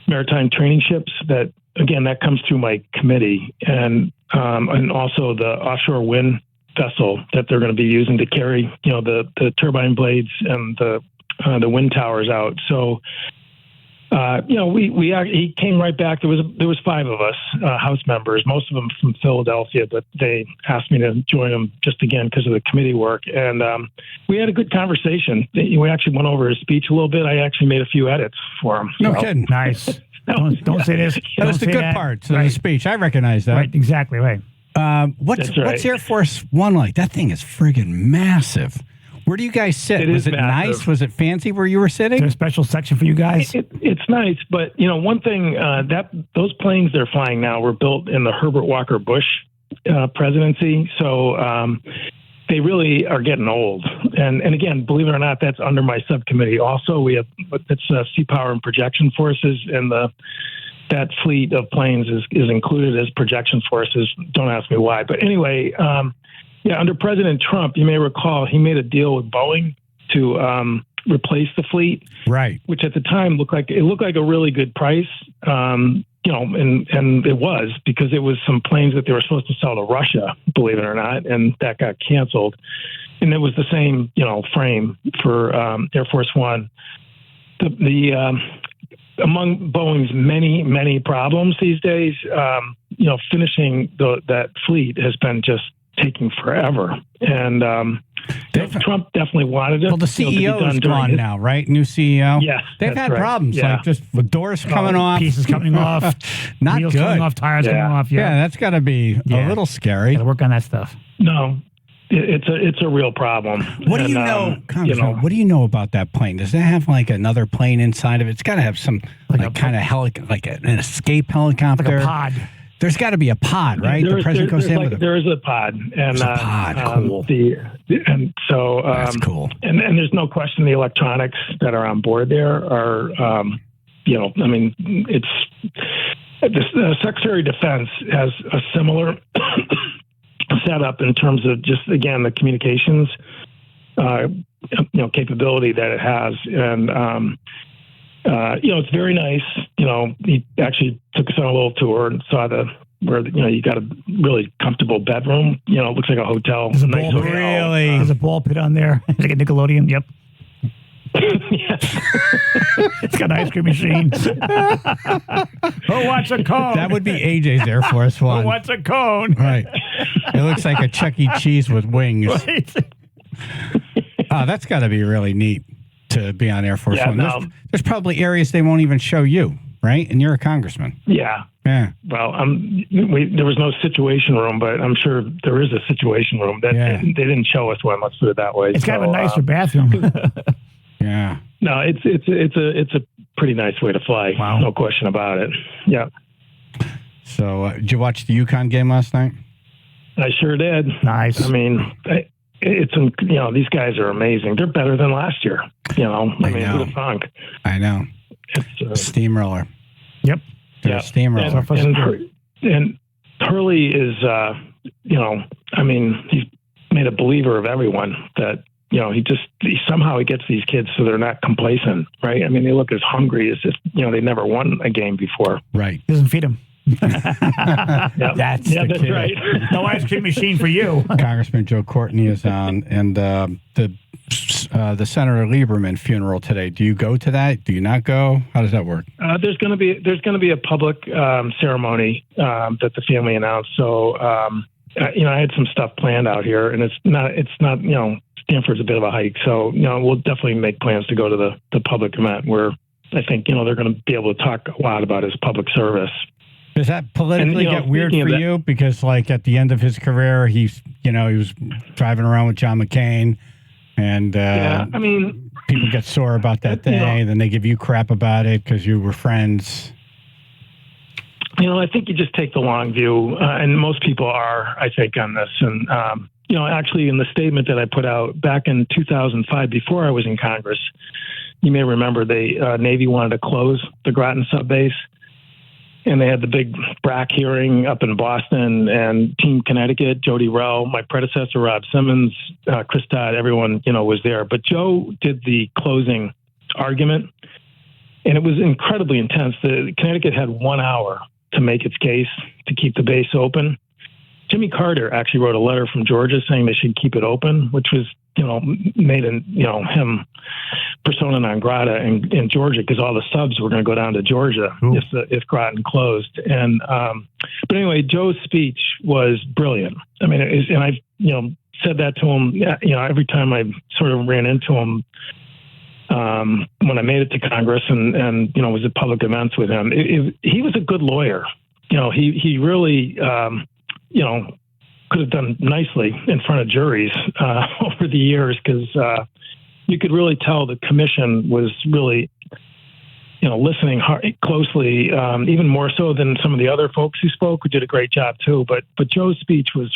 maritime training ships that. Again, that comes through my committee, and also the offshore wind vessel that they're going to be using to carry, the turbine blades and the wind towers out. So, he came right back. There was 5 of us, House members, most of them from Philadelphia, but they asked me to join them just again because of the committee work, and we had a good conversation. We actually went over his speech a little bit. I actually made a few edits for him. No kidding. Nice. Don't say this. That was the good part of the speech. I recognize that. Right, exactly, right. What's Air Force One like? That thing is friggin' massive. Where do you guys sit? Was it nice? Was it fancy where you were sitting? Is there a special section for you guys? It's nice, but one thing that those planes they're flying now were built in the Herbert Walker Bush presidency, so they really are getting old. And again, believe it or not, that's under my subcommittee. Also, we have it's Sea Power and Projection Forces, and that fleet of planes is included as projection forces. Don't ask me why, but anyway, under President Trump, you may recall he made a deal with Boeing to replace the fleet, right? Which at the time looked like a really good price. And it was because it was some planes that they were supposed to sell to Russia, believe it or not, and that got canceled. And it was the same, frame for Air Force One. Among Boeing's many problems these days, finishing that fleet has been just taking forever. And Trump definitely wanted it. Well, the CEO is gone now, right? New CEO. Yes, they've had problems, like just with doors coming off, pieces coming off, not wheels good. coming off, tires coming off. Yeah, that's got to be a little scary. Got to work on that stuff. No, it's a real problem. What do you know, Congressman, what do you know about that plane? Does that have like another plane inside of it? It's got to have some like kind of an escape helicopter. Like a pod. There's got to be a pod, right? The president goes in with there is a pod, and There's a pod. Cool. And so that's cool. And there's no question the electronics that are on board there are, I mean, it's the Secretary of Defense has a similar setup in terms of just again the communications, capability that it has, and it's very nice. He actually took us on a little tour and saw where you got a really comfortable bedroom. It looks like a hotel. There's a nice ball hotel. There's a ball pit on there. It's like a Nickelodeon. Yep. It's got an ice cream machine. Who wants a cone? That would be AJ's Air Force One. Who wants a cone? Right. It looks like a Chuck E. Cheese with wings. Right. That's got to be really neat to be on Air Force One. No. There's probably areas they won't even show you, right? And you're a congressman. Yeah. Yeah. Well, there was no situation room, but I'm sure there is a situation room. That they didn't show us one. Let's put it that way. It's kind of a nicer bathroom. Yeah. No, it's a pretty nice way to fly. Wow. No question about it. Yeah. So, did you watch the UConn game last night? I sure did. Nice. I mean, these guys are amazing. They're better than last year. I mean, who'd have thunk? I know. It's steamroller. Yep. They're a steamroller. And Hurley is, I mean, he's made a believer of everyone that, somehow he gets these kids so they're not complacent, right? I mean, they look as hungry as if, they never won a game before. Right. Doesn't feed them. That's kid. Right. No ice cream machine for you. Congressman Joe Courtney is on, and the Senator Lieberman funeral today. Do you go to that? Do you not go? How does that work? There's going to be a public ceremony that the family announced. So I had some stuff planned out here, and it's not Stanford's a bit of a hike, so we'll definitely make plans to go to the public event where I think they're going to be able to talk a lot about his public service. Does that politically get weird for you? Because like at the end of his career, he was driving around with John McCain, and I mean, people get sore about that day, then they give you crap about it because you were friends. I think you just take the long view, and most people are, I think, on this. And actually, in the statement that I put out back in 2005, before I was in Congress, you may remember the Navy wanted to close the Groton subbase. And they had the big BRAC hearing up in Boston, and Team Connecticut, Jody Rell, my predecessor, Rob Simmons, Chris Todd, everyone, was there. But Joe did the closing argument, and it was incredibly intense. Connecticut had 1 hour to make its case to keep the base open. Jimmy Carter actually wrote a letter from Georgia saying they should keep it open, which was, made him persona non grata in Georgia because all the subs were going to go down to Georgia if Groton closed. And but anyway, Joe's speech was brilliant. I mean, and I said that to him. Every time I sort of ran into him when I made it to Congress and was at public events with him. He was a good lawyer. He really could have done nicely in front of juries over the years because you could really tell the commission was really, listening closely, even more so than some of the other folks who spoke, who did a great job too. But Joe's speech was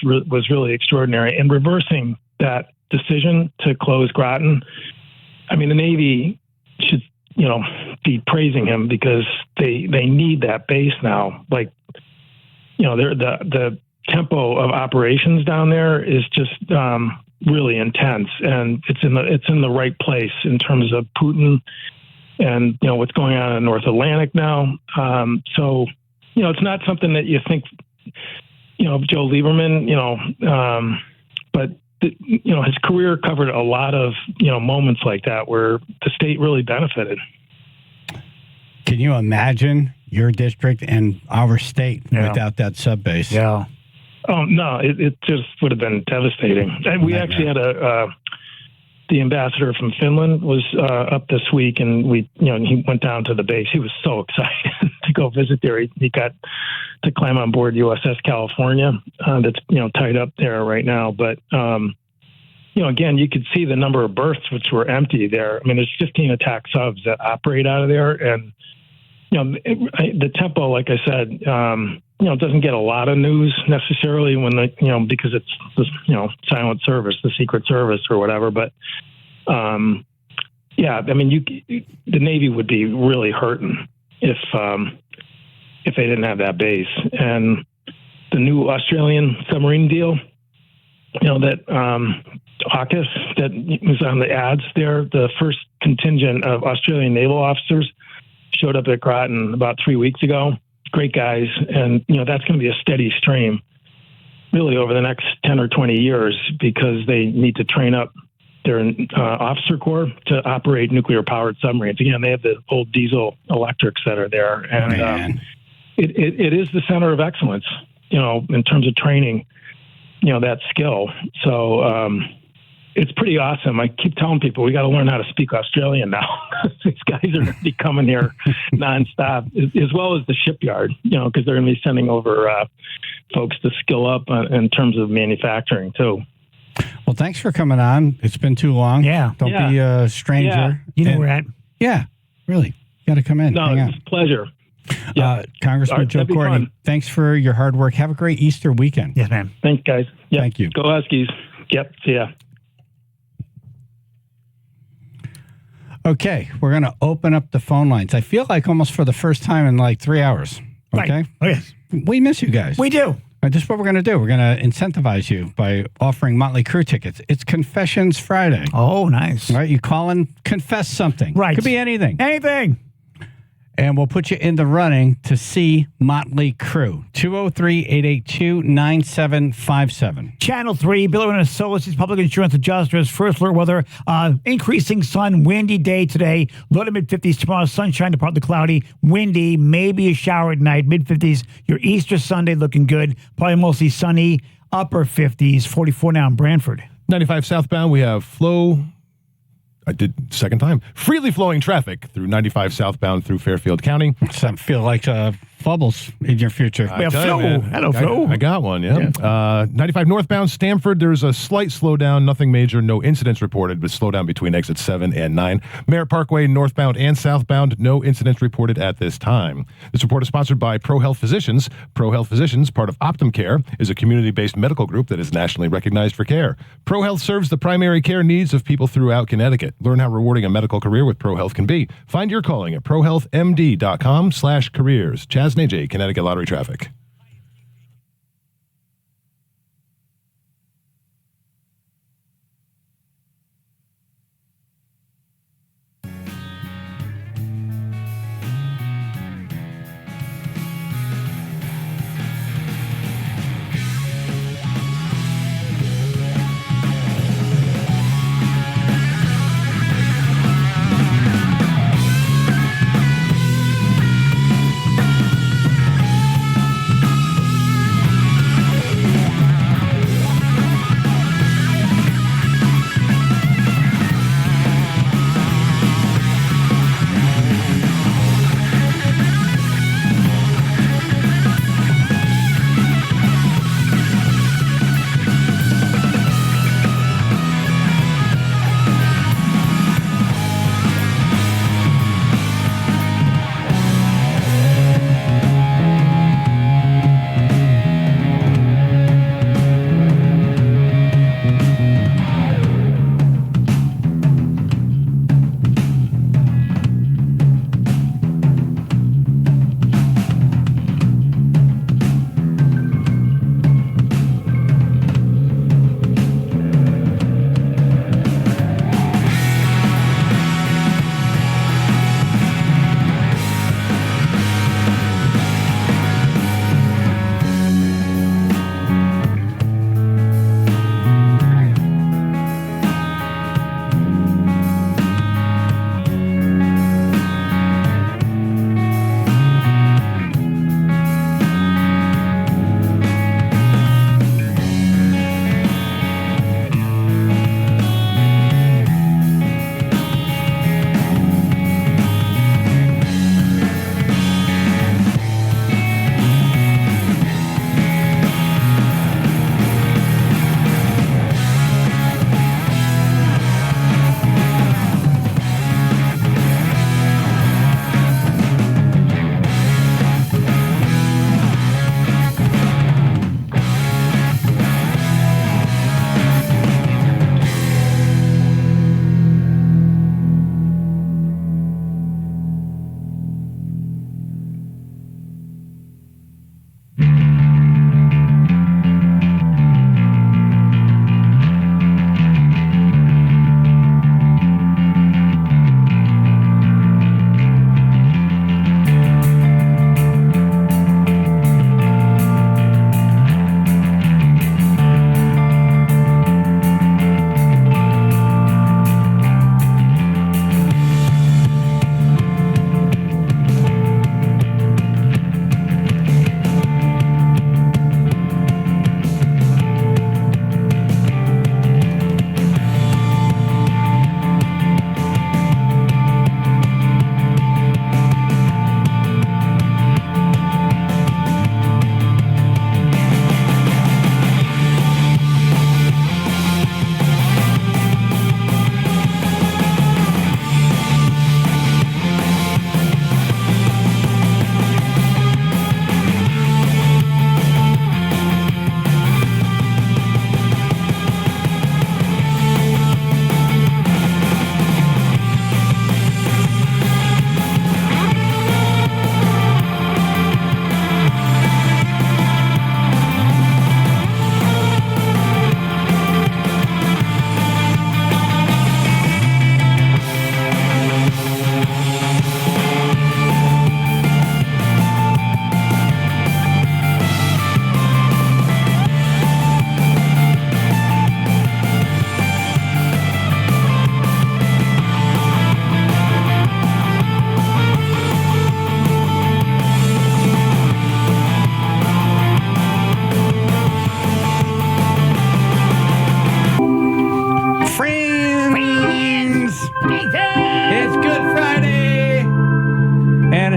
really extraordinary, and reversing that decision to close Groton. I mean, the Navy should, be praising him because they need that base now. Like, they're the tempo of operations down there is just really intense, and it's in the right place in terms of Putin and what's going on in North Atlantic now. So it's not something that you think of Joe Lieberman, but his career covered a lot of moments like that where the state really benefited. Can you imagine your district and our state without that sub base? Yeah. Oh no, it just would have been devastating. And we actually had the ambassador from Finland was up this week, and he went down to the base. He was so excited to go visit there. He got to climb on board USS California that's tied up there right now. But again, you could see the number of berths which were empty there. I mean, there's 15 attack subs that operate out of there, and the tempo, like I said, it doesn't get a lot of news necessarily when because it's the silent service, the Secret Service or whatever. But yeah, I mean, the Navy would be really hurting if they didn't have that base. And the new Australian submarine deal, that AUKUS that was on the ads there, the first contingent of Australian naval officers showed up at Groton about 3 weeks ago. Great guys. And, that's going to be a steady stream really over the next 10 or 20 years because they need to train up their officer corps to operate nuclear powered submarines. Again, they have the old diesel electrics that are there. And it is the center of excellence, in terms of training, that skill. So, it's pretty awesome. I keep telling people we got to learn how to speak Australian now. These guys are going to be coming here nonstop, as well as the shipyard, because they're going to be sending over folks to skill up in terms of manufacturing too. Well, thanks for coming on. It's been too long. Yeah. Don't be a stranger. Yeah. You know where we're at. Yeah, really. Got to come in. No, Hang it's a pleasure. Congressman Joe Courtney, thanks for your hard work. Have a great Easter weekend. Yes, ma'am. Thanks, guys. Yep. Thank you. Go Huskies. Yep. See ya. Okay, we're going to open up the phone lines. I feel like almost for the first time in like 3 hours. Okay? Right. Oh, yes. We miss you guys. We do. This is what we're going to do. We're going to incentivize you by offering Motley Crue tickets. It's Confessions Friday. Oh, nice. Right? You call and confess something. Right. Could be anything. Anything. And we'll put you in the running to see Motley Crue. 203-882-9757. Channel 3, Bill and Associates Public Insurance Adjusters. First alert weather. Increasing sun, windy day today. Low to mid-50s tomorrow. Sunshine to partly cloudy. Windy, maybe a shower at night. Mid-50s. Your Easter Sunday looking good. Probably mostly sunny. Upper 50s. 44 now in Brantford. 95 southbound, we have I did second time. Freely flowing traffic through 95 southbound through Fairfield County. Some feel like Flubbles in your future. Hello, Flo. I got one, yeah. 95 northbound Stamford, there's a slight slowdown, nothing major, no incidents reported, but slowdown between exits 7 and 9. Merritt Parkway, northbound and southbound, no incidents reported at this time. This report is sponsored by Pro Health Physicians. Pro Health Physicians, part of Optum Care, is a community-based medical group that is nationally recognized for care. Pro Health serves the primary care needs of people throughout Connecticut. Learn how rewarding a medical career with Pro Health can be. Find your calling at prohealthmd.com/careers. Chaz and AJ, Connecticut Lottery Traffic.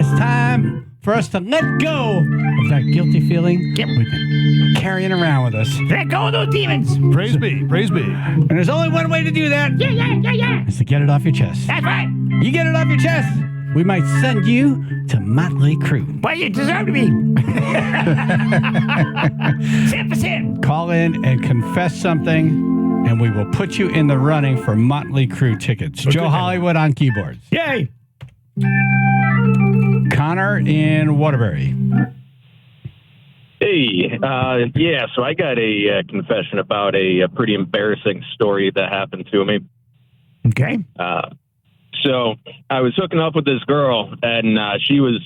it's time for us to let go of that guilty feeling we've been carrying around with us. Let go of those demons. Praise be. Praise be. And there's only one way to do that. Yeah. Is to get it off your chest. That's right. You get it off your chest, we might send you to Motley Crue. But you deserve to be. 10%. Call in and confess something, and we will put you in the running for Motley Crue tickets. Joe Hollywood on keyboards. Yay. Connor in Waterbury. Hey, so I got a confession about a pretty embarrassing story that happened to me. Okay. So I was hooking up with this girl, and she was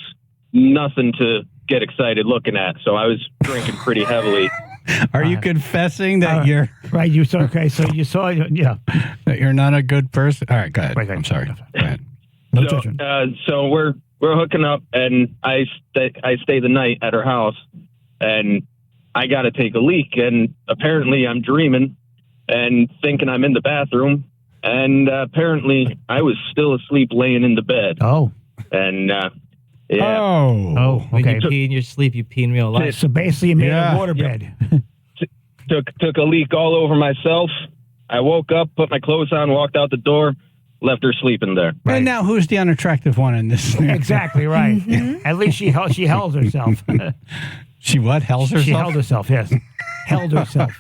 nothing to get excited looking at. So I was drinking pretty heavily. Are you confessing that you're right? You saw okay. So you saw that you're not a good person. All right, go ahead. I'm sorry. Go ahead. No judgment. So we're hooking up, and I stay the night at her house, and I got to take a leak, and apparently I'm dreaming and thinking I'm in the bathroom, and apparently I was still asleep laying in the bed. Oh, and yeah. Oh, When okay. you pee in your sleep, you pee in real life. So basically, you made a waterbed. Took a leak all over myself. I woke up, put my clothes on, walked out the door, left her sleeping there. And now, who's the unattractive one in this? Exactly right. At least she held herself. She what? Held herself? She held herself. Yes, held herself.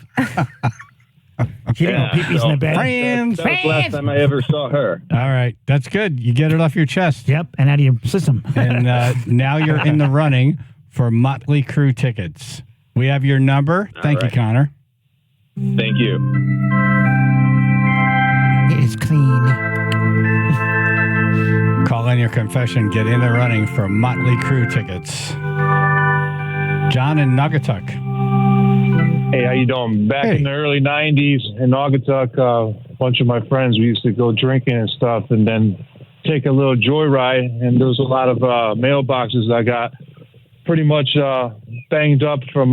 She didn't go pee-pees in the bed. Friends. That was the last time I ever saw her. All right, that's good. You get it off your chest. Yep, and out of your system. And now you're in the running for Motley Crue tickets. We have your number. Thank you, Connor. Thank you. It is clean. Call in your confession. Get in the running for Motley Crue tickets. John in Naugatuck. Hey, how you doing? Back in the early 90s in Naugatuck, a bunch of my friends, we used to go drinking and stuff and then take a little joyride. And there was a lot of mailboxes I got pretty much banged up from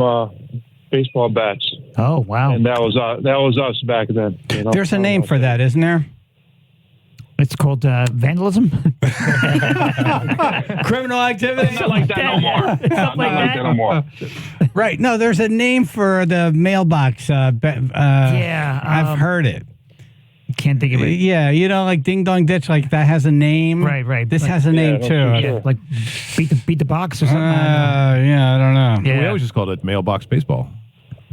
baseball bats. Oh, wow. And that was us back then. You know? There's a name for that, isn't there? It's called vandalism. Criminal activity. Not like that no more. Not like that no more. Right. No, there's a name for the mailbox. I've heard it. Can't think of it. Yeah, like Ding Dong Ditch, like that has a name. Right. This has a name too. Yeah, like beat the box or something. I don't know. Yeah. We always just called it mailbox baseball.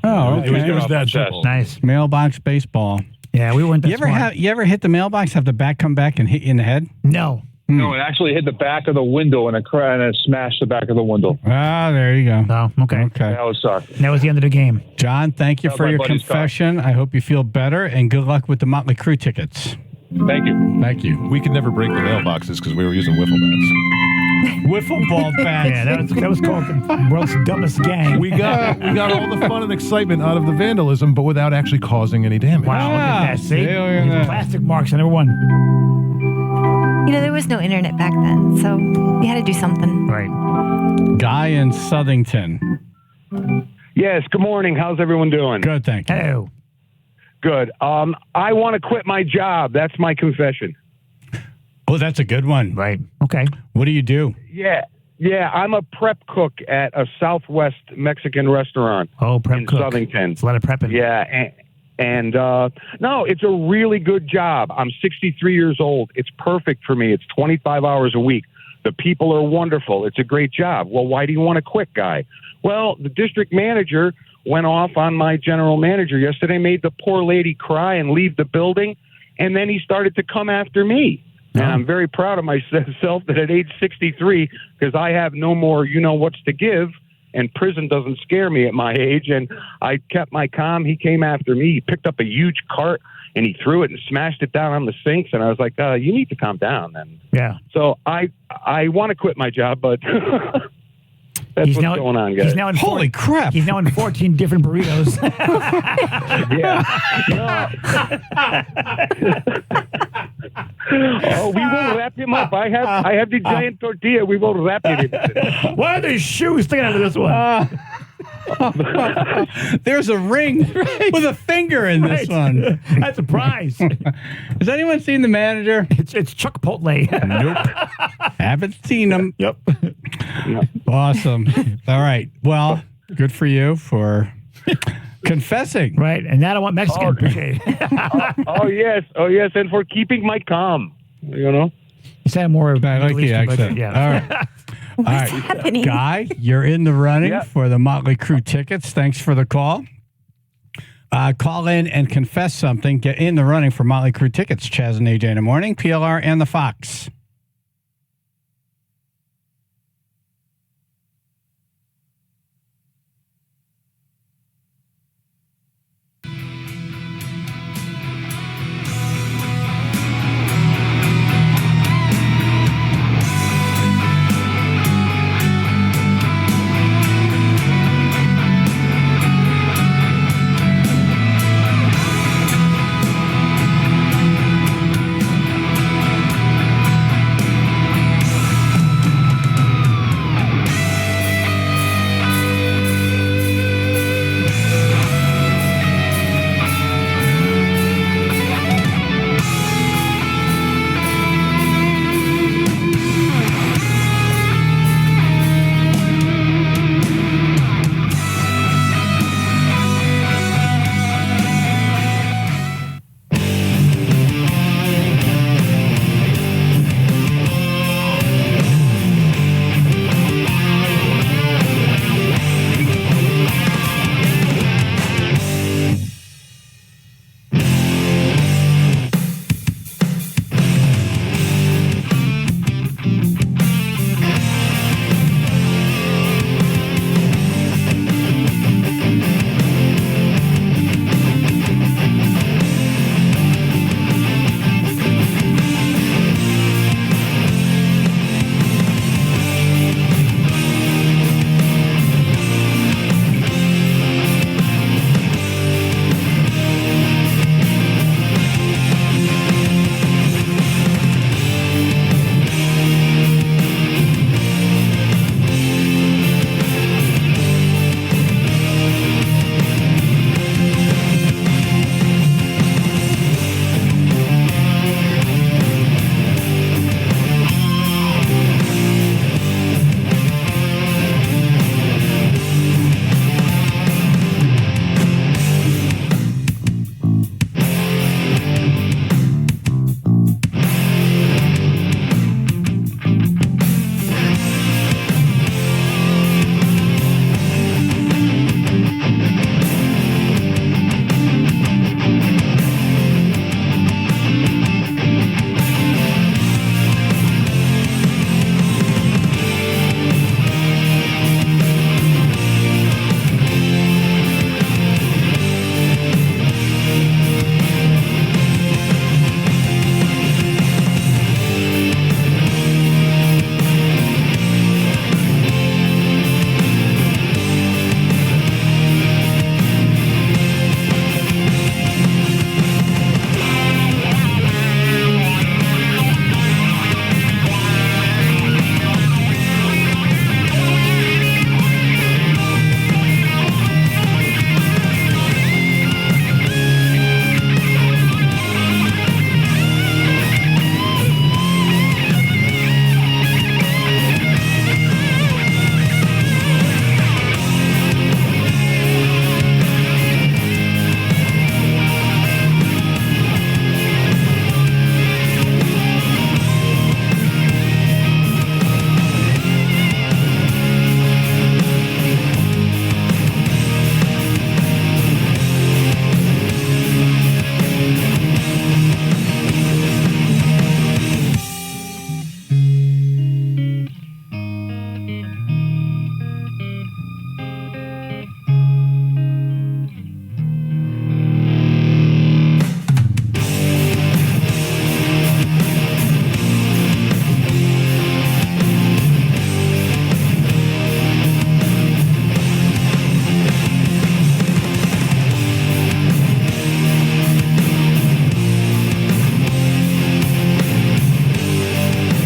Oh, okay. It was that simple. Nice. Mailbox baseball. Yeah, we weren't that You ever hit the mailbox, have the bat come back and hit you in the head? No. No, it actually hit the back of the window and it smashed the back of the window. Ah, there you go. Oh, okay. That was suck. That was the end of the game. John, thank you That was for my your buddy's confession. I hope you feel better, and good luck with the Motley Crue tickets. Thank you. Thank you. We could never break the mailboxes because we were using wiffle bats. Wiffle ball bats. Yeah, that was called the world's dumbest gang. We got all the fun and excitement out of the vandalism, but without actually causing any damage. Wow, look at that. See? Yeah. Plastic marks on everyone. There was no internet back then, so you had to do something. Right. Guy in Southington. Yes, good morning. How's everyone doing? Good, thank you. Hello. Good. I want to quit my job. That's my confession. Oh, that's a good one. Right. Okay. What do you do? Yeah, I'm a prep cook at a Southwest Mexican restaurant. Oh, prep in cook. Southington. It's a lot of prepping. Yeah, and no, it's a really good job. I'm 63 years old. It's perfect for me. It's 25 hours a week. The people are wonderful. It's a great job. Well, why do you want to quit, Guy? Well, the district manager went off on my general manager yesterday, made the poor lady cry and leave the building, and then he started to come after me. And I'm very proud of myself that at age 63, because I have no more you-know-whats to give, and prison doesn't scare me at my age, and I kept my calm. He came after me. He picked up a huge cart, and he threw it and smashed it down on the sinks, and I was like, you need to calm down. And yeah. So I want to quit my job, but that's what's going on, guys. He's now in Holy crap. He's now in 14 different burritos. Oh, we will wrap him up. I have the giant tortilla. We will wrap him. Why are the shoes sticking out of this one? There's a ring with a finger in this one. That's a prize. Has anyone seen The Manager? It's Chuck Potley. Nope. Haven't seen him. Yep. Awesome. All right. Well, good for you for confessing. Right. And now I want Mexican. Appreciate it. Oh yes, and for keeping my calm. You know. You sound more. I like the accent. Yeah. All right. What's All right. happening? Guy, you're in the running Yeah. for the Motley Crue tickets. Thanks for the call. Call in and confess something. Get in the running for Motley Crue tickets. Chaz and AJ in the morning, PLR and the Fox.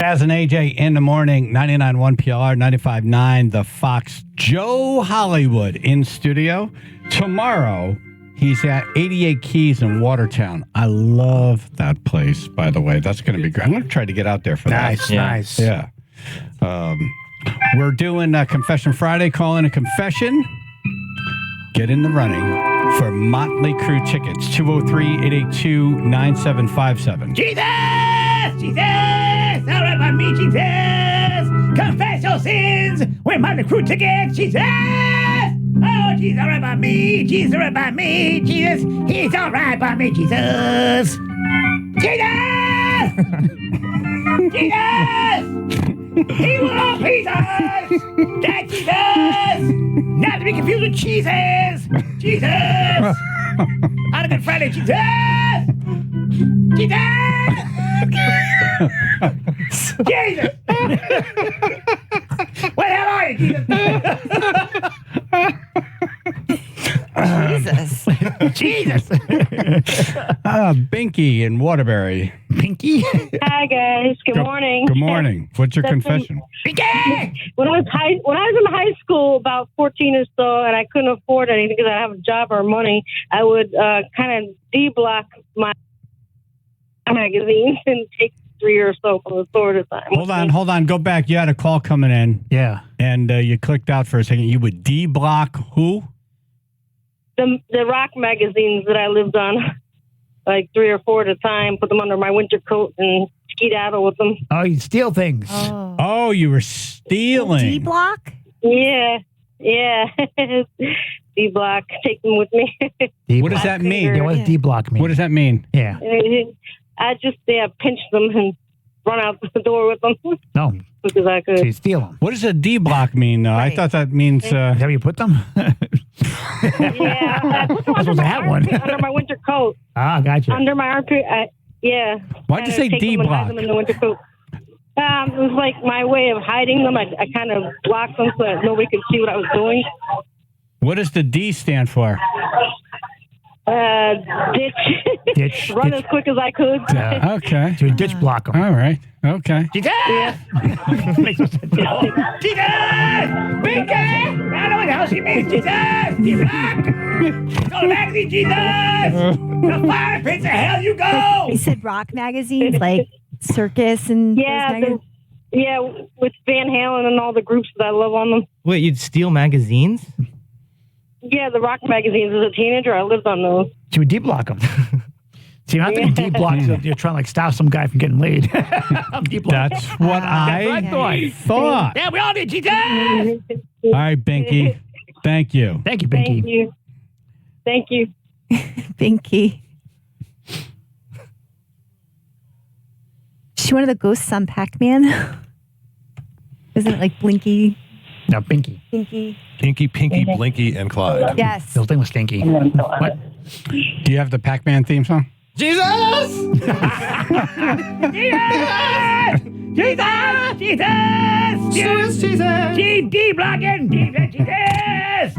Chaz and AJ in the morning, 99.1 PLR, 95.9 The Fox. Joe Hollywood in studio. Tomorrow, he's at 88 Keys in Watertown. I love that place, by the way. That's going to be great. I'm going to try to get out there for that. Nice. Yeah. We're doing Confession Friday. Call in a confession. Get in the running for Motley Crue tickets. 203-882-9757. Jesus! All right by me, Jesus! Confess your sins with Motley Crue tickets, Jesus! Oh, Jesus, all right by me, Jesus, all right by me, Jesus! He's all right by me, Jesus! Jesus! Jesus! He will please us! That Jesus! Not to be confused with cheeses! Jesus! On a Good Friday, Jesus! Jesus! Jesus! Where the hell are you, Jesus? Jesus! Binky in Waterbury. Binky? Hi guys. Good morning. Good morning. What's your confession? When I was in high school, about 14 or so, and I couldn't afford anything because I didn't have a job or money, I would kind of D-block my magazines and take 3 or so from the store at a time. Hold on. Go back. You had a call coming in. Yeah. And you clicked out for a second. You would D-block who? The rock magazines that I lived on, like 3 or 4 at a time, put them under my winter coat and skedaddle with them. Oh, you steal things. Oh, you were stealing. D-block? Yeah. D-block. Take them with me. What does that mean? Yeah, what does D-block mean? What does that mean? Yeah. I just pinch them and run out the door with them. No. Because I could. So you steal them. What does a D-block mean, though? I thought that means... Is that where you put them? Yeah, I put them under my armpit, under my winter coat. Ah, gotcha. Under my armpit, yeah. Why'd you say take them and D-block? hide them in the winter coat. It was like my way of hiding them. I kind of blocked them so that nobody could see what I was doing. What does the D stand for? Ditch. Run as quick as I could. Okay. So you ditch block them. All right. Okay. Jesus! Makes no sense at all. Jesus! Binky! I don't know what the hell she means, Jesus! D-block! Go to magazine, Jesus! The fire pits of hell you go! He said rock magazines, like Circus and... Yeah, with Van Halen and all the groups that I love on them. Wait, you'd steal magazines? Yeah, the rock magazines. As a teenager, I lived on those. So we D-block them. See, I'm not thinking D-block, so you're trying to stop some guy from getting laid. I'm D-block. That's what I thought. Yeah, we all need Jesus! All right, Binky. Thank you. Thank you, Binky. Thank you. Binky. Is she one of the ghosts on Pac-Man? Isn't it like Blinky? No, Binky. Binky. Pinky, Pinky, Blinky, and Clyde. Yes. The whole thing was stinky. What? Do you have the Pac-Man theme song? Jesus! Jesus! D-blocking! Jesus!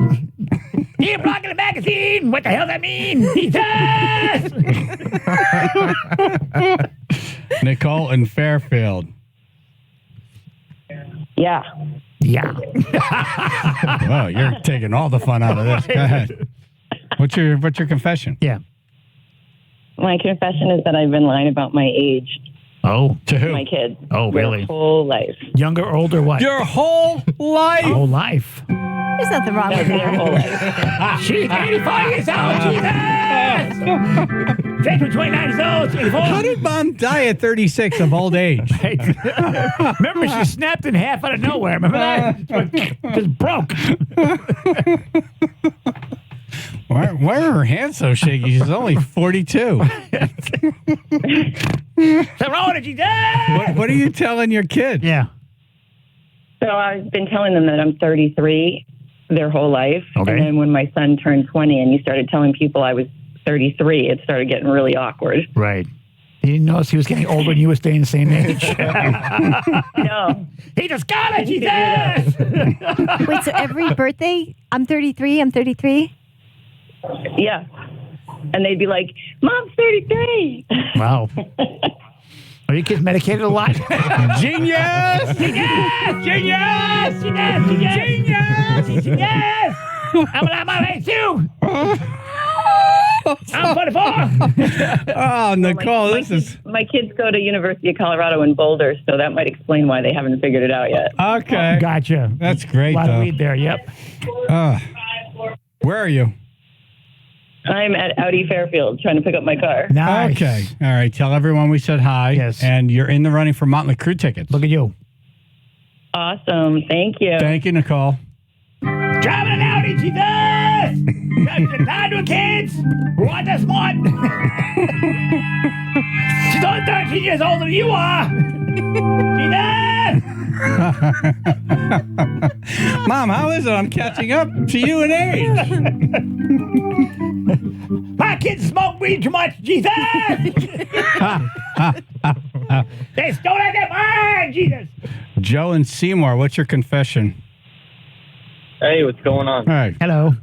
D-blocking the magazine! What the hell does that mean? Jesus! Nicole in Fairfield. Yeah. Wow, you're taking all the fun out of this. Go ahead. What's your confession? Yeah. My confession is that I've been lying about my age. Oh. To who? My kids. Oh, really? Their whole life. Younger, older, what? Your whole life? Whole life. There's nothing wrong with Their whole that. life. She's 85 years old, Jesus! James 29 years old, 84. How did Mom die at 36 of old age? Remember, she snapped in half out of nowhere. Remember that? Just broke. Why are her hands so shaky? She's only 42. What are you telling your kid? Yeah. So I've been telling them that I'm 33 their whole life. Okay. And then when my son turned 20 and he started telling people I was 33, it started getting really awkward. Right. He didn't notice he was getting older and you were staying the same age. No. He just got it, Jesus! Wait, so every birthday, I'm 33? Yeah. And they'd be like, Mom's 33. Wow. Are your kids medicated a lot? Genius! Genius! I'm on my way too. I'm 44. Oh, Nicole, this is... My kids go to University of Colorado in Boulder, so that might explain why they haven't figured it out yet. Okay. Gotcha. That's great, A lot though. of weed there, yep. Where are you? I'm at Audi Fairfield trying to pick up my car. Nice. Okay. All right. Tell everyone we said hi. Yes. And you're in the running for Motley Crue tickets. Look at you. Awesome. Thank you. Thank you, Nicole. Driving an Audi, Jesus! Driving to kids who are this smart. She's only 13 years older than you are. Jesus! Mom, how is it? I'm catching up to you in age. My kids smoke weed too much, Jesus! They stole out their mind, Jesus! Joe and Seymour, what's your confession? Hey, what's going on? All right. Hello.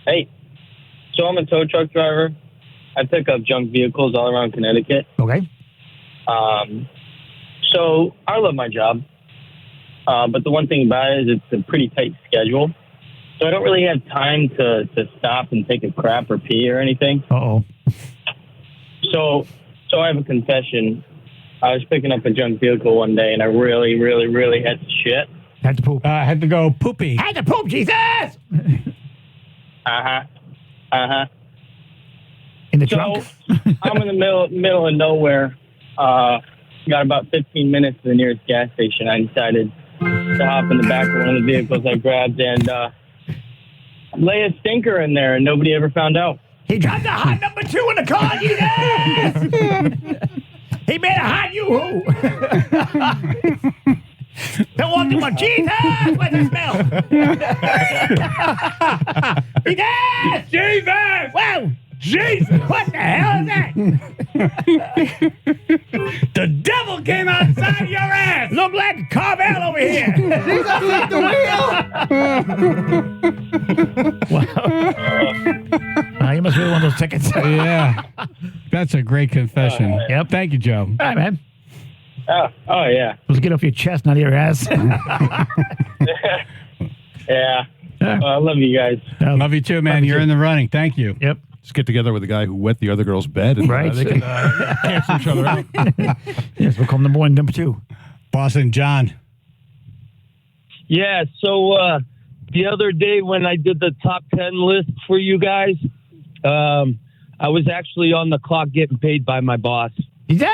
Hey, so I'm a tow truck driver. I pick up junk vehicles all around Connecticut. Okay. So I love my job. But the one thing about it is it's a pretty tight schedule. So I don't really have time to stop and take a crap or pee or anything. Uh-oh. So I have a confession. I was picking up a junk vehicle one day, and I really, really, really had to shit. Had to poop. I had to go poopy. Had to poop, Jesus! In the trunk? I'm in the middle of nowhere. Got about 15 minutes to the nearest gas station. I decided to hop in the back of one of the vehicles I grabbed and lay a stinker in there, and nobody ever found out. He dropped a hot number 2 in the car, Jesus! He made a hot yoo-hoo! Don't walk too much. Jesus! What's the smell? Jesus! Jesus! Whoa! Jesus! What the hell is that? The devil came outside your ass! Look like Carvel over here! Jesus at the wheel! Wow. You must be one of those tickets. Yeah. That's a great confession. Yep. Thank you, Joe. All right, man. Oh yeah. Let's get off your chest, not your ass. Yeah. I love you guys. Love you too, man. You're in the running. Thank you. Yep. Just get together with the guy who wet the other girl's bed, and Right. they can cancel each other out. Yes, we'll call number 1, number 2. Boston John. Yeah, so the other day when I did the top 10 list for you guys, I was actually on the clock getting paid by my boss. Jesus!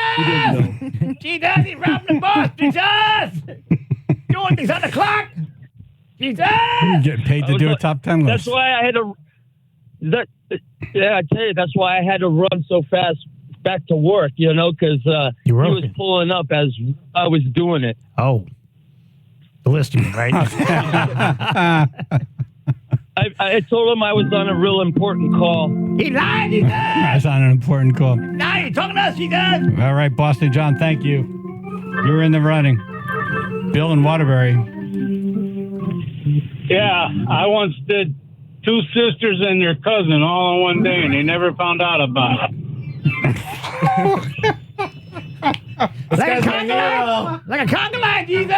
Jesus, he's robbing the boss! Jesus! Doing things on the clock! Jesus! You're getting paid to do a top 10 list. That's why I had to... I tell you, that's why I had to run so fast back to work, because he was pulling up as I was doing it. Oh. The listing, right? I told him I was on a real important call. He lied, he does! That's on an important call. Now you're talking to us, he does! All right, Boston John, thank you. You're in the running. Bill in Waterbury. Yeah, I once did 2 sisters and their cousin all in one day, and they never found out about it. Like a conga line, Jesus!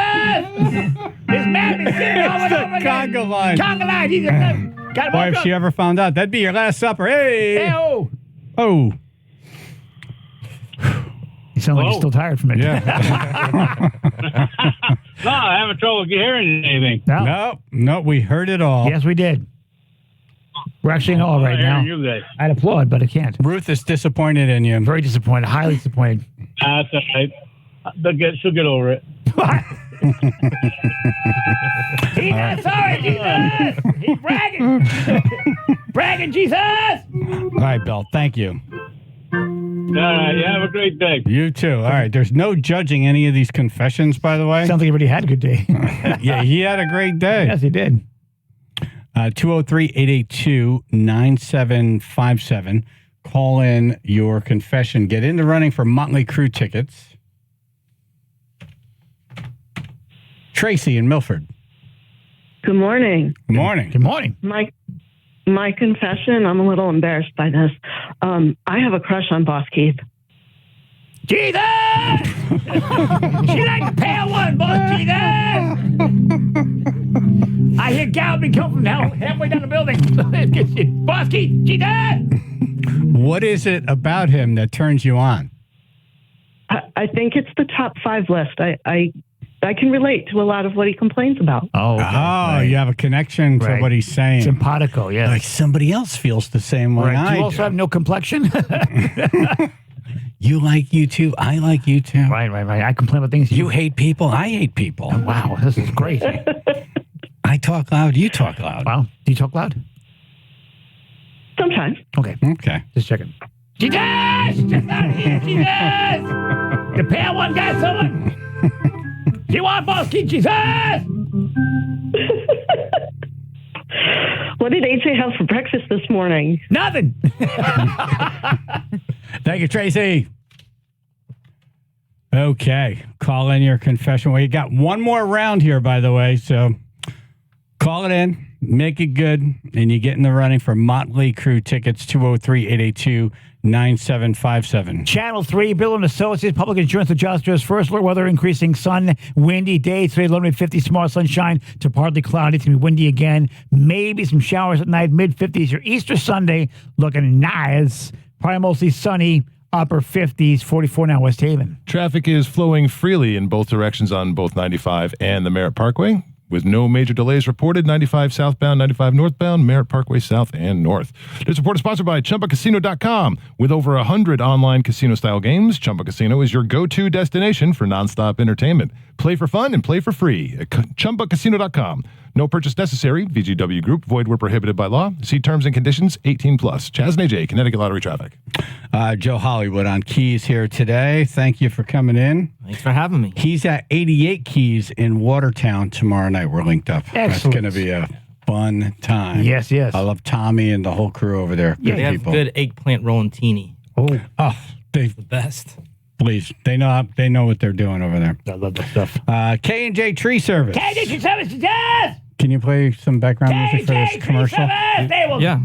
This man been sitting over and over again. Conga line. Conga line, Jesus! Got him Boy, all if drunk. she ever found out, that'd be your last supper. Hey! Hey-oh. Oh. You sound like you're still tired from it. Yeah. No, I'm having trouble hearing anything. No, we heard it all. Yes, we did. We're actually in all right now. You guys. I'd applaud, but I can't. Ruth is disappointed in you. Very disappointed. Highly disappointed. That's all right. She'll get over it. He's not sorry, Jesus! He's bragging! Bragging, Jesus! All right, Bill, thank you. All right, you have a great day. You too. All right, there's no judging any of these confessions, by the way. Sounds like everybody had a good day. Yeah, he had a great day. Yes, he did. 203-882-9757. Call in your confession. Get in the running for Motley Crue tickets. Tracy in Milford. Good morning. Good morning. Good morning. My confession, I'm a little embarrassed by this. I have a crush on Boss Keith. Jesus! She like the pale one, boss, Jesus! I hear Galvin come from halfway down the building. Boss Keith, Jesus! What is it about him that turns you on? I think it's the top 5 list. I can relate to a lot of what he complains about. Oh, you have a connection to what he's saying. Simpatico, yeah. Like somebody else feels the same way I Do you also have no complexion? You like YouTube. I like YouTube. Right. I complain about things. You hate people. I hate people. Wow, this is crazy. I talk loud. You talk loud. Wow. Do you talk loud? Sometimes. Okay. Just checking. Jesus! Just out here, Jesus! The pale one got someone. You want boss Keith, Jesus? What did AJ have for breakfast this morning? Nothing. Thank you, Tracy. Okay. Call in your confession. Well, you got one more round here, by the way. So call it in, make it good, and you get in the running for Motley Crue tickets, 203-882-9757. Channel 3, Bill and Associates, Public Insurance Adjusters, first alert weather, increasing sun, windy day. Today, low to mid-50s, tomorrow sunshine to partly cloudy. It's going to be windy again. Maybe some showers at night, mid-50s. Your Easter Sunday looking nice. Probably mostly sunny, upper 50s, 44 now, West Haven. Traffic is flowing freely in both directions on both 95 and the Merritt Parkway, with no major delays reported. 95 southbound, 95 northbound, Merritt Parkway south and north. This report is sponsored by ChumbaCasino.com. With over 100 online casino-style games, Chumba Casino is your go-to destination for nonstop entertainment. Play for fun and play for free at ChumbaCasino.com. No purchase necessary. VGW Group. Void where prohibited by law. See terms and conditions. 18+. Chaz and AJ, Connecticut Lottery Traffic. Joe Hollywood on keys here today. Thank you for coming in. Thanks for having me. He's at 88 Keys in Watertown tomorrow night. We're linked up. Excellent. That's going to be a fun time. Yes. I love Tommy and the whole crew over there. Yeah, Good they have people. good eggplant rolantini. Oh, The best. please. They know what they're doing over there. I love that stuff. K&J Tree Service. KJ Tree Service, yes! Can you play some background music for this KJ Tree commercial? Service!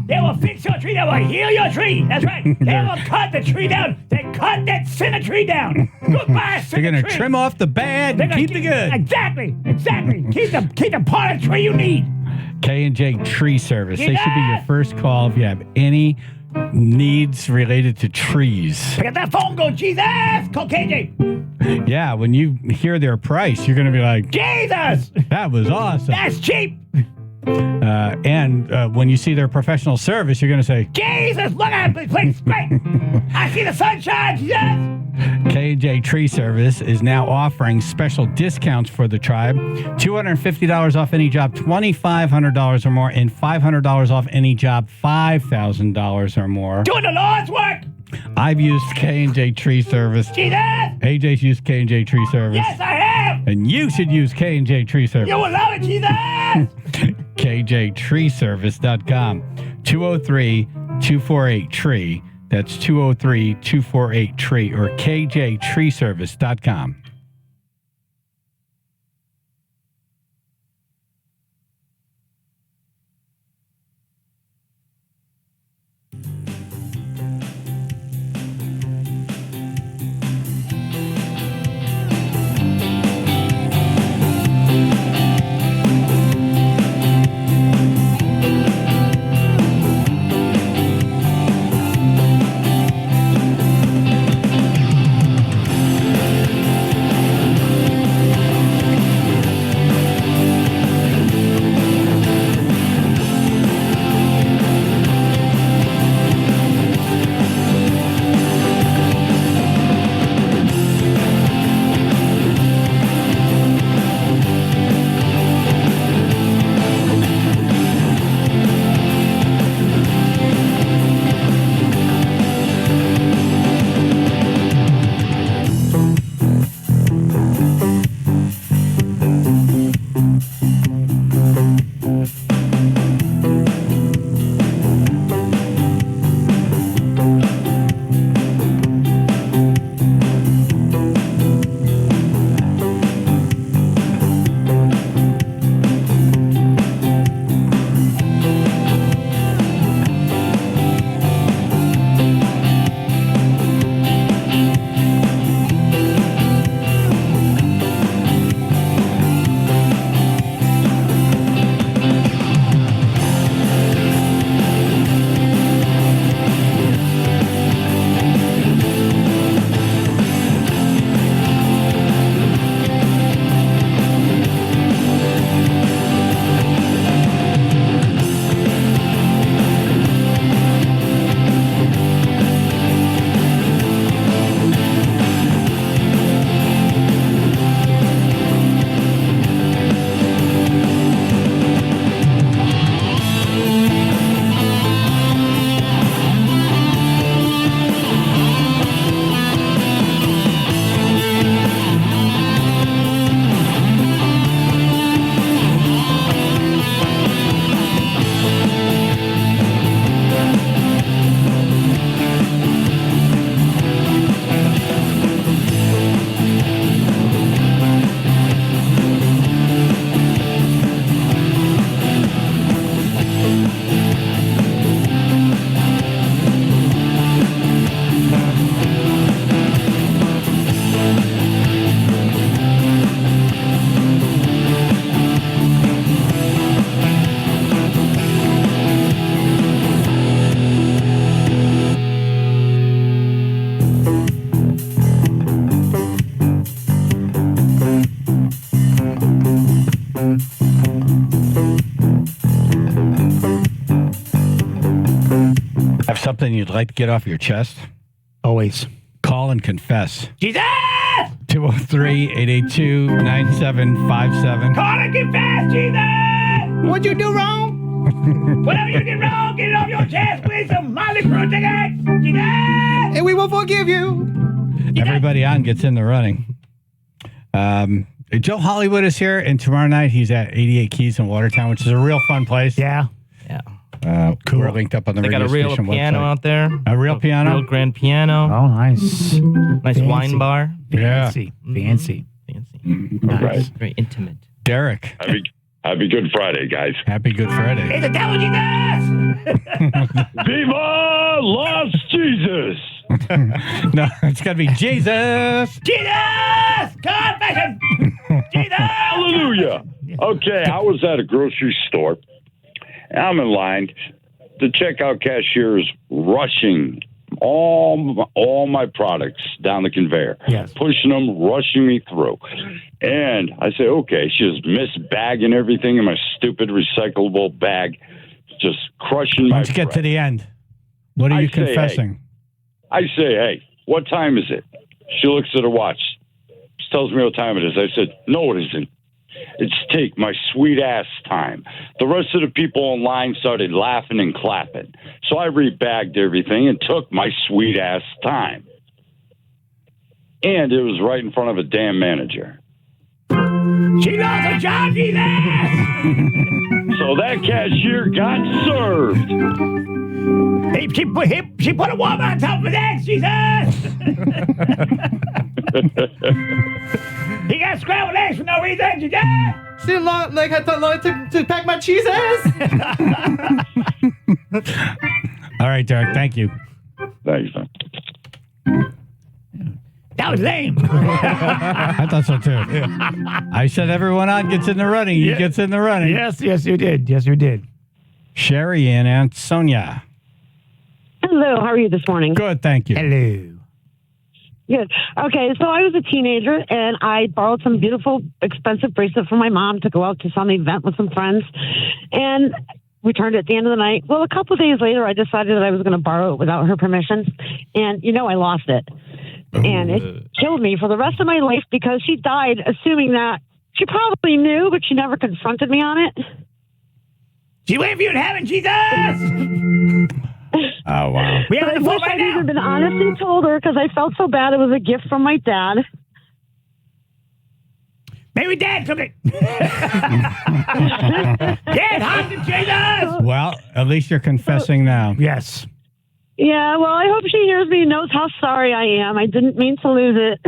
They will fix your tree. They will heal your tree. That's right. They will cut the tree down. They cut that sinner tree down. Goodbye, They're going to trim off the bad and keep the good. Exactly. Keep the part of the tree you need. K&J Tree Service. They should be your first call if you have any needs related to trees. Pick up that phone, go, Jesus! Call KJ. Yeah, when you hear their price, you're going to be like, Jesus! that was awesome. That's cheap. And when you see their professional service, you're going to say, Jesus, look at it, please. Great. I see the sunshine, Jesus. K&J Tree Service is now offering special discounts for the tribe. $250 off any job, $2,500 or more, and $500 off any job, $5,000 or more. Doing the Lord's work. I've used K&J Tree Service. Jesus. AJ's used K&J Tree Service. Yes, I have. And you should use K&J Tree Service. You will love it, Jesus. KJTreeservice.com. 203-248-TREE. That's 203-248-TREE or KJTreeservice.com. Have something you'd like to get off your chest? Always. Call and confess. Jesus! 203-882-9757. Call and confess, Jesus! What'd you do wrong? Whatever you did wrong, get it off your chest with some Motley Crue tickets, Jesus! And we will forgive you. Everybody on gets in the running. Joe Hollywood is here, and tomorrow night he's at 88 Keys in Watertown, which is a real fun place. Yeah. Yeah. Cool. We're linked up on the They got radio a real station piano website. out there. A real piano? Real grand piano. Oh, nice. Nice Fancy. wine bar. Fancy. Fancy. Nice. Very intimate. Derek. Happy Good Friday, guys. Happy Good Friday. It's the devil, Jesus! Viva Las Jesus! No, it's got to be Jesus. Jesus! Confession! Jesus! Hallelujah! Okay, I was at a grocery store, and I'm in line. The checkout cashier is rushing all my products down the conveyor, pushing them, rushing me through. And I say, okay, she's misbagging everything in my stupid recyclable bag, just crushing my. Let's get to the end. What are you confessing? I say, hey, what time is it? She looks at her watch. She tells me what time it is. I said, no, it isn't. It's take my sweet ass time. The rest of the people in line started laughing and clapping. So I rebagged everything and took my sweet ass time. And it was right in front of a damn manager. She lost her job, Jesus! So that cashier got served. She put a woman on top of his eggs, Jesus! He got scrambled eggs for no reason, Jesus! She didn't had to pack my cheeses. All right, Derek, thank you. Thanks, man. That was lame. I thought so, too. I said everyone on gets in the running. He gets in the running. Yes, you did. Yes, you did. Sherry and Aunt Sonia. Hello, how are you this morning? Good, thank you. Hello. Good. Okay, so I was a teenager and I borrowed some beautiful, expensive bracelet from my mom to go out to some event with some friends and returned it at the end of the night. Well, a couple of days later, I decided that I was going to borrow it without her permission. And, I lost it. And it killed me for the rest of my life because she died assuming that she probably knew, but she never confronted me on it. She waited for you in heaven, Jesus! Oh, wow. But I wish I'd either been honest and told her because I felt so bad. It was a gift from my dad. Maybe Dad took it. Dad, hide the Jesus! Well, at least you're confessing now. Yes. Yeah, well, I hope she hears me and knows how sorry I am. I didn't mean to lose it.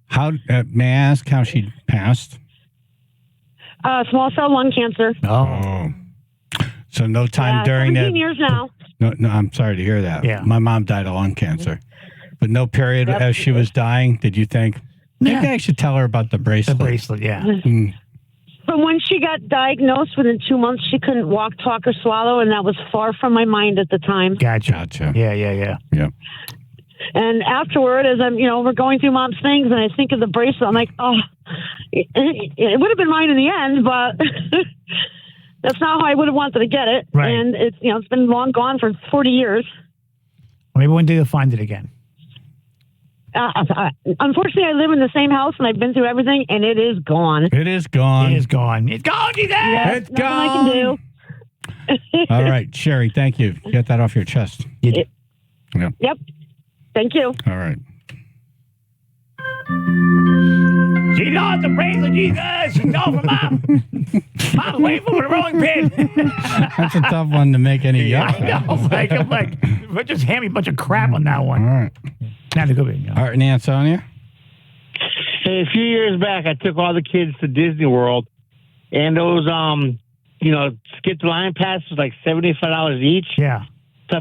How may I ask how she passed? Small cell lung cancer. Oh. So no time during 17 that. years now. No, I'm sorry to hear that. Yeah. My mom died of lung cancer. But no period as she was dying, did you think, maybe I should tell her about the bracelet? The bracelet, yeah. From when she got diagnosed, within 2 months, she couldn't walk, talk, or swallow, and that was far from my mind at the time. Gotcha. Yeah. And afterward, as I'm, we're going through Mom's things, and I think of the bracelet, I'm like, oh, it would have been mine in the end, but that's not how I would have wanted to get it. Right. And it's, it's been long gone for 40 years. Maybe one day you'll find it again. Unfortunately, I live in the same house, and I've been through everything, and it is gone. It is gone. It's gone, Jesus! Yeah, It's nothing gone. I can do. All right, Sherry, thank you. Get that off your chest. Yep. Yep. Thank you. All right. She lost the bracelet, Jesus! She's gone for Mom! Mom's waiting for the rolling pin! That's a tough one to make any yuck. I'm like, just hand me a bunch of crap on that one. All right. Not a good one. All right, and Aunt Sonia? Hey, a few years back, I took all the kids to Disney World, and those, skip the line passes like $75 each. Yeah. So I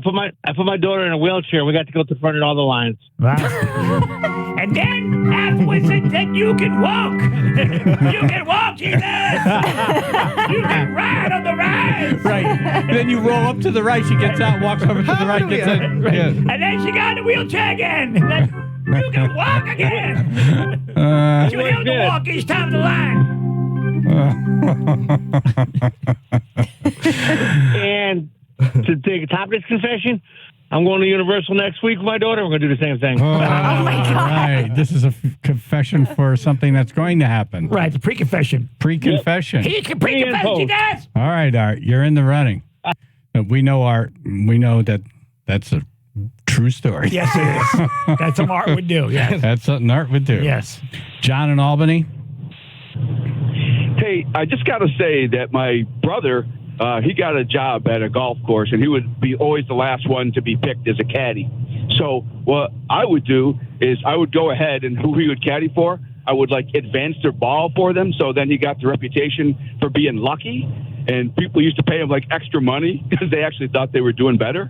put my daughter in a wheelchair. We got to go to front of all the lines. Wow. And then afterwards said you can walk. You can walk, Jesus. You can ride on the ride. Right. Then you roll up to the right. She gets out, walks over to the right, gets in. Right. Yeah. And then she got in the wheelchair again. And then you can walk again. She was able to walk each time of the line. And to take a top this confession, I'm going to Universal next week with my daughter. We're going to do the same thing. Oh, my God. Right. This is a confession for something that's going to happen. Right, the pre-confession. Pre-confession. He can pre-confess, he does. All right, Art, you're in the running. We know, Art. We know that that's a true story. Yes, it is. That's something Art would do. Yes. That's something Art would do. Yes. John in Albany. Hey, I just got to say that my brother, he got a job at a golf course, and he would be always the last one to be picked as a caddy. So what I would do is I would go ahead, and who he would caddy for, I would advance their ball for them. So then he got the reputation for being lucky, and people used to pay him extra money because they actually thought they were doing better.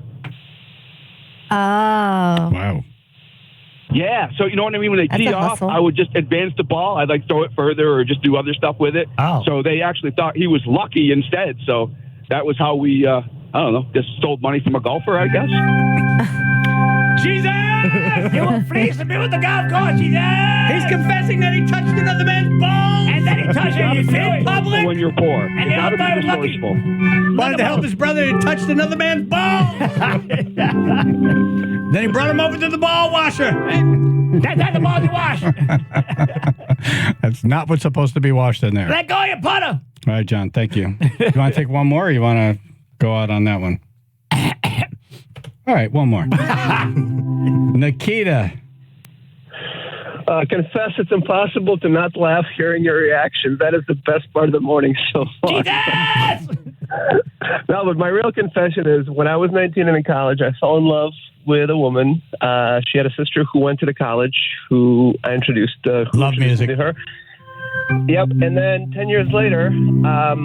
Oh. Wow. Yeah, so you know what I mean? When they That's tee a off, hustle. I would just advance the ball. I'd throw it further or just do other stuff with it. Oh. So they actually thought he was lucky instead. So that was how we, I don't know, just stole money from a golfer, I guess. Jesus! You will fleece me with the golf course, Jesus! He's confessing that he touched another man's balls. And then he touched it in public. When you're poor. And they all thought it was lucky. Wanted to help his brother and touched another man's balls. Then he brought him over to the ball washer. That's how the balls you wash. That's not what's supposed to be washed in there. Let go of your putter. All right, John, thank you. You want to take one more, or you want to go out on that one? All right, one more. Nikita. Confess it's impossible to not laugh hearing your reaction. That is the best part of the morning so far. No, but my real confession is when I was 19 and in college, I fell in love with a woman. She had a sister who went to the college who I introduced. Love music. To her. Yep. And then 10 years later, I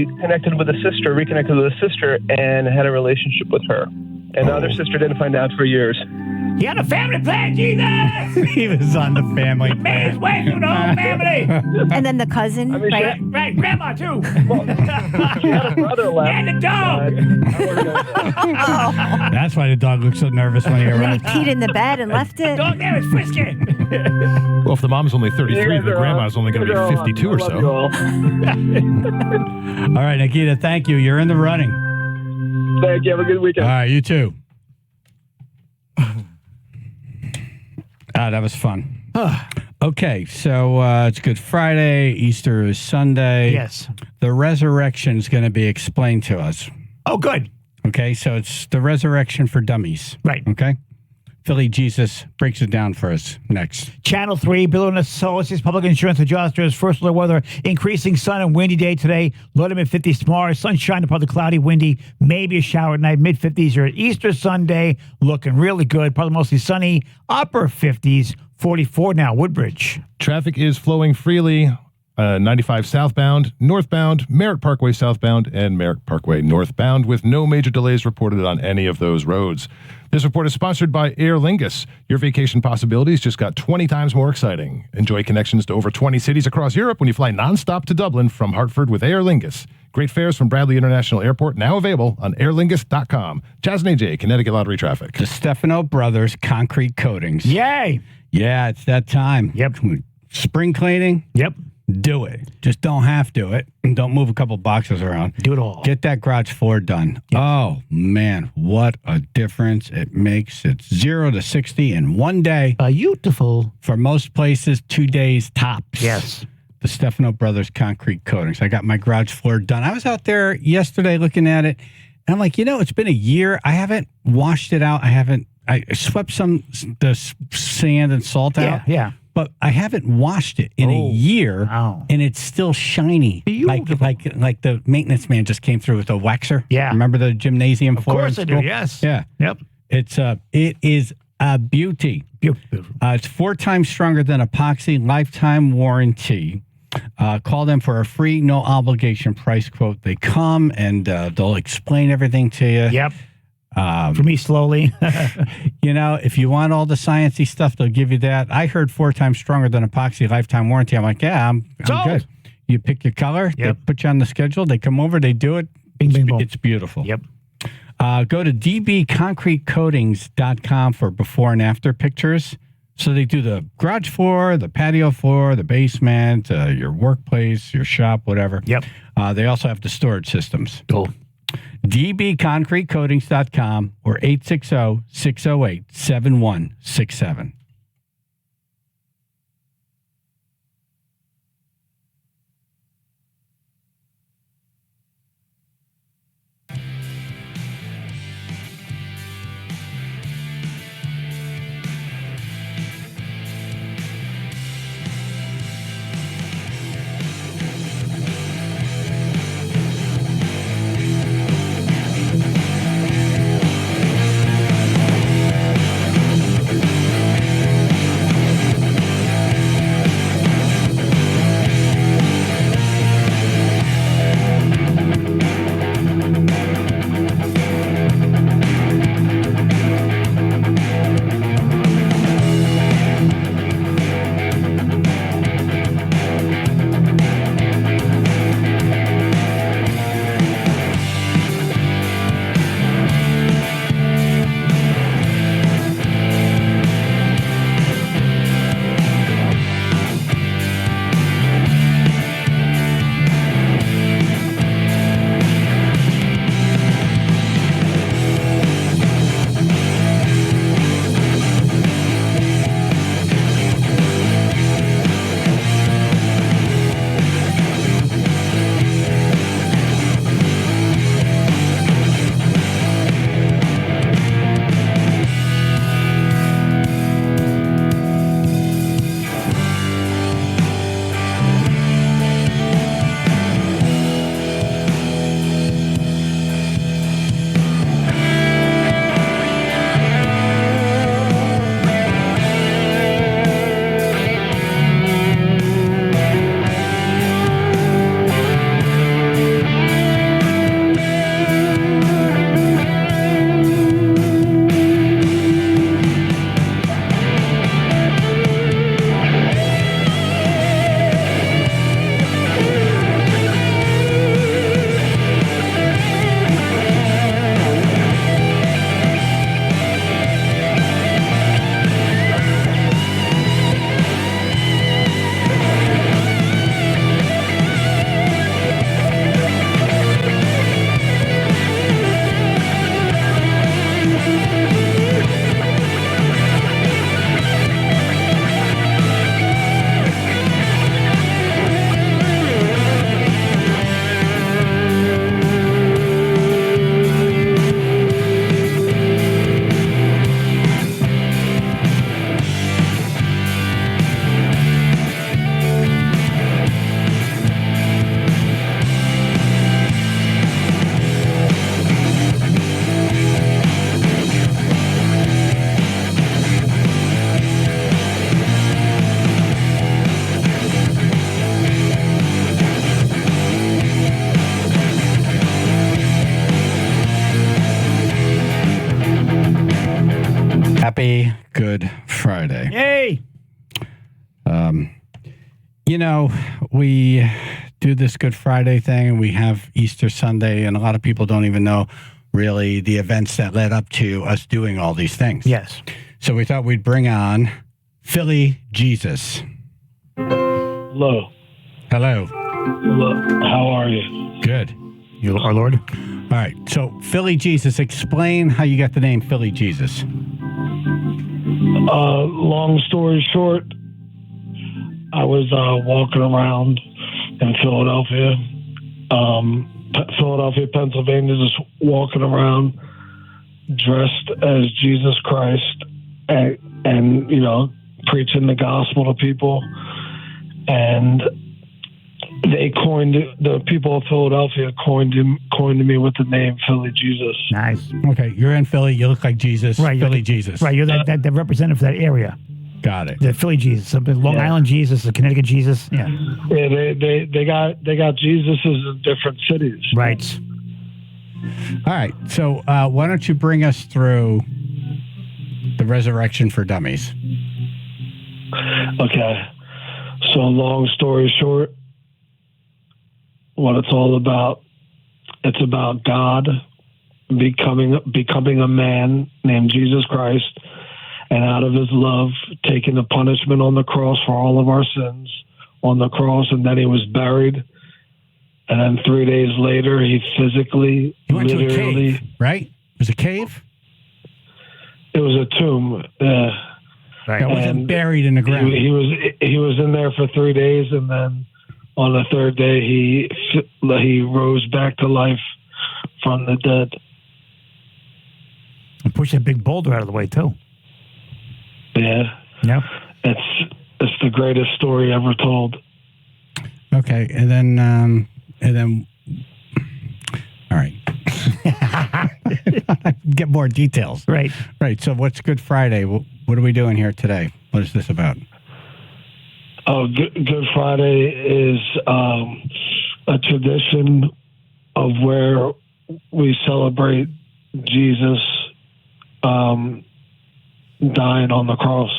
reconnected with a sister and had a relationship with her. And the other sister didn't find out for years. He had a family plan, Jesus! He was on the family plan. Made his way through the whole family. And then the cousin, right? Right, grandma, too. She had a brother left. And the dog. That's why the dog looks so nervous when he And then he arrived. peed in the bed and left it. Dog there is frisky. Well, if the mom's only 33, the grandma's only going to be 52 or so. All right, Nikita, thank you. You're in the running. Thank you. Have a good weekend. All right, you too. That was fun. Okay, so it's Good Friday. Easter is Sunday. Yes. The resurrection is going to be explained to us. Oh, good. Okay, so it's the resurrection for dummies. Right. Okay. Philly Jesus breaks it down for us next. Channel 3, Bill and Associates, public insurance adjusters, first alert weather, increasing sun and windy day today, low to mid-50s tomorrow, sunshine, partly cloudy, windy, maybe a shower at night, mid-50s. Your Easter Sunday looking really good, probably mostly sunny, upper 50s, 44 now, Woodbridge. Traffic is flowing freely. 95 southbound, northbound, Merritt Parkway southbound, and Merritt Parkway northbound, with no major delays reported on any of those roads. This report is sponsored by Aer Lingus. Your vacation possibilities just got 20 times more exciting. Enjoy connections to over 20 cities across Europe when you fly nonstop to Dublin from Hartford with Aer Lingus. Great fares from Bradley International Airport, now available on airlingus.com. Chaz and AJ, Connecticut Lottery Traffic. The Stefano Brothers Concrete Coatings. Yay! Yeah, it's that time. Yep. Spring cleaning. Yep. Do it. Just don't have to it. Don't move a couple boxes around. Do it all. Get that garage floor done. Yep. Oh, man, what a difference it makes. It's 0 to 60 in one day. Beautiful. For most places, 2 days tops. Yes. The Stefano Brothers Concrete Coatings. I got my garage floor done. I was out there yesterday looking at it, and I'm like, it's been a year. I haven't washed it out. I swept the sand and salt out. Yeah. But I haven't washed it in a year, and it's still shiny. Like the maintenance man just came through with a waxer. Yeah. Remember the gymnasium floor? Of course I do, yes. Yeah. Yep. It is a beauty. Beautiful. It's 4 times stronger than epoxy, lifetime warranty. Call them for a free, no obligation price quote. They come and they'll explain everything to you. Yep. For me, slowly. If you want all the sciencey stuff, they'll give you that. I heard 4 times stronger than epoxy, lifetime warranty. I'm like, yeah, I'm good. You pick your color. They put you on the schedule. They come over. They do it. Bing, bing, boom. It's beautiful. Yep. Go to dbconcretecoatings.com for before and after pictures. So they do the garage floor, the patio floor, the basement, your workplace, your shop, whatever. Yep. They also have the storage systems. Cool. dbconcretecoatings.com or 860-608-7167. Happy Good Friday. Yay! You know, we do this Good Friday thing and we have Easter Sunday, and a lot of people don't even know really the events that led up to us doing all these things. Yes. So we thought we'd bring on Philly Jesus. Hello. Hello. Hello. How are you? Good. You, our Lord. All right. So, Philly Jesus, explain how you got the name Philly Jesus. Long story short, I was walking around in Philadelphia, Pennsylvania, just walking around dressed as Jesus Christ and you know, preaching the gospel to people. And the people of Philadelphia coined me with the name Philly Jesus. Nice. Okay, you're in Philly. You look like Jesus. Right, Philly Jesus. Right, you're that representative for that area. Got it. The Philly Jesus, something Long Island Jesus, the Connecticut Jesus. Yeah. Yeah, they got Jesuses in different cities. Right. All right. So why don't you bring us through the resurrection for dummies? Okay. So long story short, what it's all about, it's about God becoming a man named Jesus Christ and out of his love, taking the punishment on the cross for all of our sins on the cross, and then he was buried. And then 3 days later, he physically, He went to a literally, cave, right? It was a cave? it was a tomb. That wasn't buried in the ground. He was in there for 3 days, and then on the third day, he rose back to life from the dead. And push that big boulder out of the way, too. Yeah. Yep. It's the greatest story ever told. Okay, and then, all right. Get more details. Right. Right. So what's Good Friday? What are we doing here today? What is this about? Oh, Good Friday is a tradition of where we celebrate Jesus dying on the cross.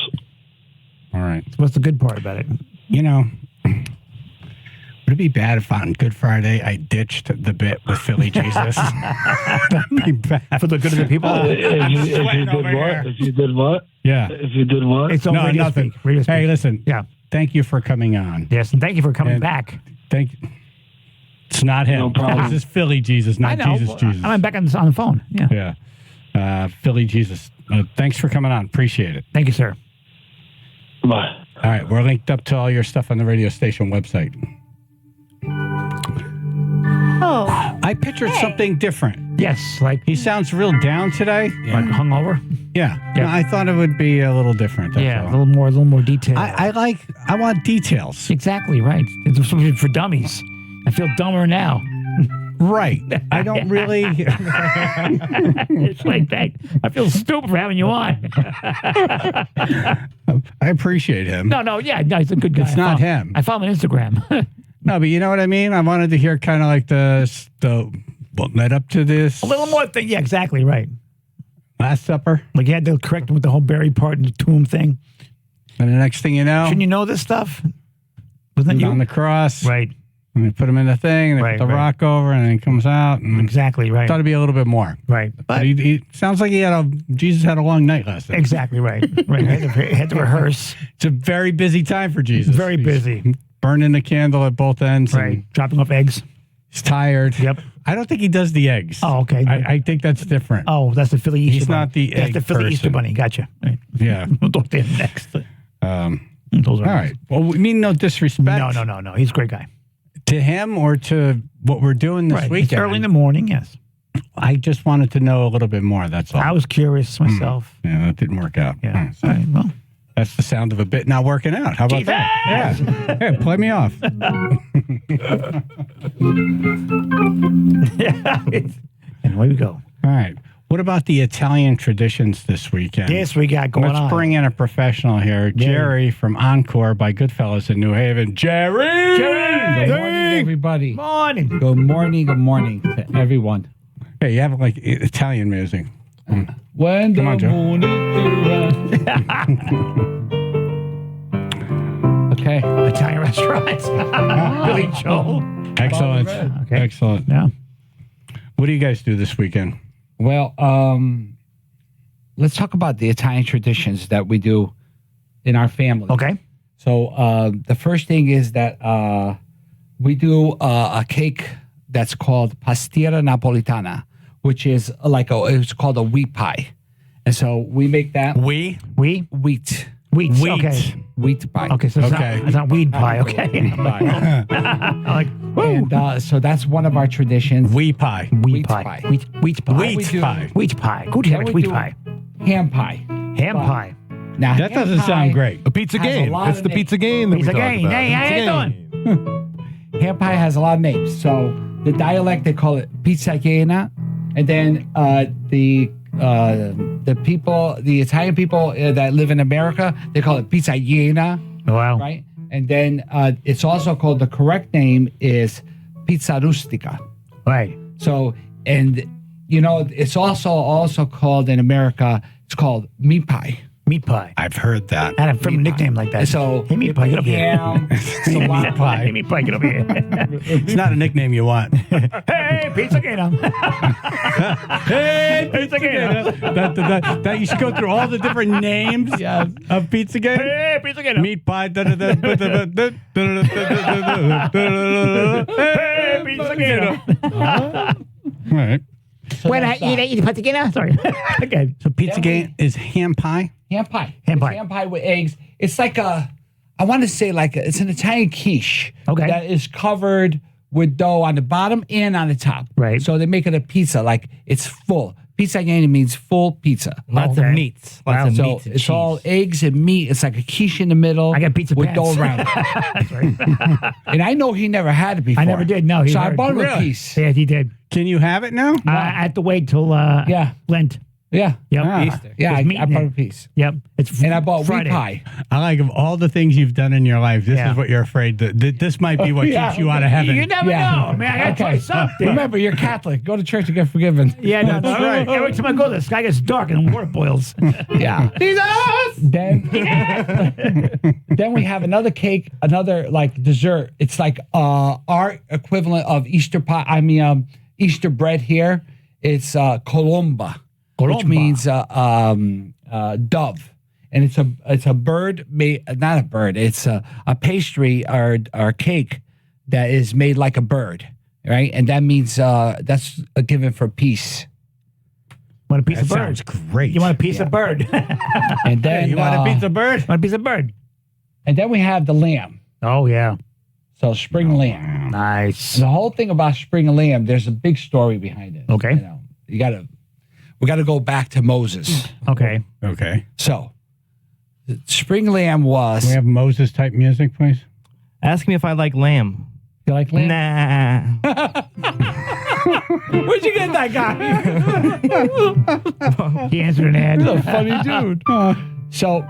All right. What's the good part about it? You know, would it be bad if on Good Friday I ditched the bit with Philly Jesus? That'd be bad. For the good of the people? If you did what? Yeah. If you did what? It's on radio nothing. speak. Radio speak. Hey, listen. Yeah. Thank you for coming on. Yes, and thank you for coming And back. Thank you. It's not him. No problem. This is Philly Jesus, not I know. Jesus Jesus. I'm back on the phone. Yeah. Yeah. Philly Jesus. Thanks for coming on. Appreciate it. Thank you, sir. Bye. All right. We're linked up to all your stuff on the radio station website. Oh. I pictured something different. Yes, like he sounds real down today. Like hungover. Yeah. No, I thought it would be a little different. That's all. a little more detail. I want details. Exactly right. It's something for dummies. I feel dumber now. Right. I don't really. It's like that. I feel stupid for having you on. I appreciate him. No, he's a good guy. It's not him. I follow him on Instagram. No, but you know what I mean? I wanted to hear kind of like the what led up to this. A little more thing. Yeah, exactly right. Last Supper. Like you had to correct him with the whole buried part and the tomb thing. And the next thing you know. Shouldn't you know this stuff? Wasn't that you? On the cross. Right. And they put him in the thing, and they put the rock over, and then he comes out. And exactly right. Thought it'd be a little bit more. Right. But he sounds like Jesus had a long night last night. Exactly right. Right. Had to rehearse. It's a very busy time for Jesus. Very busy. He's burning the candle at both ends. Right. Dropping off eggs. He's tired. Yep. I don't think he does the eggs. Oh, okay. I think that's different. Oh, that's the Philly Easter He's Bunny. not the That's egg the Philly Easter person. Bunny. Gotcha. Right. Yeah. We'll talk to him next. All right. Well, we mean no disrespect. No. He's a great guy. To him or to what we're doing this weekend. It's early in the morning, yes. I just wanted to know a little bit more. That's all. I was curious myself. Yeah, that didn't work out. Yeah. So All right, well. that's the sound of a bit not working out. How about that? Yeah. Hey, play me off. And away we go. All right. What about the Italian traditions this weekend? Yes, we got going on. Let's bring in a professional here. Jerry from Encore by Goodfellas in New Haven. Jerry! Good morning, everybody. Morning. Good morning to everyone. Hey, you have like Italian music. When Come on, Joe. moon is Okay. Italian restaurants. Billy Joel. Excellent. Okay. Excellent. Yeah. What do you guys do this weekend? Well, let's talk about the Italian traditions that we do in our family. Okay. So the first thing is that we do a cake that's called pastiera napolitana, which is it's called a wheat pie. And so we make that. Wheat. Wheat. Okay. Wheat pie. Okay, so it's not weed pie, okay. I'm like, and so that's one of our traditions. Wheat pie. Wheat pie. Wheat pie. Wheat pie. Good Then heavens, we wheat do pie. Ham pie. Ham pie. Now, That ham doesn't pie sound great. A pizza has a game. lot It's of the names. pizza game that Pizza we talk game. about. Hey, how Pizza you game. doing? Ham pie has a lot of names. So the dialect, they call it pizza iena. And then the people, the Italian people that live in America, they call it pizza iena. Wow. Right? And then it's also called, the correct name is pizza rustica. Right. So, and it's also called in America, it's called meat pie. Meat pie. I've heard that. I had a nickname like that. So hey, meat pie, get over ham, here. Meat pie. Hey, meat pie, get over here. It's not a nickname you want. Hey, pizza gator. Hey, Pizza Gator. That you should go through all the different names of Pizza Gator. Hey, pizza gator. Meat pie. Hey, pizza gator. All right. When I eat pizza gator? Sorry. Okay. So Pizza Gator is ham pie? Ham pie. Ham It's pie. ham pie with eggs. It's like I want to say it's an Italian quiche. Okay. That is covered with dough on the bottom and on the top. Right. So they make it a pizza, like it's full. Pizza Gator means full pizza. Lots of meats. Lots of So meats and it's cheese. all eggs and meat. It's like a quiche in the middle. I got pizza with pants. dough around it. That's right. And I know he never had it before. I never did. No, he So I heard. bought him a Really? piece. Yeah, he did. Can you have it now? I have to wait till Lent. Yeah. Yep. Easter. Yeah, There's meat I in bought it. a piece. Yep. And I bought Friday. wheat pie. I like of all the things you've done in your life, this is what you're afraid that this might be what keeps you out of heaven. You never know, man. I gotta try something. Remember, you're Catholic. Go to church to get forgiven. Yeah, no, that's right. Every time I go, the sky gets dark and the water boils. Yeah. Jesus! Then we have another cake, another like dessert. It's like our equivalent of Easter pie. I mean, Easter bread here. It's colomba, which means dove, and it's a bird made, not a bird. It's a pastry or cake that is made like a bird, right? And that means that's a given for peace. Want a piece of bird? Sounds great. You want a piece of bird? And then you want a piece of bird? Want a piece of bird? And then we have the lamb. Oh yeah. So spring lamb. Nice. And the whole thing about spring lamb, there's a big story behind it. Okay. We gotta go back to Moses. Okay. Okay. So the spring lamb was. Can we have Moses type music, please? Ask me if I like lamb. You like lamb? Nah. Where'd you get that guy? He answered an ad. He's a funny dude. So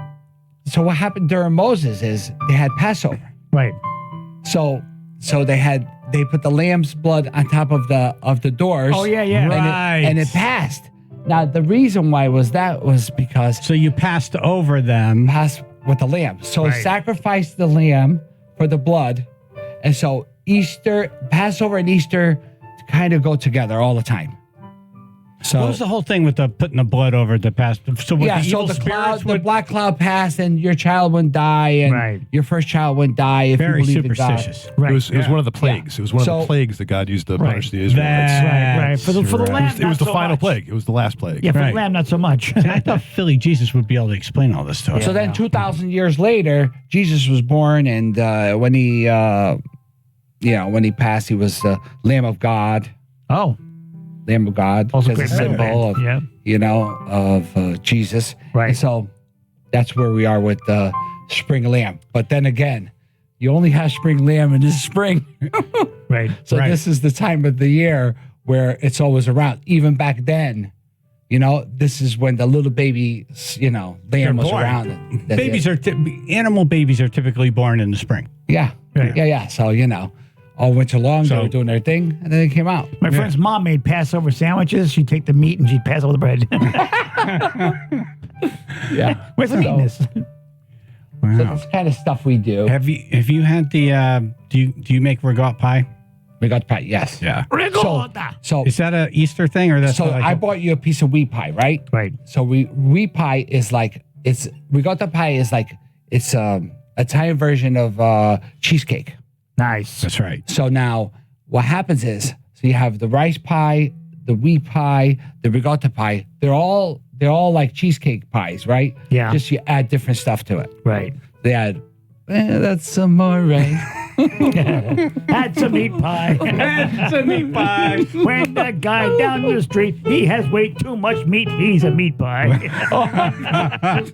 what happened during Moses is they had Passover. Right. So they put the lamb's blood on top of the doors. Oh, yeah, yeah. And it passed. Now the reason why was because so you passed over them. Passed with the lamb. So Right. sacrificed the lamb for the blood. And so Passover and Easter kind of go together all the time. So What was the whole thing with the putting the blood over the past? So what, the evil the spirits the black cloud passed, and your child wouldn't die, and Right. your first child wouldn't die if very you believe in God. superstitious. Right. It was one of the plagues. It was one of So- the plagues that God used to Right. punish the Israelites. Right. For the lamb, It was the not so final much. plague. It was the last plague. Yeah, for Right. the lamb, not so much. I thought Philly Jesus would be able to explain all this stuff. So then 2,000 years later, Jesus was born, and when he passed, he was the Lamb of God. Oh. Lamb of God, Also as a great metal symbol of, band. of Jesus. Right. And so that's where we are with the spring lamb. But then again, you only have spring lamb in the spring. Right. So Right. this is the time of the year where it's always around. Even back then, this is when the little baby, lamb was born. around. Animal babies are typically born in the spring. Yeah. Right. Yeah. So, all winter long, So- they were doing their thing, and then they came out. My friend's mom made Passover sandwiches. She'd take the meat and she'd pass over the bread. Yeah. Where's the meat in this? So that's the kind of stuff we do. Have you had the? Do you make regot pie? Regot pie, yes. Yeah. Ricotta. So Is that a Easter thing or that's? So like I bought you a piece of wheat pie, right? Right. So wheat pie is like regatta pie is like it's Italian version of cheesecake. Nice. That's right. So now what happens is so you have the rice pie, the wheat pie, the regatta pie. They're all like cheesecake pies, right? Yeah. Just you add different stuff to it. Right. They add that's some more, right? Had some meat pie. Had some meat pie. When the guy down the street, he has way too much meat. He's a meat pie.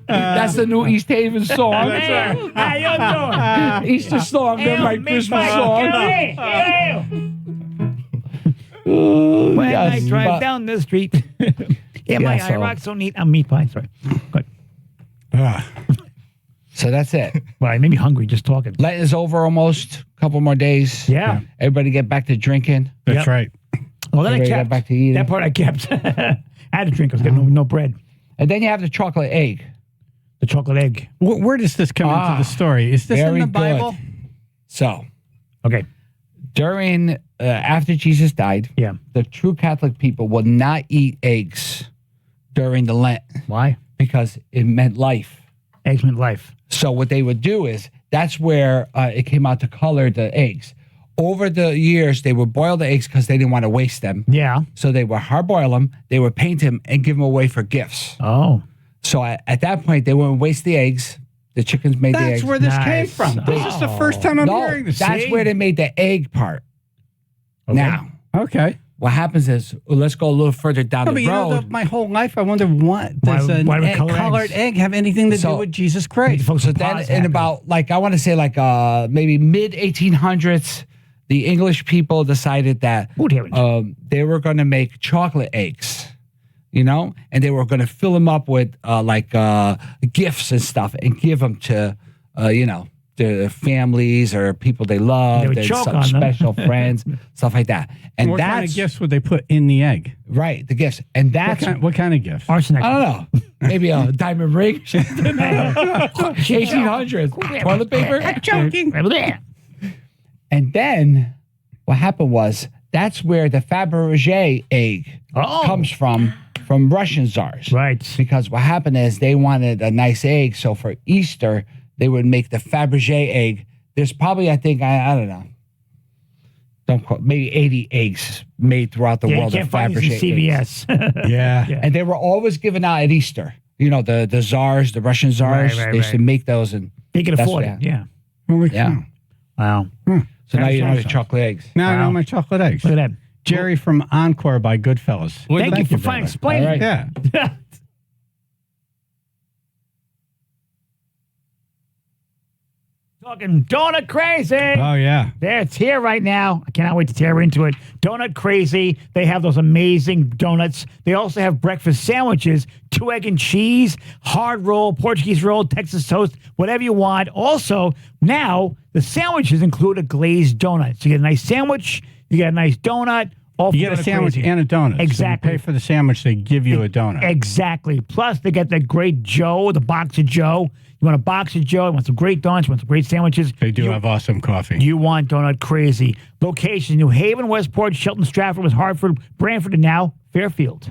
That's the new East Haven song. That's right. How you doing? Easter song, then my meat Christmas pie. song. When I Yes, drive but- down the street, my so- eye rock so neat. I'm meat pie. Sorry. Good. So that's it. Well, it made me hungry just talking. Lent is over almost. A couple more days. Yeah. Everybody get back to drinking. That's Yep. right. Well, then I Everybody kept got back to eating. that part. I kept. I had to drink. I was getting no bread. And then you have the chocolate egg. The chocolate egg. Where does this come into the story? Is this in Very the Bible? good. So, okay. During, after Jesus died, the true Catholic people will not eat eggs during the Lent. Why? Because it meant life. Eggs meant life. So what they would do is, that's where it came out to color the eggs. Over the years, they would boil the eggs because they didn't want to waste them. Yeah. So they would hard boil them, they would paint them, and give them away for gifts. Oh. So at that point, they wouldn't waste the eggs. The chickens made the eggs. That's where this came from. This is the first time I'm hearing this. That's where they made the egg part. Okay. Now. Okay. What happens is, let's go a little further down the road. My whole life, I wonder what does why colored egg have anything to do with Jesus Christ? So then, in about, I want to say, maybe mid 1800s, the English people decided that they were going to make chocolate eggs, and they were going to fill them up with gifts and stuff and give them to, their families or people they loved, and some special friends, stuff like that. And what kind of gifts would they put in the egg? Right, the gifts. And that's what kind of gifts? Arsenic. I don't know. Maybe a diamond ring. 1800s. Toilet paper. Joking. And then what happened was, that's where the Fabergé egg comes from Russian czars. Right. Because what happened is they wanted a nice egg, so for Easter, they would make the Fabergé egg. There's probably, I think, I don't know, don't quote, maybe 80 eggs made throughout the world. You can't find these in CVS. Yeah. And they were always given out at Easter. The czars, the Russian czars, they used to make those. And they could afford it. Yeah. Yeah. Wow. So now you know the chocolate eggs. Now I know my chocolate eggs. Look at that. Jerry from Encore by Goodfellas. Thank you for explaining. All right. Yeah. Talking donut crazy. Oh, yeah. There, it's here right now. I cannot wait to tear into it. Donut crazy. They have those amazing donuts. They also have breakfast sandwiches, 2 egg and cheese, hard roll, Portuguese roll, Texas toast, whatever you want. Also, now the sandwiches include a glazed donut. So you get a nice sandwich, you get a nice donut. You get a sandwich and a donut. Exactly. So you pay for the sandwich, they give you a donut. Exactly. Plus, they get that great Joe, the box of Joe. You want a box of Joe, you want some great donuts, you want some great sandwiches. They do have awesome coffee. You want donut crazy. Location, New Haven, Westport, Shelton, Stratford, West Hartford, Branford, and now Fairfield.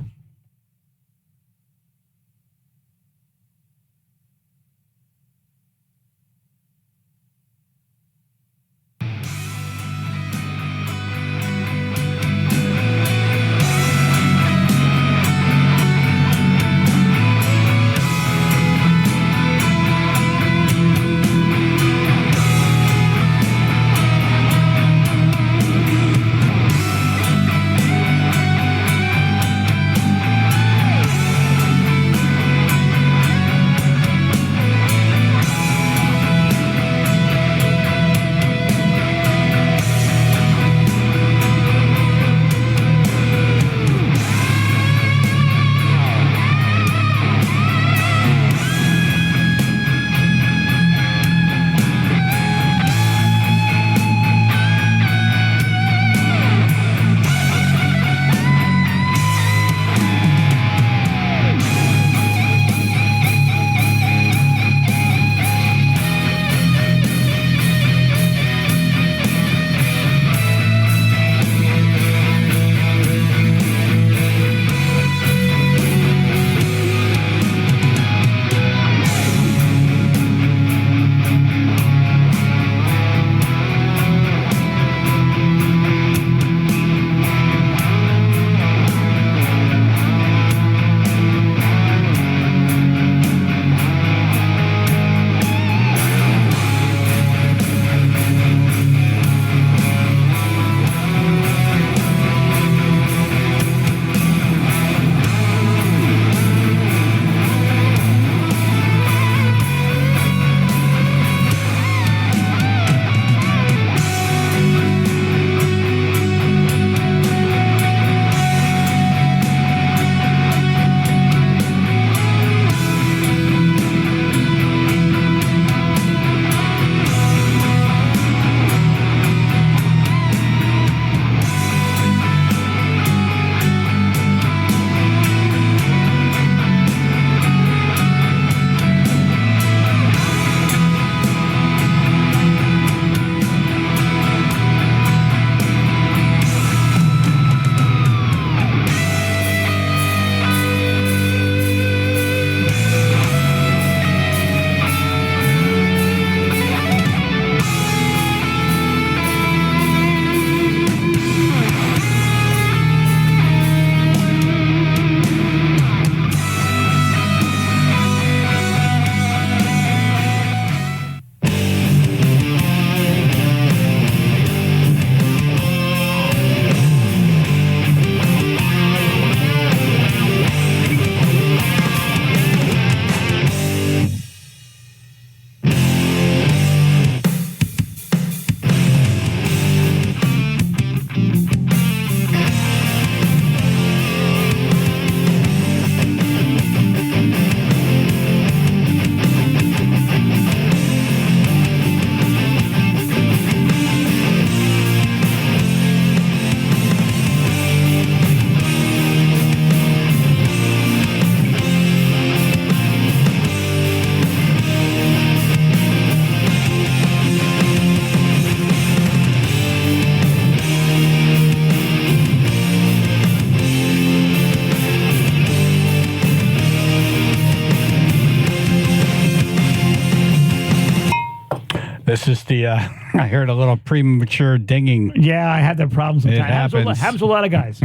this is the. I heard a little premature dinging. Yeah, I had that problem sometimes. It happens. Happens to a lot of guys.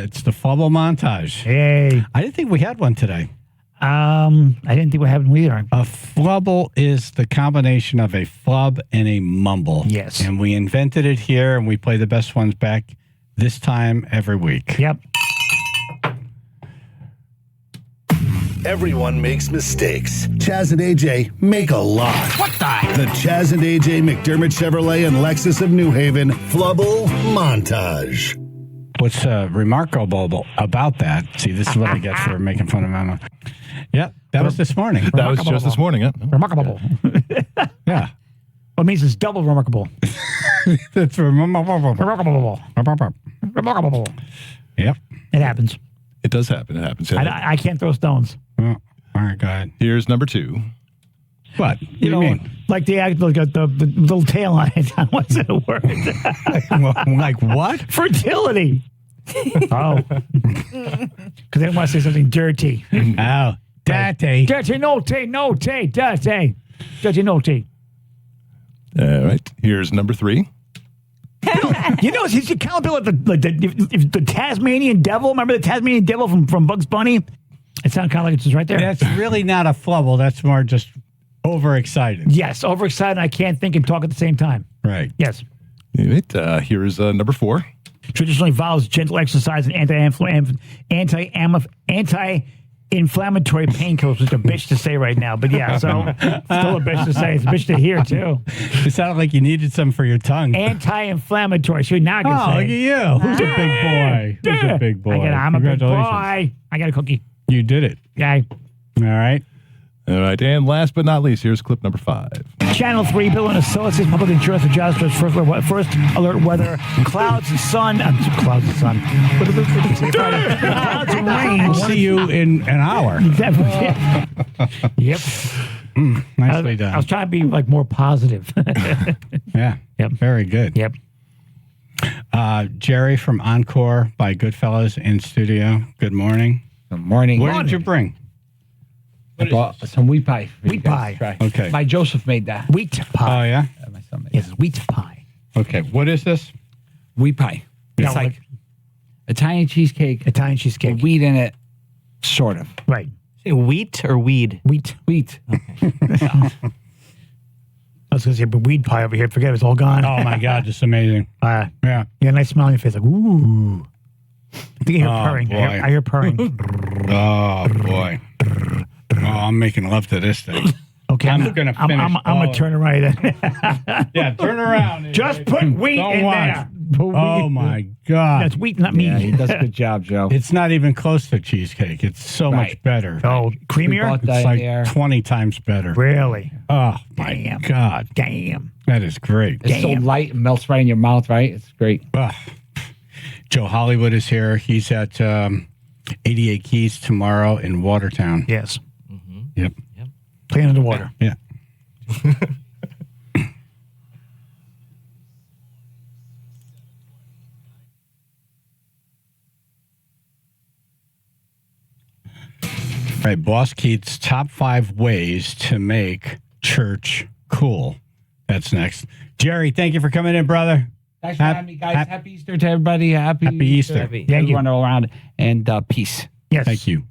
It's the Flubble montage. Hey. I didn't think we had one today. I didn't think we had one either. A flubble is the combination of a flub and a mumble. Yes. And we invented it here, and we play the best ones back this time every week. Yep. Everyone makes mistakes. Chaz and AJ make a lot. What the? The Chaz and AJ McDermott Chevrolet and Lexus of New Haven Flubble montage. What's remarkable about that? See, this is what I get for making fun of Mama. Yep, that was this morning. That was just this morning. Yeah. Remarkable. Yeah. What means it's double remarkable. That's remarkable. Remarkable. Yep. It happens. It does happen. It happens. I can't throw stones. Oh, all right, go ahead. Here's number 2. What? What do you mean? Like the little tail on it. What's the word? Like what? Fertility. Oh. Because I didn't want to say something dirty. Oh. Dirty. Dirty, no tea, dirty. Dirty, no tea. All right. Here's number 3. He's accountable if the Tasmanian devil. Remember the Tasmanian devil from Bugs Bunny? It sounds kind of like it's just right there. That's really not a flubble. That's more just overexcited. Yes, overexcited. I can't think and talk at the same time. Right. Yes. All right. Here's number 4. Traditionally involves gentle exercise and anti-inflammatory painkillers, which is a bitch to say right now. But yeah, so still a bitch to say. It's a bitch to hear, too. It sounded like you needed some for your tongue. Anti-inflammatory. So now I can say. Look at you. Who's a big boy? Who's a big boy? I'm a big boy. I got a cookie. You did it. Yay. All right. All right. And last but not least, here's clip number 5. Channel 3, Bill and Associates, Public Insurance Adjusters, first alert weather, clouds and sun. Clouds and sun. Clouds and rain. We'll see you in an hour. Yep. Nicely done. I was trying to be more positive. Yeah. Yep. Very good. Yep. Jerry from Encore by Goodfellas in studio. Good morning. Good morning. What did you bring? I bought some wheat pie. Wheat pie. Try. Okay. My Joseph made that. Wheat pie. Oh, yeah? My son made Yes, wheat pie. Okay. What is this? wheat pie. It's like Italian cheesecake. Italian cheesecake. With wheat in it, sort of. Right. Say wheat or weed? Wheat. Wheat. Okay. I was going to say, but weed pie over here. Forget it. It's all gone. Oh, my God. Just amazing. Yeah. Yeah. You got a nice smile on your face. Like, ooh. I think I hear purring. Boy. I hear purring. Oh, boy. Oh, I'm making love to this thing. Okay. I'm going to finish. I'm going to turn around then. Yeah, turn around. Just put wheat in there. Oh, my God. That's wheat, not meat. Yeah, he does a good job, Joe. It's not even close to cheesecake. It's so much better. Oh, creamier? It's like 20 times better. Really? Oh, my God. Damn. That is great. It's so light and melts right in your mouth, right? It's great. Joe Hollywood is here. He's at 88 Keys tomorrow in Watertown. Yes. Mm-hmm. Yep. Playing in the water. Yeah. Right, Boss Keith's top 5 ways to make church cool. That's next. Jerry, thank you for coming in, brother. Thanks for having me, guys. Happy Easter to everybody. Happy Easter. Everyone around. And peace. Yes. Thank you.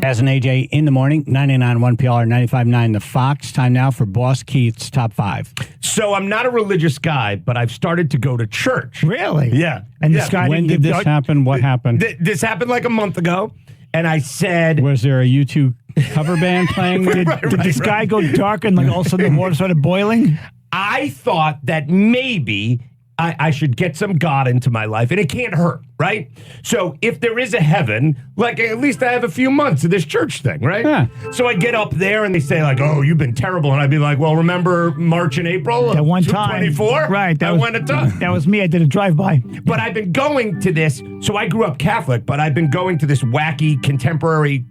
Chaz and AJ in the morning, 99.1 PLR, 95.9 The Fox. Time now for Boss Keith's Top 5. So I'm not a religious guy, but I've started to go to church. Really? Yeah. And yeah. When did this happen? What happened? This happened like a month ago. And I said... Was there a U2 cover band playing? Did the sky go dark and like all of a sudden the water started boiling? I thought that maybe I should get some God into my life, and it can't hurt, right? So if there is a heaven, like at least I have a few months of this church thing, right? Yeah. So I get up there, and they say like, "Oh, you've been terrible," and I'd be like, "Well, remember March and April That one time. 24? Right. That was me. I did a drive-by. But I've been going to this. So I grew up Catholic, but I've been going to this wacky contemporary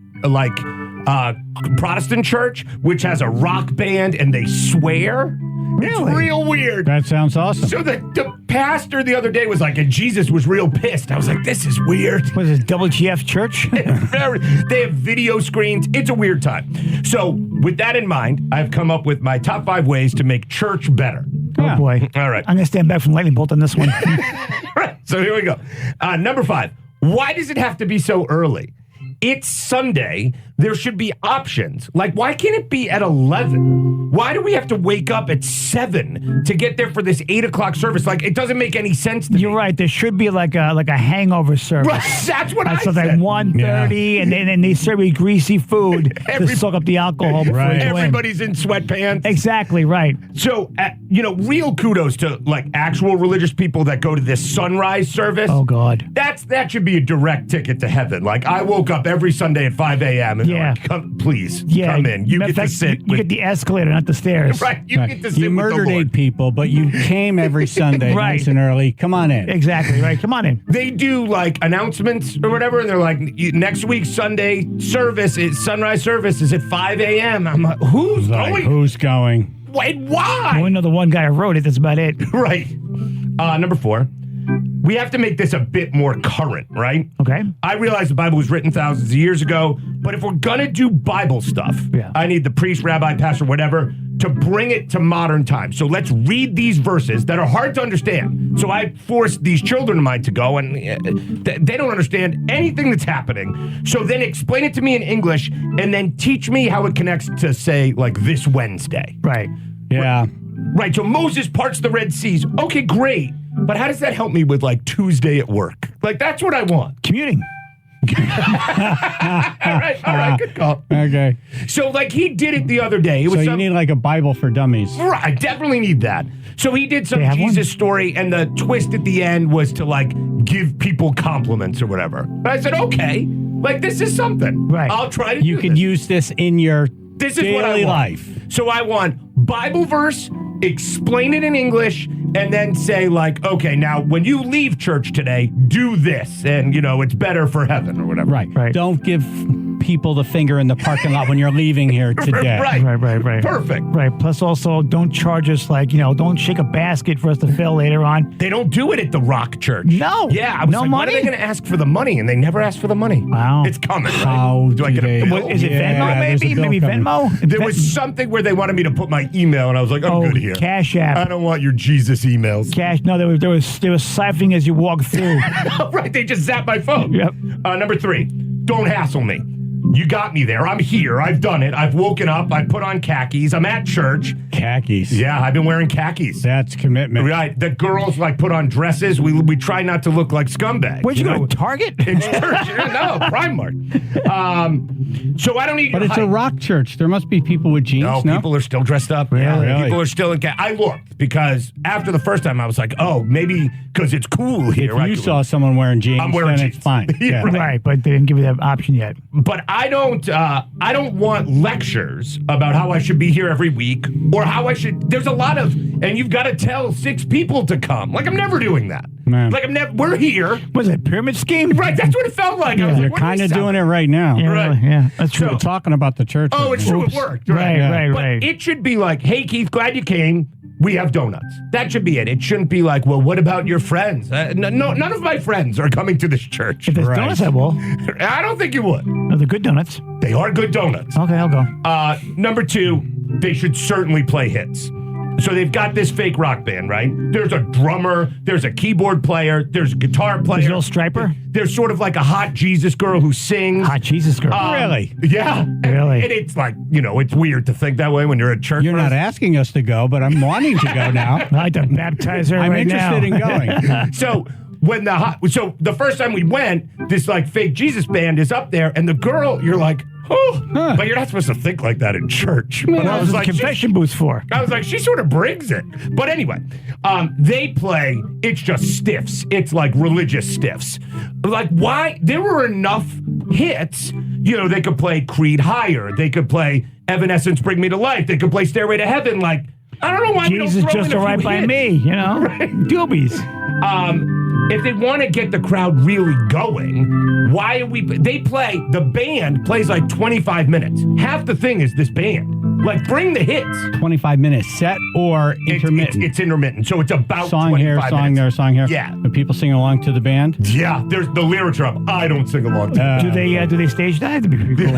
Protestant church, which has a rock band, and they swear. Really? It's real weird. That sounds awesome. So the pastor the other day was like, and Jesus was real pissed. I was like, this is weird. Was it WTF church? They have video screens. It's a weird time. So with that in mind, I've come up with my top 5 ways to make church better. Oh, boy. All right. I'm going to stand back from lightning bolt on this one. Right. So here we go. Number 5. Why does it have to be so early? It's Sunday. There should be options. Like, why can't it be at 11? Why do we have to wake up at 7 to get there for this 8 o'clock service? Like, it doesn't make any sense to me. You're right. There should be like a hangover service. Right, that's what I so said. like 1:30, and then they serve you greasy food to soak up the alcohol. Before you go in. Everybody's in sweatpants. Exactly right. So, real kudos to like actual religious people that go to this sunrise service. Oh God, that should be a direct ticket to heaven. Like I woke up every Sunday at 5 a.m. and they're like, come in. You get to sit. You get the escalator, not the stairs. Right. You get to sit. You murdered 8 people, but you came every Sunday nice and early. Come on in. Exactly right. Come on in. They do like announcements or whatever, and they're like, next week's Sunday service is sunrise service is at 5 a.m. I'm like, who's going? Who's going? Wait, why? I only know the one guy who wrote it. That's about it. Right. Number 4. We have to make this a bit more current, right? Okay. I realize the Bible was written thousands of years ago, but if we're going to do Bible stuff, I need the priest, rabbi, pastor, whatever, to bring it to modern times. So let's read these verses that are hard to understand. So I forced these children of mine to go, and they don't understand anything that's happening. So then explain it to me in English, and then teach me how it connects to, say, like this Wednesday. Right. Yeah. Right. So Moses parts the Red Seas. Okay, great. But how does that help me with like Tuesday at work? Like that's what I want. Commuting. All right, good call. Okay. So like he did it the other day. It was you need like a Bible for dummies. Right, I definitely need that. So he did some Jesus story, and the twist at the end was to like give people compliments or whatever. And I said, okay, like this is something. Right. I'll try to You can use this in your daily life. So I want Bible verse, explain it in English, and then say like, okay, now when you leave church today, do this, and it's better for heaven or whatever. Right. Don't give people the finger in the parking lot when you're leaving here today. Right. Perfect. Right. Plus also don't charge us don't shake a basket for us to fill later on. They don't do it at the Rock Church. No. Yeah, I was like, money? when are they going to ask for the money? And they never ask for the money. Wow. It's coming. How do I get a bill? Is it Venmo maybe? Maybe Venmo? There was something where they wanted me to put my email, and I was like, I'm good here. Cash App. I don't want your Jesus emails. Cash. No, there was siphoning as you walk through. Right, they just zapped my phone. Yep. Number 3, don't hassle me. You got me there. I'm here. I've done it. I've woken up. I put on khakis. I'm at church. Khakis. Yeah, I've been wearing khakis. That's commitment. Right. The girls put on dresses. We try not to look like scumbags. Where'd you go to Target? In church. No, Primark. So I don't need. But it's a rock church. There must be people with jeans. No, people are still dressed up. Really? Yeah, people are still in khakis. I looked because after the first time I was like, oh, maybe because it's cool here. If you saw someone wearing jeans, I'm wearing then jeans. it's fine. Yeah. Right, but they didn't give you that option yet. But I don't want lectures about how I should be here every week or how I should. There's a lot of, and you've got to tell 6 people to come. Like I'm never doing that. Man. Like we're here. Was it a pyramid scheme? Right, that's what it felt like. I was You're like, kind of doing it right now. Yeah, Right. Yeah, that's true. We're talking about the church. Oh, it's true. It worked. But it should be like, hey, Keith, glad you came. We have donuts. That should be it. It shouldn't be like, well, what about your friends? No, none of my friends are coming to this church. If there's donuts, I will. I don't think you would. No, they're good donuts. They are good donuts. Okay, I'll go. Number 2, they should certainly play hits. So they've got this fake rock band, right? There's a drummer, there's a keyboard player, there's a guitar player. There's a little striper? There's sort of like a hot Jesus girl who sings. Hot Jesus girl. Really? Yeah. Really? And it's like, it's weird to think that way when you're at church. You're not asking us to go, but I'm wanting to go now. I'd like to baptize her I'm right now. interested in going. So the first time we went, this like fake Jesus band is up there, and the girl, you're like, but you're not supposed to think like that in church. But What was the confession booth for? I was like, she sort of brings it. But anyway, they play, it's just stiffs. It's like religious stiffs. Like, why? There were enough hits. They could play Creed Higher. They could play Evanescence, Bring Me to Life. They could play Stairway to Heaven. Like, I don't know why Jesus we don't throw just in a few arrived by hits. me, Right. Doobies. If they want to get the crowd really going, why are the band plays like 25 minutes. Half the thing is this band. Like, bring the hits. 25-minute set or intermittent? It's intermittent, so it's about song 25 here, minutes. song there, song here. Yeah. Do people sing along to the band? Yeah, there's the lyrics are up. I don't sing along to Do they stage dive? That'd be pretty cool.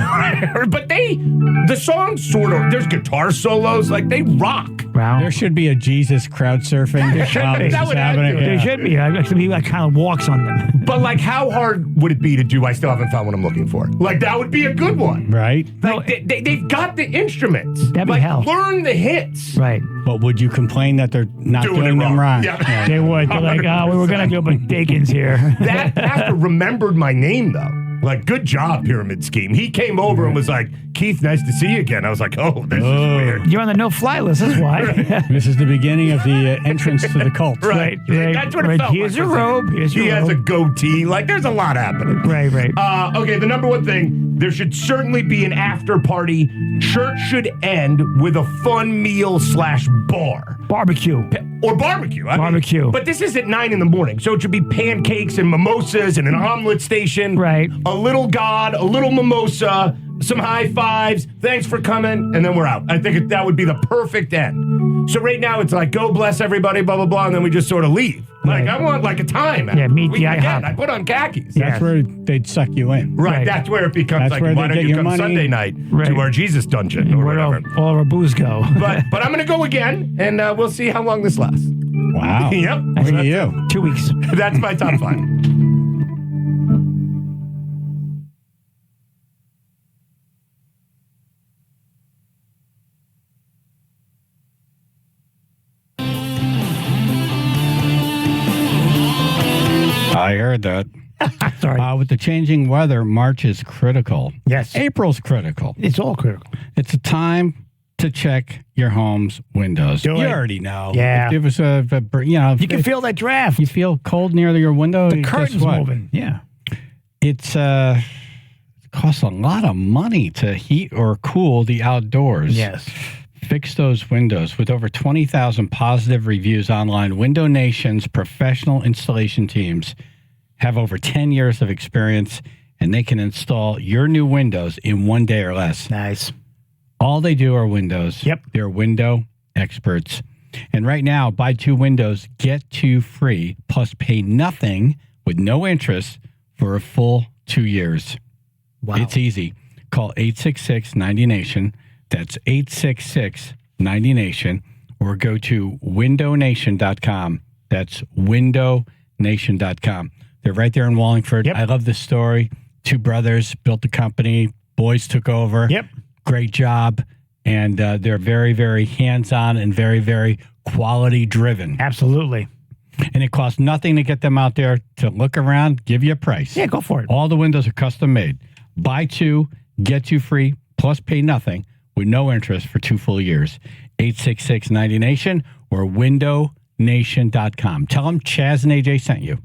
But the songs sort of, there's guitar solos, like they rock. Wow. There should be a Jesus crowd surfing. There should be. That would add to it. There should be. Actually, he like kind of walks on them. But like, how hard would it be to do? I still haven't found what I'm looking for. Like, that would be a good one, right? Like, they've got the instruments. That'd be like, hell. Learn the hits. Right. But would you complain that they're not doing them wrong? Yeah. They would. They're like, we were gonna do it, but Dakin's here. That pastor remembered my name though. Like, good job, Pyramid Scheme. He came over and was like, Keith, nice to see you again. I was like, oh, this is weird. You're on the no-fly list. That's why. This is the beginning of the entrance to the cult. Right. That's what it felt Here's like. your robe. He has a goatee. Like, there's a lot happening. Right. Okay, the number one thing, there should certainly be an after party. Church should end with a fun meal / bar. Barbecue. Or barbecue. Barbecue. But this is at 9 in the morning, so it should be pancakes and mimosas and an omelet station. Right. A little God, a little mimosa, some high fives, thanks for coming, and then we're out. I think that would be the perfect end. So right now it's like, go bless everybody, blah, blah, blah, and then we just sort of leave. Like, I want like a time. Yeah, meet the Again, IHOP. I put on khakis. That's where they'd suck you in. Right, that's where it becomes That's like, where why they don't get you your come money. Sunday night Right. to our Jesus dungeon or Where'd whatever. all our booze go? But I'm going to go again, and we'll see how long this lasts. Wow. Yep. Look at you. 2 weeks. That's my top 5. I heard that. Sorry. With the changing weather, March is critical. Yes. April's critical. It's all critical. It's a time to check your home's windows. Do you it. already know. Yeah. If there was You can feel that draft. You feel cold near your window. The guess curtain's what? moving. Yeah. It's it costs a lot of money to heat or cool the outdoors. Yes. Fix those windows. With over 20,000 positive reviews online, Window Nation's professional installation teams have over 10 years of experience, and they can install your new windows in 1 day or less. Nice. All they do are windows. Yep. They're window experts. And right now, buy 2 windows, get 2 free, plus pay nothing with no interest for a full 2 years. Wow. It's easy. Call 866-90-NATION. That's 866-90-NATION. Or go to windownation.com. That's windownation.com. They're right there in Wallingford. Yep. I love this story. 2 brothers built the company. Boys took over. Yep. Great job. And they're very, very hands-on and very, very quality-driven. Absolutely. And it costs nothing to get them out there to look around, give you a price. Yeah, go for it. All the windows are custom-made. Buy 2, get 2 free, plus pay nothing with no interest for 2 full years. 866-90-NATION or windownation.com. Tell them Chaz and AJ sent you.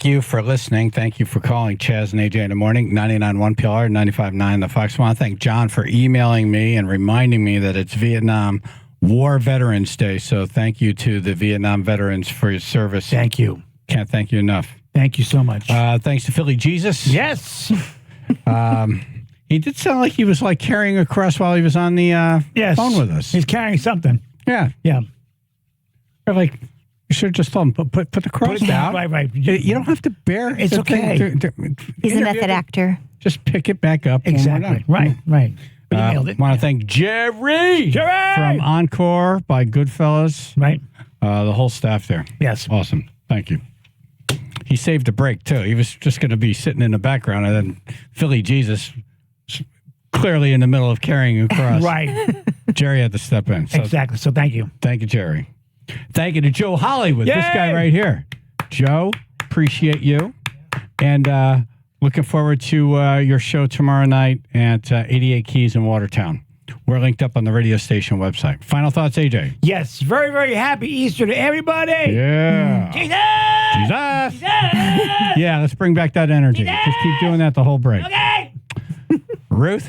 you for listening. Thank you for calling Chaz and AJ in the morning, 99.1 PLR, 95.9 The Fox. I want to thank John for emailing me and reminding me that it's Vietnam War Veterans Day. So thank you to the Vietnam veterans for your service. Thank you. Can't thank you enough. Thank you so much. Thanks to Philly Jesus. Yes. He did sound like he was like carrying a cross while he was on the phone with us. He's carrying something. Yeah. Yeah. Or like, you should have just told him, put the cross down. Right. You don't have to bear It's the okay. thing. He's a method actor. Just pick it back up. Exactly. Right. But you nailed it. Want to thank Jerry from Encore by Goodfellas. Right. The whole staff there. Yes. Awesome. Thank you. He saved a break, too. He was just going to be sitting in the background, and then Philly Jesus, clearly in the middle of carrying a cross. Right. Jerry had to step in. So exactly. So thank you. Thank you, Jerry. Thank you to Joe Hollywood, this guy right here. Joe, appreciate you. And looking forward to your show tomorrow night at 88 Keys in Watertown. We're linked up on the radio station website. Final thoughts, AJ? Yes. Very, very happy Easter to everybody. Yeah. Jesus! Yeah, let's bring back that energy. Just keep doing that the whole break. Okay. Ruth?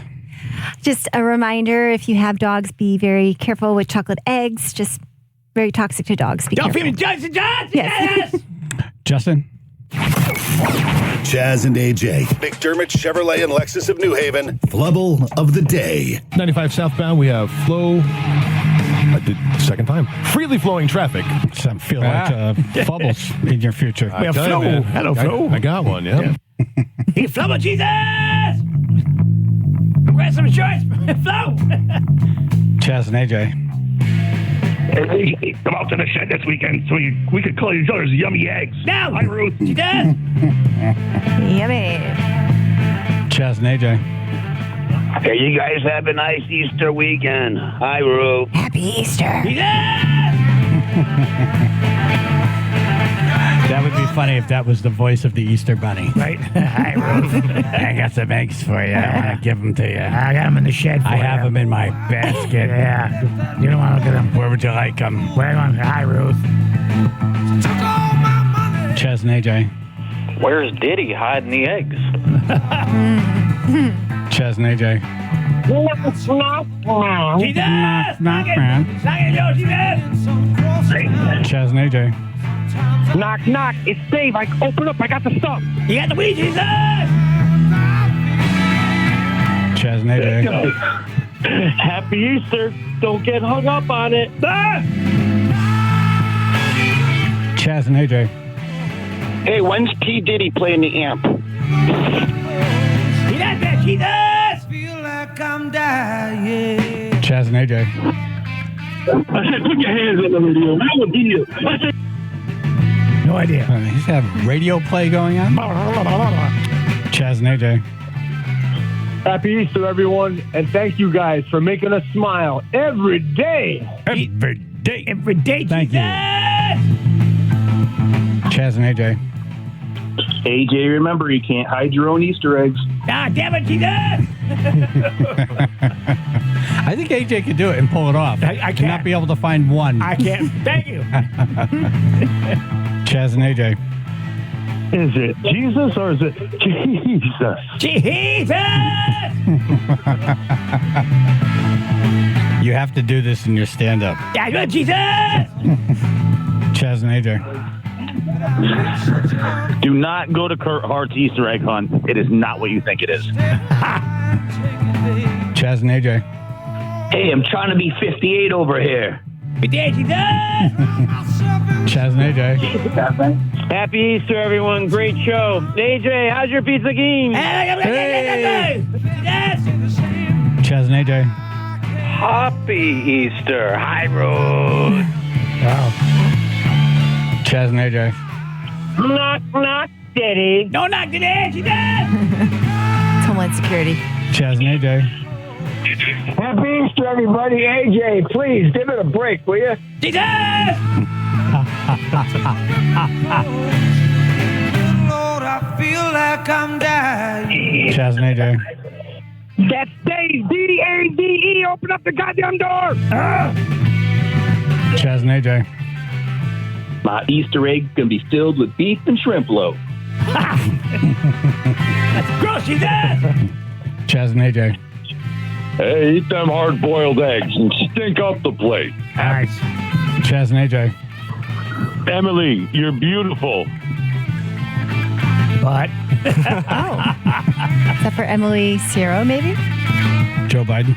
Just a reminder, if you have dogs, be very careful with chocolate eggs. Just very toxic to dogs. Don't feed me Johnson. Yes. Justin? Chaz and AJ, McDermott Chevrolet and Lexus of New Haven, Flubble of the day. 95 southbound, we have flow. I did second time. Freely flowing traffic. Some feel like bubbles in your future. We have flow. Hello, flow. I got one, yeah. Hey, Flubble, Jesus! Grab some insurance. Flow. Chaz and AJ. Hey, come out to the shed this weekend so we could call each other's yummy eggs. Now! Hi, Ruth. She does. Yummy. Chaz and AJ. Hey, you guys have a nice Easter weekend. Hi, Ruth. Happy Easter. That would be funny if that was the voice of the Easter Bunny. Right. Hi, Ruth. I got some eggs for you. I want to give them to you. I got them in the shed for I you. have them in my basket. Yeah. You don't want to look at them. Where would you like them? Where am I? Hi, Ruth. Chaz and AJ. Where's Diddy hiding the eggs? Chaz and AJ. Chaz and AJ. Knock, knock. It's Dave. Open up. I got the stuff. You got the weed, Jesus! Chaz and AJ. Happy Easter. Don't get hung up on it. Chaz and AJ. Hey, when's P. Diddy playing the amp? He does that, Jesus! Chaz and AJ. I said, put your hands on the radio. I will do you. I said, no idea. He's having radio play going on. Chaz and AJ. Happy Easter, everyone, and thank you guys for making us smile every day. Every day. Every day, Thank you. Chaz and AJ. AJ, remember, you can't hide your own Easter eggs. Ah, damn it, Jesus! I think AJ could do it and pull it off. I can't. Not be able to find one. I can't. Thank you. Chaz and AJ. Is it Jesus or is it Jesus? Jesus! You have to do this in your stand-up. Yeah, good, Jesus! Chaz and AJ. Do not go to Kurt Hart's Easter egg hunt. It is not what you think it is. Chaz and AJ. Hey, I'm trying to be 58 over here. Good day, Jesus! Chaz and AJ. Happy Easter, everyone. Great show. AJ, how's your pizza game? Hey! Chaz and AJ. Happy Easter. Hi, Ruth. Wow. Chaz and AJ. Knock, knock, Diddy. Don't knock the edge, Jesus! It's Homeland Security. Chaz and AJ. Happy Easter, everybody. AJ, please give it a break, will you? Jesus! Chaz and AJ. That's Dave. D-A-D-E. Open up the goddamn door. Chaz and AJ. My Easter egg's going to be filled with beef and shrimp loaf. That's gross, you dead. Chaz and AJ. Hey, eat them hard-boiled eggs and stink up the plate. Nice. Chaz and AJ. Emily, you're beautiful. But. Except for Emily Ciro, maybe? Joe Biden.